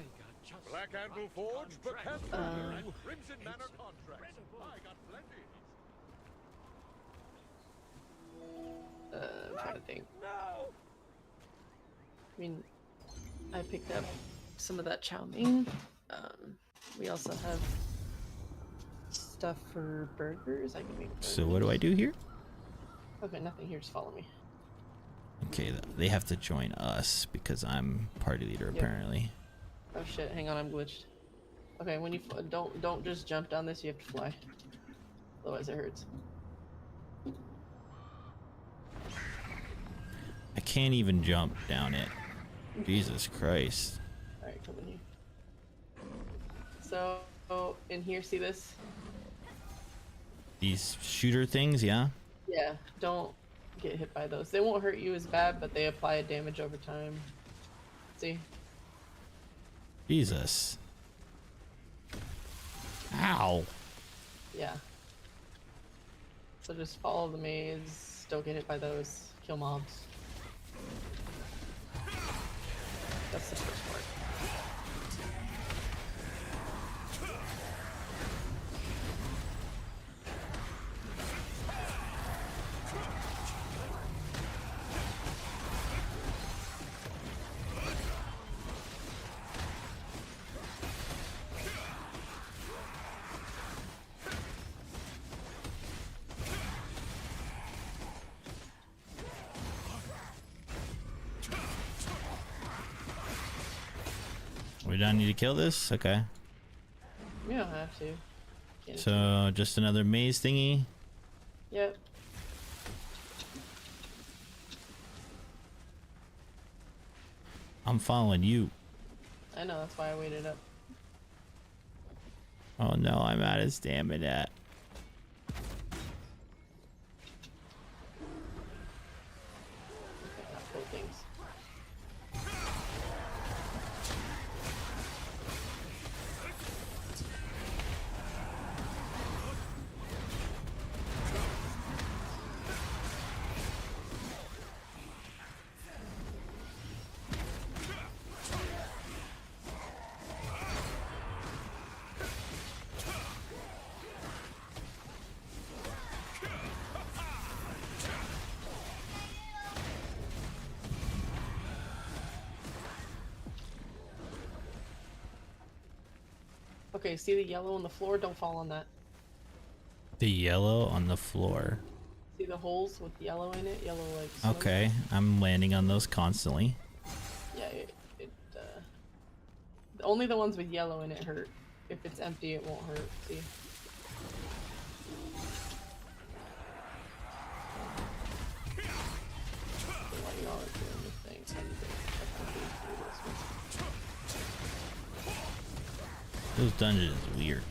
Black Anvil Forge for Kent Manor and Crimson Manor contracts. I got plenty. I'm trying to think. I mean, I picked up some of that chow mein. We also have stuff for burgers. I can make burgers. So what do I do here? Okay, nothing here. Just follow me. Okay, they have to join us because I'm party leader apparently. Oh shit! Hang on, I'm glitched. Okay, when you don't just jump down this. You have to fly. Otherwise, it hurts. I can't even jump down it. Jesus Christ. All right, come in here. So in here, see this? These shooter things, yeah? Yeah. Don't get hit by those. They won't hurt you as bad, but they apply a damage over time. See? Jesus. Ow. Yeah. So just follow the maze. Don't get hit by those. Kill mobs. That's the first part. We don't need to kill this? Okay. You don't have to. Can't So just another maze thingy. Yep. I'm following you. I know, that's why I waited up. Oh no, I'm out of stamina. Okay, not cool things. Okay, see the yellow on the floor? Don't fall on that. The yellow on the floor. See the holes with yellow in it? Yellow like smoke? Okay, I'm landing on those constantly. Yeah, only the ones with yellow in it hurt. If it's empty, it won't hurt. See? While y'all are doing the thing, I need to check the food through this one. Those dungeons are weird.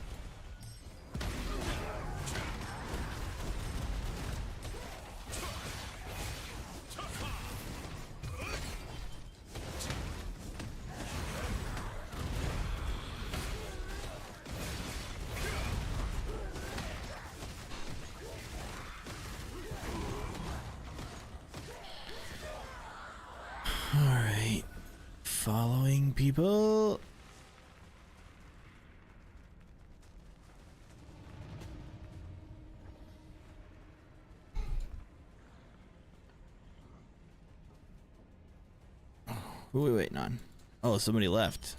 Alright. Following people. Who are we waiting on? Oh, somebody left.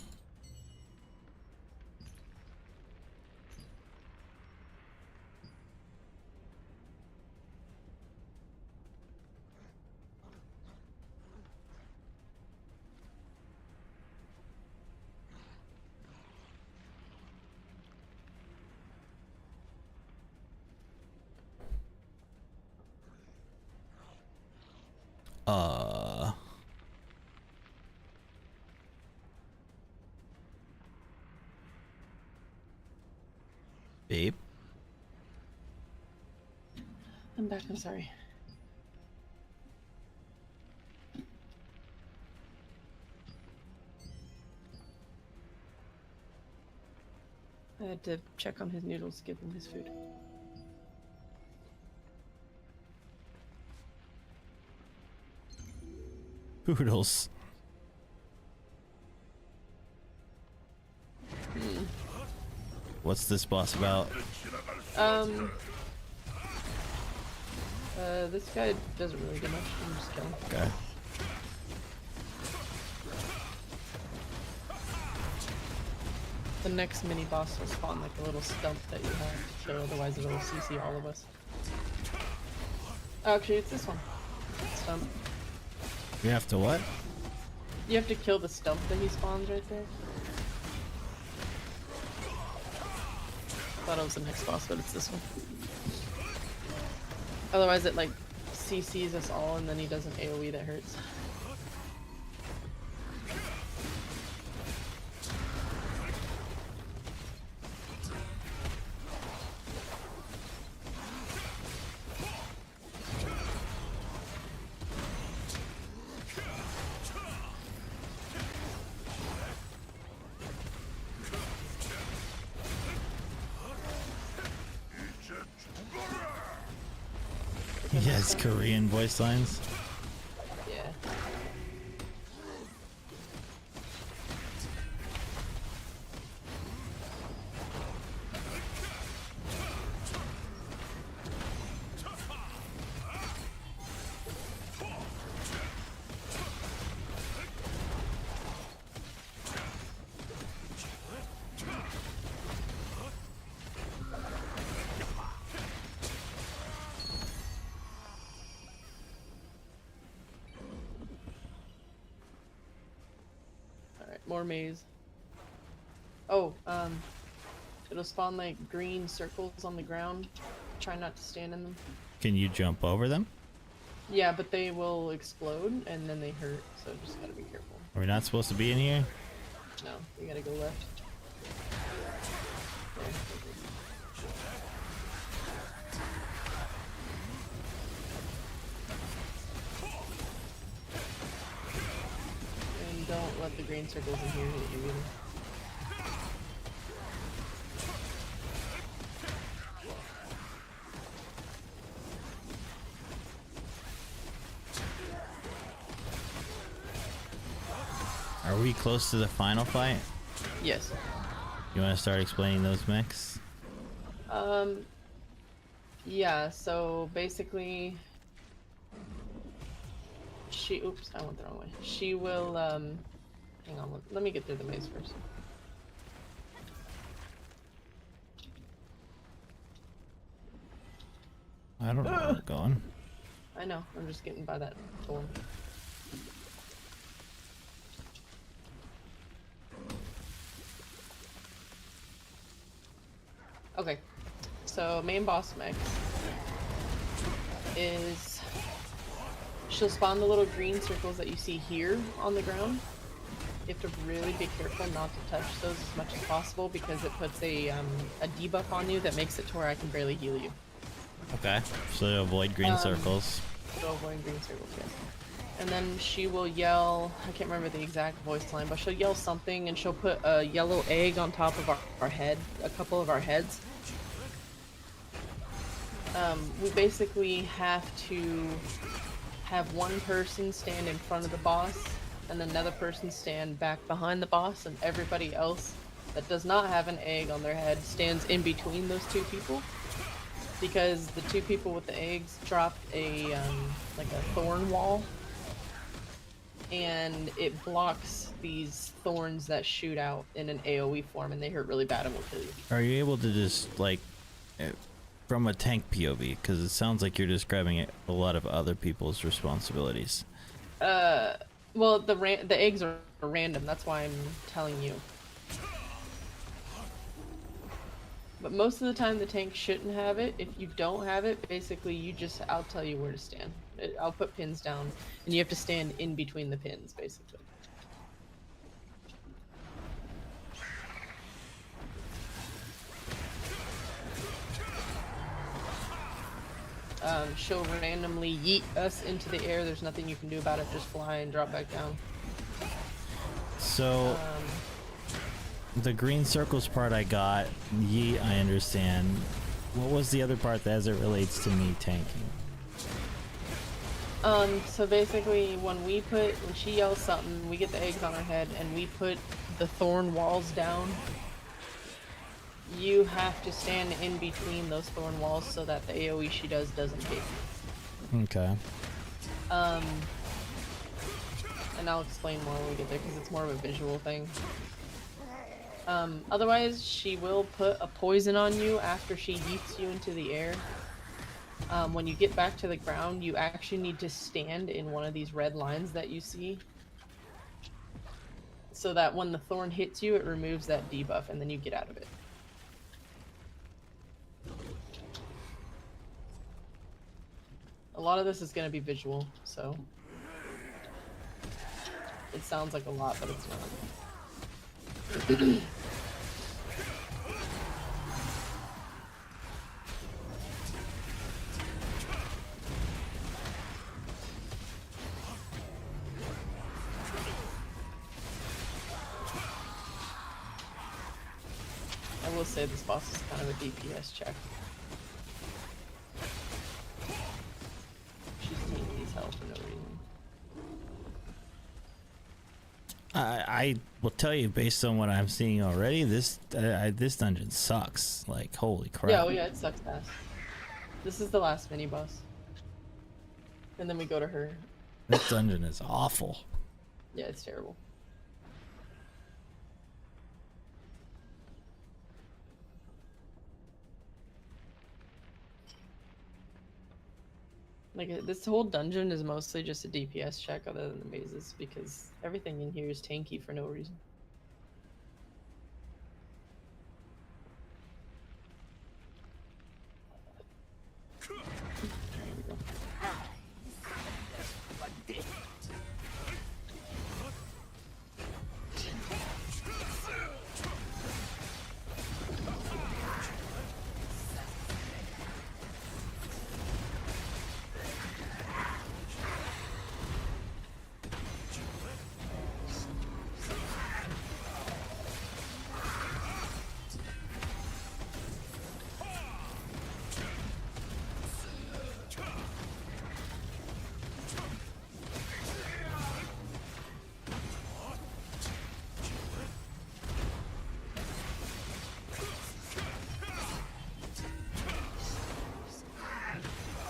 Babe? I'm back, I'm sorry. I had to check on his noodles, give him his food. Poodles. What's this boss about? This guy doesn't really do much. I'm just killing. Okay. The next mini boss will spawn like a little stump that you have to kill, otherwise it'll CC all of us. Actually, it's this one. Stump. We have to what? You have to kill the stump that he spawns right there. Thought it was the next boss, but it's this one. Otherwise it like CCs us all and then he does an AoE that hurts. Yes, Korean voice lines. Yeah. More maze. Oh, it'll spawn like green circles on the ground. Try not to stand in them. Can you jump over them? Yeah, but they will explode and then they hurt, so just gotta be careful. Are we not supposed to be in here? No, we gotta go left. And don't let the green circles in here hit you either. Are we close to the final fight? Yes. You want to start explaining those mechs? Yeah, so basically oops, I went the wrong way. She will, hang on, let me get through the maze first. I don't know where I'm going. I know. I'm just getting by that thorn. Okay. So main boss Max is she'll spawn the little green circles that you see here on the ground. You have to really be careful not to touch those as much as possible because it puts a debuff on you that makes it to where I can barely heal you. Okay, so avoid green circles. So avoid green circles, yes. And then she will yell, I can't remember the exact voice line, but she'll yell something and she'll put a yellow egg on top of our head, a couple of our heads. We basically have to have one person stand in front of the boss and another person stand back behind the boss, and everybody else that does not have an egg on their head stands in between those two people, because the two people with the eggs drop a like a thorn wall, and it blocks these thorns that shoot out in an AoE form, and they hurt really bad and will kill you. Are you able to just like from a tank POV, because it sounds like you're describing a lot of other people's responsibilities? Well, the eggs are random, that's why I'm telling you. But most of the time the tank shouldn't have it. If you don't have it, basically I'll tell you where to stand. I'll put pins down, and you have to stand in between the pins, basically. She'll randomly yeet us into the air. There's nothing you can do about it. Just fly and drop back down. So the green circles part I got, yeet, I understand. What was the other part as it relates to me tanking? So basically when she yells something, we get the eggs on her head and we put the thorn walls down. You have to stand in between those thorn walls so that the AoE she does doesn't hit you. Okay. And I'll explain more when we get there because it's more of a visual thing. Otherwise, she will put a poison on you after she yeets you into the air. When you get back to the ground, you actually need to stand in one of these red lines that you see, so that when the thorn hits you, it removes that debuff and then you get out of it. A lot of this is going to be visual, so it sounds like a lot, but it's not. I will say this boss is kind of a DPS check. She's taking these health for no reason. I will tell you, based on what I'm seeing already, this dungeon sucks. Like, holy crap. Yeah, oh yeah, it sucks ass. This is the last mini boss. And then we go to her. This dungeon is awful. Yeah, it's terrible. Like, this whole dungeon is mostly just a DPS check other than the mazes, because everything in here is tanky for no reason. There we go.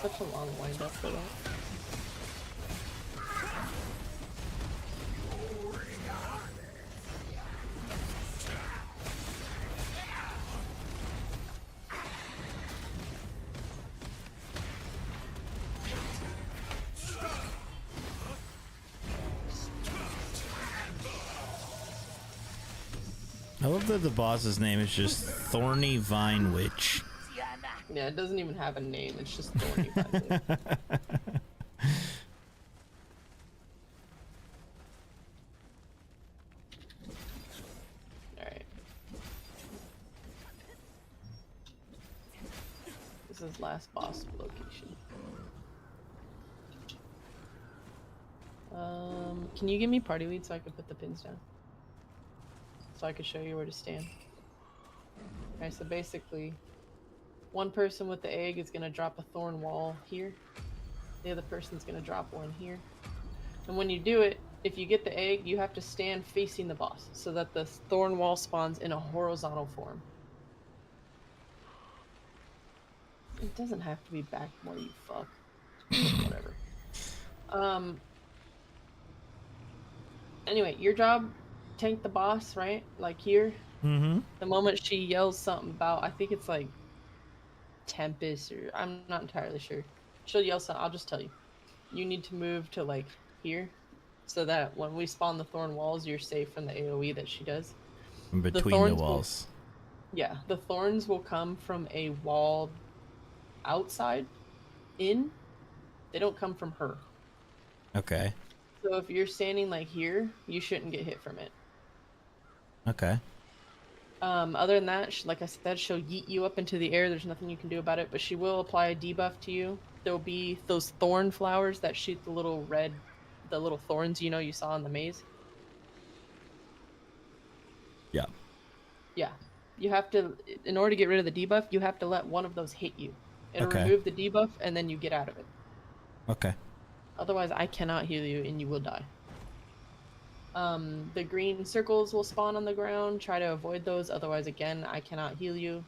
Such a long wind up for that. I love that the boss's name is just Thorny Vine Witch. Yeah, it doesn't even have a name. It's just Thorny Vine. Alright. This is last boss location. Can you give me party lead so I can put the pins down? So I could show you where to stand. Okay, so basically, one person with the egg is going to drop a thorn wall here. The other person's going to drop one here. And when you do it, if you get the egg, you have to stand facing the boss so that the thorn wall spawns in a horizontal form. It doesn't have to be back more, you fuck. Whatever. Anyway, your job, tank the boss, right? Like here. Mm-hmm. The moment she yells something about, I think it's like Tempest, or I'm not entirely sure. She'll yell something, I'll just tell you. You need to move to like here, so that when we spawn the thorn walls, you're safe from the AoE that she does. In between the walls. Yeah, the thorns will come from a wall outside, in. They don't come from her. Okay. So if you're standing like here, you shouldn't get hit from it. Okay. Other than that, like I said, she'll yeet you up into the air. There's nothing you can do about it, but she will apply a debuff to you. There'll be those thorn flowers that shoot the little thorns, you know, you saw in the maze. Yeah. Yeah. You have to, in order to get rid of the debuff, you have to let one of those hit you. It'll remove the debuff, and then you get out of it. Okay. Otherwise, I cannot heal you, and you will die. The green circles will spawn on the ground. Try to avoid those. Otherwise, again, I cannot heal you.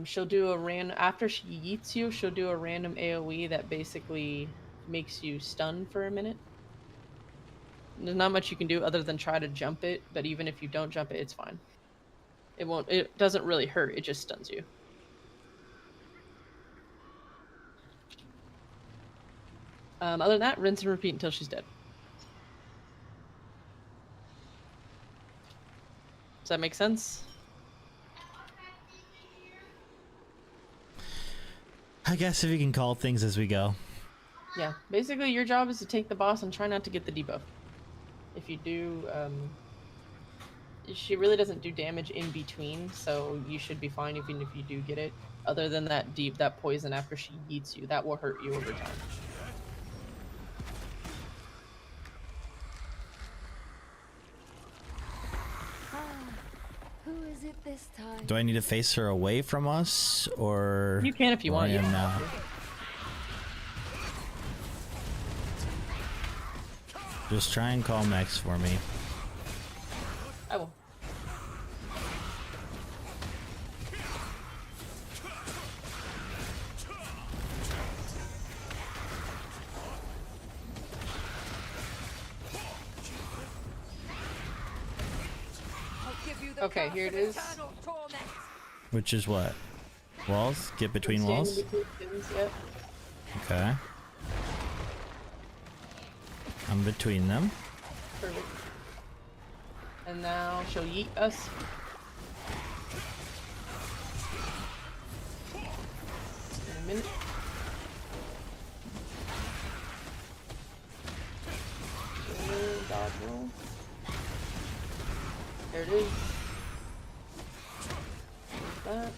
She'll do after she yeets you, she'll do a random AoE that basically makes you stun for a minute. There's not much you can do other than try to jump it, but even if you don't jump it, it's fine. It doesn't really hurt, it just stuns you. Other than that, rinse and repeat until she's dead. Does that make sense? I guess if you can call things as we go. Yeah, basically your job is to take the boss and try not to get the debuff. If you do, she really doesn't do damage in between, so you should be fine even if you do get it. Other than that poison after she eats you, that will hurt you over time. Who is it this time? Do I need to face her away from us, or You can if you want. I am Yeah. now? Just try and call Max for me. I will. Okay, here it is. Which is what? Walls? Get between Stand in walls? between pins, yep. Okay. I'm between them. Perfect. And now she'll yeet us. In a minute. Dodge roll. There it is. That.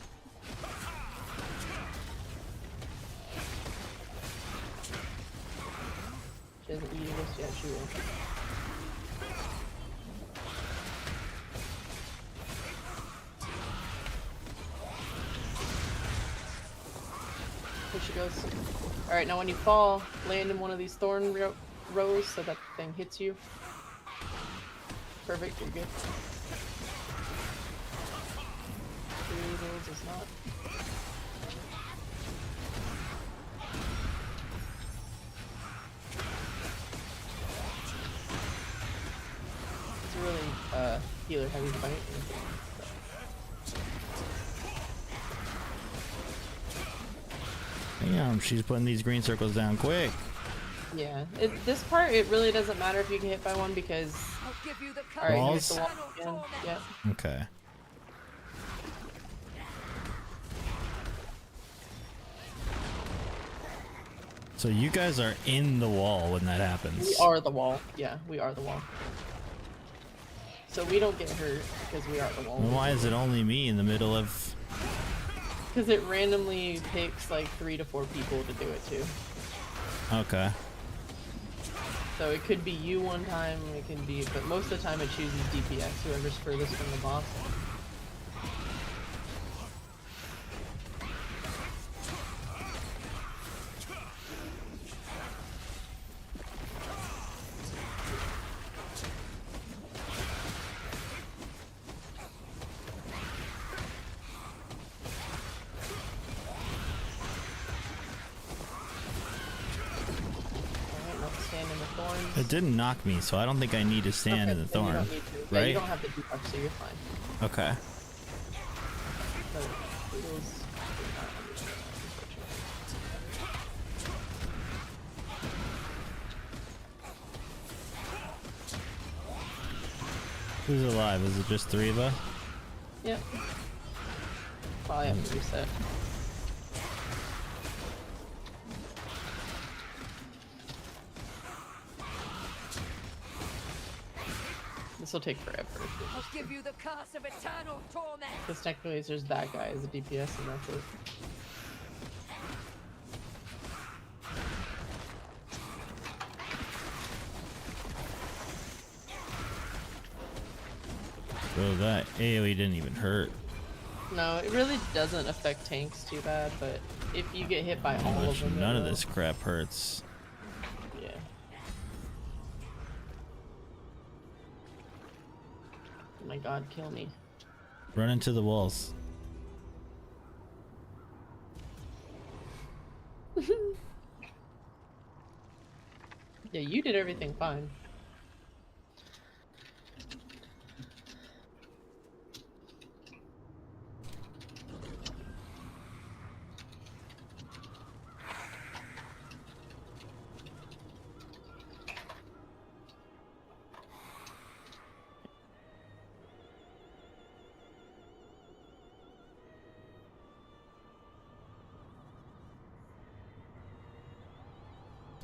She hasn't eaten this yet, she will. Here she goes. Alright, now when you fall, land in one of these thorn rows so that the thing hits you. Perfect, you're good. Those is not. It's a really healer heavy fight. Damn, she's putting these green circles down quick. Yeah, this part, it really doesn't matter if you get hit by one because... I'll give you the Alright, Walls? here's the wall again. Yeah. Okay. So you guys are in the wall when that happens. We are the wall. Yeah, we are the wall. So we don't get hurt because we are the wall. Well, why is it only me in the middle of... Because it randomly picks like 3 to 4 people to do it too. Okay. So it could be you one time, it can be, but most of the time it chooses DPS, whoever's furthest from the boss. It didn't knock me, so I don't think I need to stand in the then you thorn. don't need to. Yeah, Right? you don't have to debuff, so you're fine. Okay. But Poodles do not understand that, Who's alive? Is it just 3 of us? unfortunately. Yep. Probably have to reset. This will take forever. I'll give you the curse of eternal torment. Because technically it's just that guy as a DPS and that's it. Bro, that AoE didn't even hurt. No, it really doesn't affect tanks too bad, but if you get hit by all of them, None it of will. this crap hurts. Yeah. Oh my god, kill me. Run into the walls. Yeah, you did everything fine.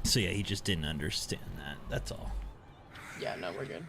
So yeah, he just didn't understand that. That's all. Yeah, no, we're good.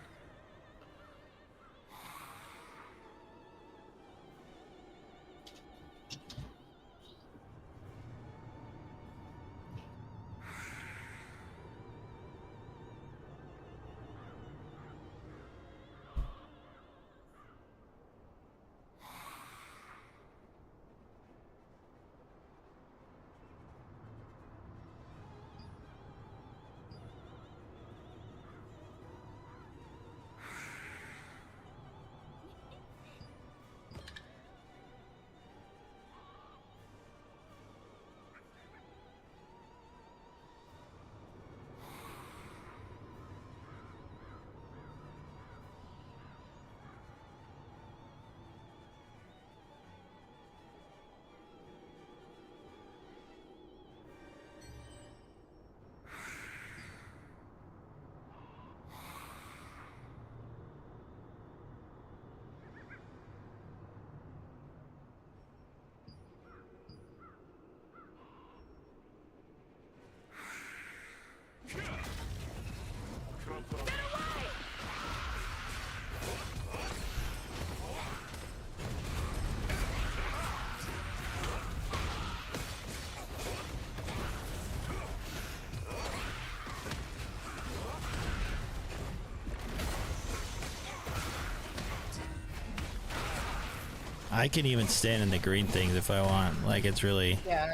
I can even stand in the green things if I want. Like, it's really... Yeah,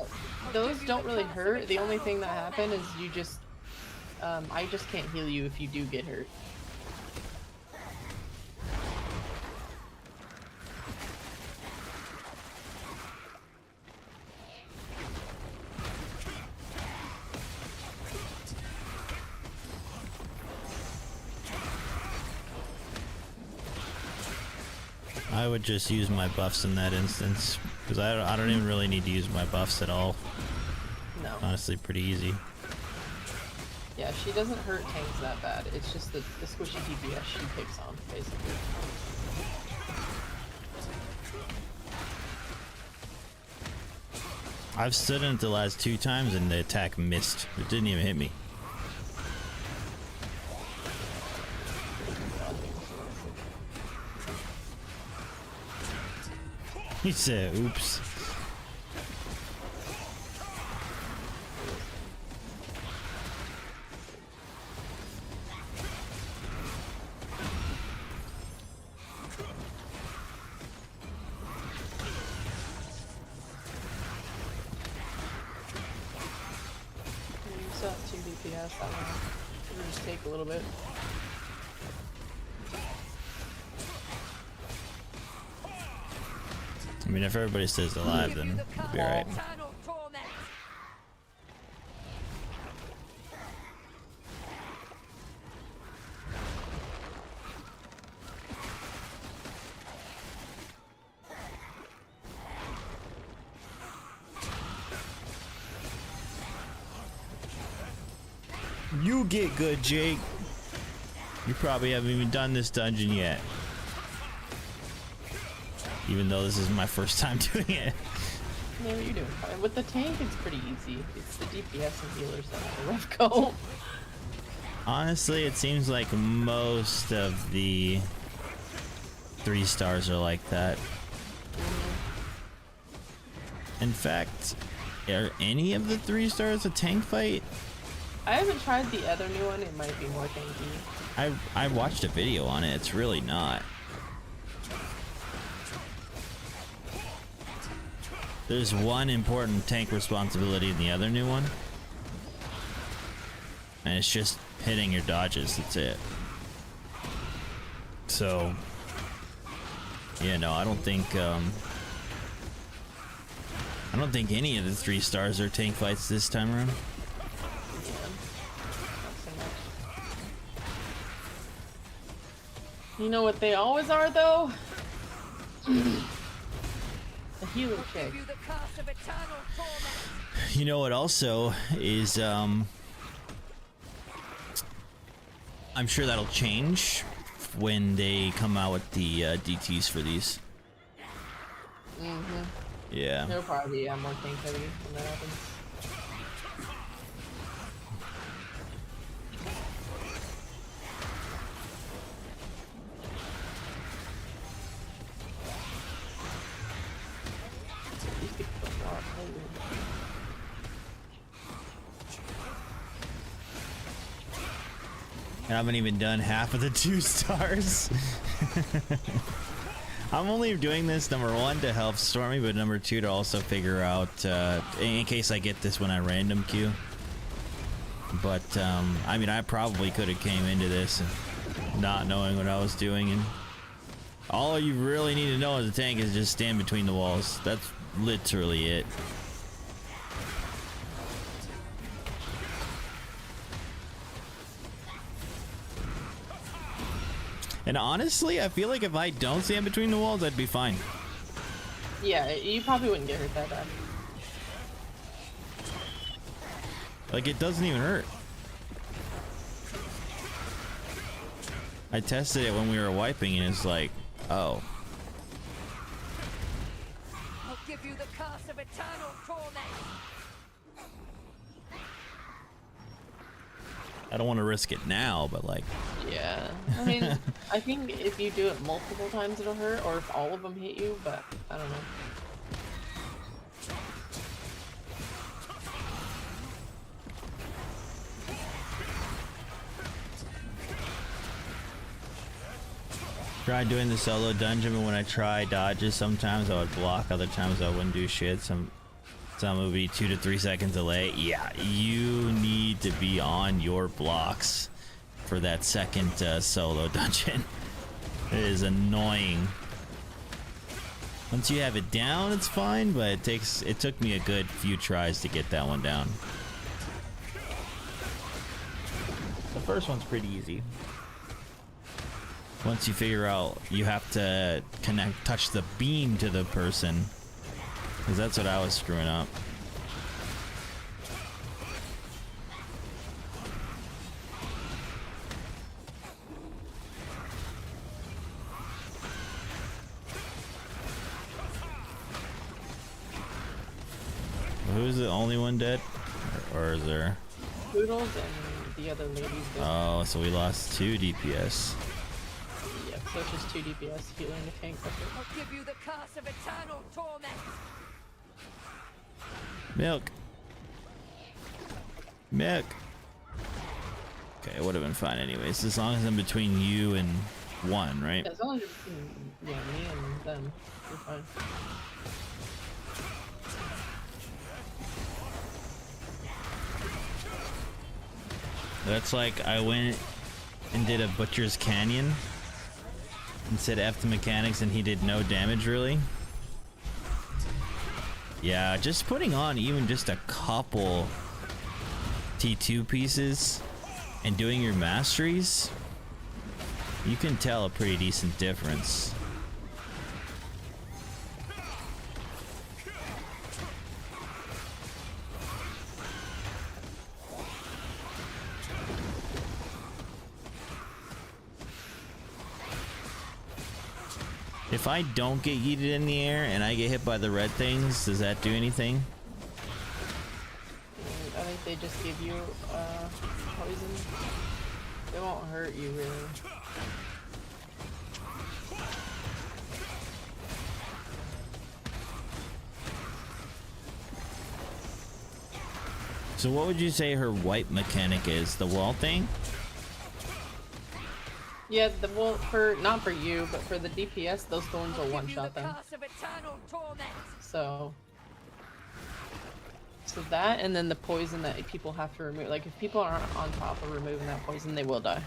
those don't really hurt. The only thing that happened is you just... I just can't heal you if you do get hurt. I would just use my buffs in that instance. Because I don't even really need to use my buffs at all. No. Honestly, pretty easy. Yeah, she doesn't hurt tanks that bad. It's just the squishy DPS she takes on, basically. I've stood in it the last 2 times and the attack missed. It didn't even hit me. He said, oops. You still have 2 DPS, that one. It'll just take a little bit. I mean, if everybody stays alive, then we'll be alright. Eternal torment. You get good, Jake. You probably haven't even done this dungeon yet. Even though this is my first time doing it. No, you're doing fine. With the tank, it's pretty easy. It's the DPS and healers that have a rough go. Honestly, it seems like most of the 3 stars are like that. In fact, are any of the 3 stars a tank fight? I haven't tried the other new one. It might be more tanky. I watched a video on it. It's really not. There's one important tank responsibility in the other new one. And it's just hitting your dodges, that's it. So, yeah, no, I don't think any of the 3 stars are tank fights this time around. Yeah. Not so much. You know what they always are, though? The healer chick. Give you the curse of eternal torment. You know what also is, I'm sure that'll change when they come out with the DTs for these. Mm-hmm. Yeah. They'll probably be more tank heavy when that happens. I haven't even done half of the 2 stars. I'm only doing this, number 1, to help Stormy, but number 2, to also figure out, in case I get this when I random queue. But, I mean, I probably could have came into this not knowing what I was doing, and all you really need to know as a tank is just stand between the walls. That's literally it. And honestly, I feel like if I don't stand between the walls, I'd be fine. Yeah, you probably wouldn't get hurt that bad. Like, it doesn't even hurt. I tested it when we were wiping, and it's like, oh. I'll give you the curse of eternal torment. I don't want to risk it now, but like... Yeah, I mean, I think if you do it multiple times it'll hurt, or if all of them hit you, but I don't know. Tried doing the solo dungeon, but when I try dodges, sometimes I would block, other times I wouldn't do shit. Some it would be 2 to 3 seconds delay. Yeah, you need to be on your blocks for that second solo dungeon. It is annoying. Once you have it down, it's fine, but it took me a good few tries to get that one down. The first one's pretty easy. Once you figure out you have to touch the beam to the person, because that's what I was screwing up. who's the only one dead? Or is there? Poodles and the other ladies. Oh, so we lost 2 DPS. Yeah, so it's just 2 DPS healing the tank. I'll give you the curse of eternal torment. Milk. Milk. Okay, it would have been fine anyways, as long as I'm between you and 1, right? As long as you're between, yeah, me and them, you're fine. That's like I went and did a Butcher's Canyon and said F the mechanics and he did no damage really. Yeah, just putting on even just a couple T2 pieces and doing your masteries, you can tell a pretty decent difference. If I don't get yeeted in the air and I get hit by the red things, does that do anything? I think they just give you poison. They won't hurt you really. So what would you say her white mechanic is? The wall thing? Yeah, well, not for you, but for the DPS, those thorns will one-shot them. So that, and then the poison that people have to remove. Like, if people aren't on top of removing that poison, they will die.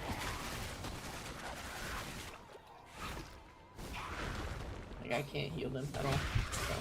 Like, I can't heal them at all. So.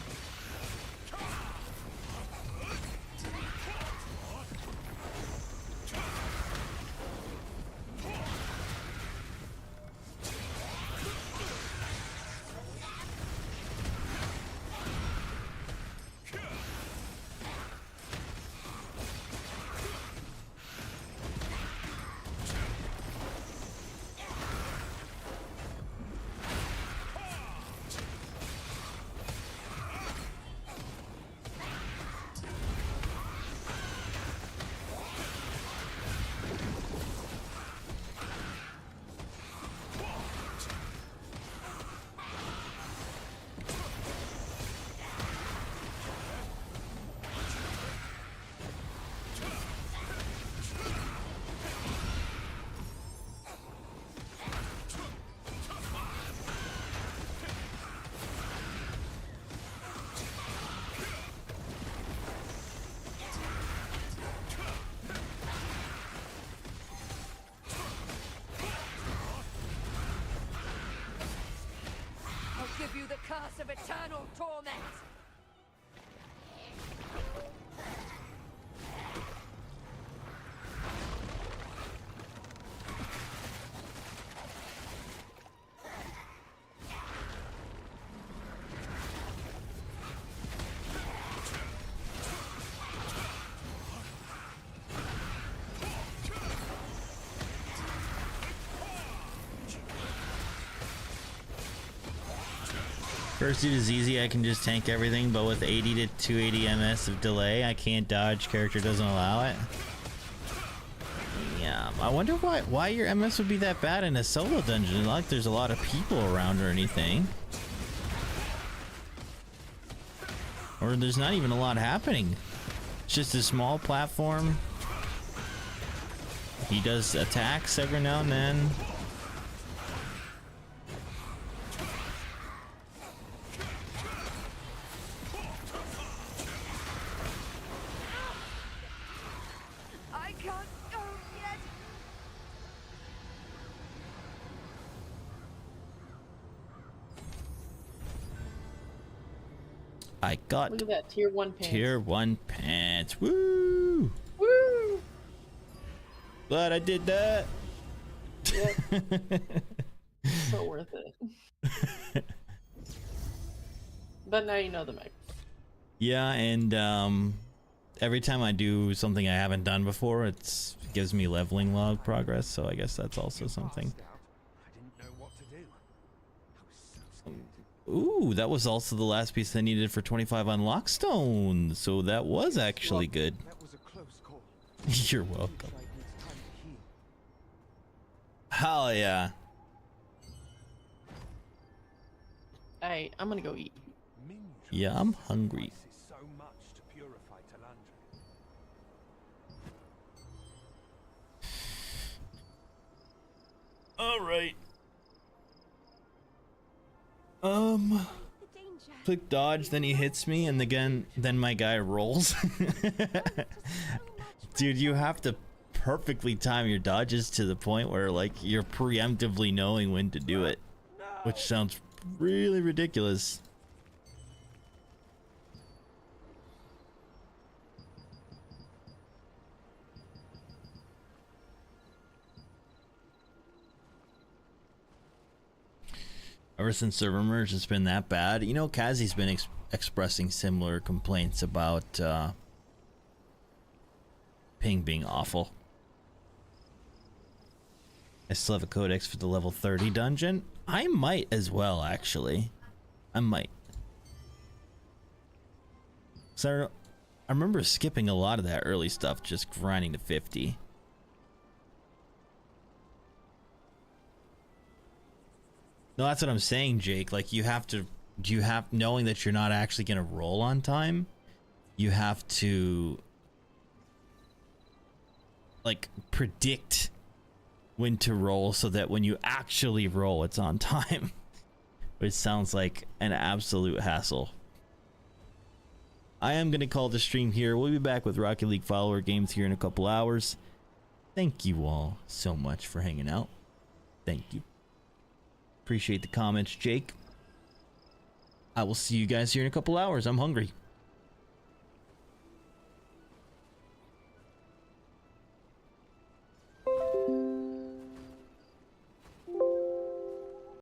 Give you the curse of eternal torment. Fursuit is easy, I can just tank everything, but with 80 to 280 MS of delay, I can't dodge, character doesn't allow it. Yeah, I wonder why your MS would be that bad in a solo dungeon. Not like there's a lot of people around or anything. Or there's not even a lot happening. It's just a small platform. He does attacks every now and then. I got Look at that, tier 1 pants. Tier 1 pants. Woo! Woo! Glad I did that. Yep. So worth it. But now you know the mech. Yeah, and every time I do something I haven't done before, it gives me leveling log progress, so I guess that's also something. I didn't know what to do. I was so scared. Ooh, that was also the last piece I needed for 25 on Lockstone. So that was actually good. That was a close call. You're welcome. Triton needs time to heal. Hell yeah. Alright, I'm gonna go eat. Yeah, I'm hungry. So much to purify Talandria. All right. Click dodge, then he hits me, and again, then my guy rolls. Dude, you have to perfectly time your dodges to the point where, like, you're preemptively knowing when to do it, which sounds really ridiculous. Ever since server merge, it's been that bad. You know, Kazi's been expressing similar complaints about ping being awful. I still have a codex for the level 30 dungeon. I might as well, actually. I might. So I remember skipping a lot of that early stuff, just grinding to 50. No, that's what I'm saying, Jake. Like, knowing that you're not actually gonna roll on time, you have to, like, predict when to roll so that when you actually roll, it's on time. Which sounds like an absolute hassle. I am gonna call the stream here. We'll be back with Rocket League follower games here in a couple hours. Thank you all so much for hanging out. Thank you. Appreciate the comments, Jake. I will see you guys here in a couple hours. I'm hungry.